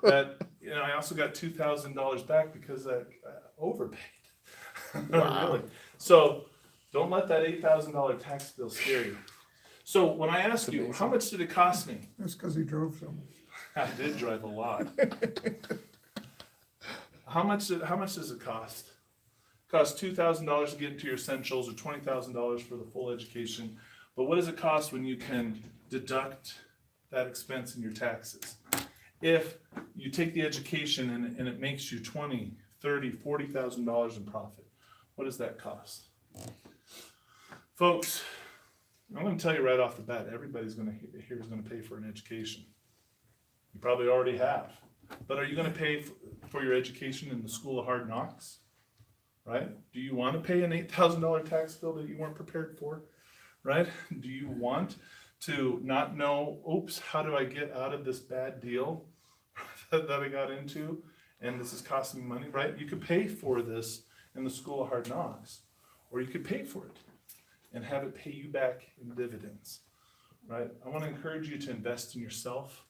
that and I also got $2,000 back because I overpaid. Wow. Really. So don't let that $8,000 tax bill scare you. So when I ask you, how much did it cost me? That's because he drove some. I did drive a lot. How much does it cost? Costs $2,000 to get into your essentials, or $20,000 for the full education. But what does it cost when you can deduct that expense in your taxes? If you take the education and it makes you $20,000, $30,000, $40,000 in profit, what does that cost? Folks, I'm going to tell you right off the bat, everybody's going to here is going to pay for an education. You probably already have. But are you going to pay for your education in the School of Hard Knocks? Right? Do you want to pay an $8,000 tax bill that you weren't prepared for? Right? Do you want to not know, oops, how do I get out of this bad deal that I got into? And this is costing me money, right? You could pay for this in the School of Hard Knocks, or you could pay for it and have it pay you back in dividends, right? I want to encourage you to invest in yourself.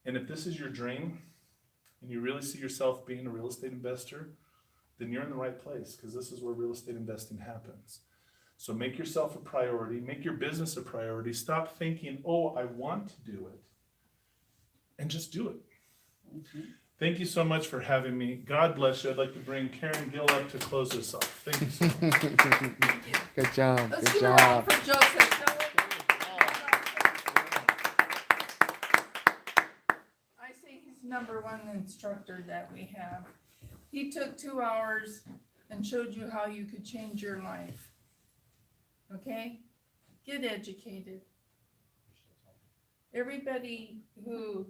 And if this is your dream and you really see yourself being a real estate investor, then you're in the right place, because this is where real estate investing happens. So make yourself a priority, make your business a priority. Stop thinking, oh, I want to do it, and just do it. Thank you so much for having me. God bless you. I'd like to bring Karen Gill up to close this off. Thank you so much. Good job. Let's Good give a round job. for Joseph. I say he's #1 instructor that we have. He took 2 hours and showed you how you could change your life. Okay? Get educated. Everybody who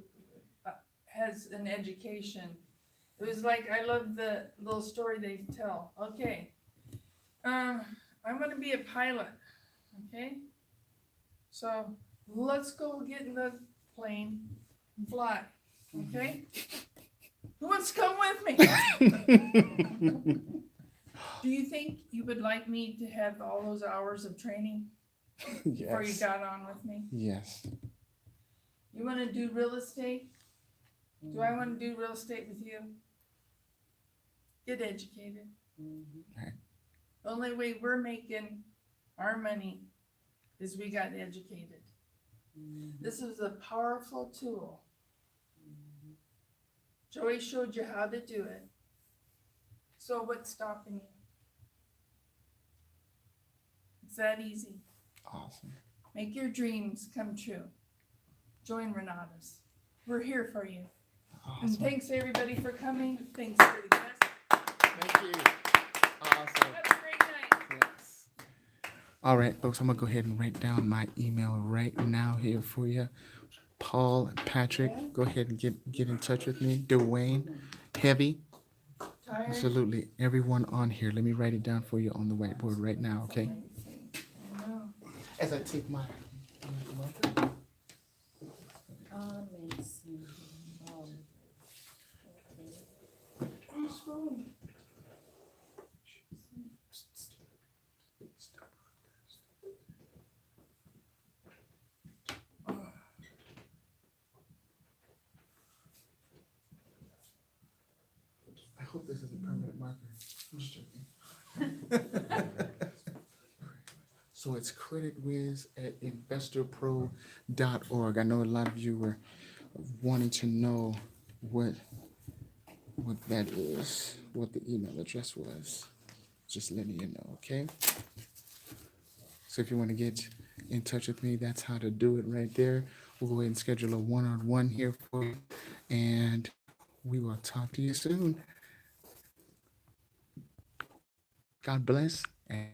has an education, it was like, I love the little story they tell. Okay, I'm gonna be a pilot, okay? So let's go get in the plane and fly, okay? Who wants to come with me? Do you think you would like me to have all those hours of training before you Yes. got on with me? Yes. You want to do real estate? Do I want to do real estate with you? Get educated. Right. The only way we're making our money is we got educated. This is a powerful tool. Joey showed you how to do it. So what's stopping you? It's that easy. Awesome. Make your dreams come true. Join Renatus. We're here for you. And Awesome. thanks everybody for coming. Thanks for the guests. Thank you. Awesome. Have a great night. Yes. All right, folks, I'm going to go ahead and write down my email right now here for you. Paul, Patrick, go ahead and get in touch with me. Dwayne, Heavy, Tired? absolutely. Everyone on here. Let me write it down for you on the whiteboard right now, okay? I know. As I take my... Amazing. Who's phone? I hope this is a permanent marker. I'm just joking. So it's creditwiz@investorpro.org. I know a lot of you were wanting to know what that is, what the email address was. Just letting you know, okay? So if you want to get in touch with me, that's how to do it right there. We'll go ahead and schedule a one-on-one here for you, and we will talk to you soon. God bless. And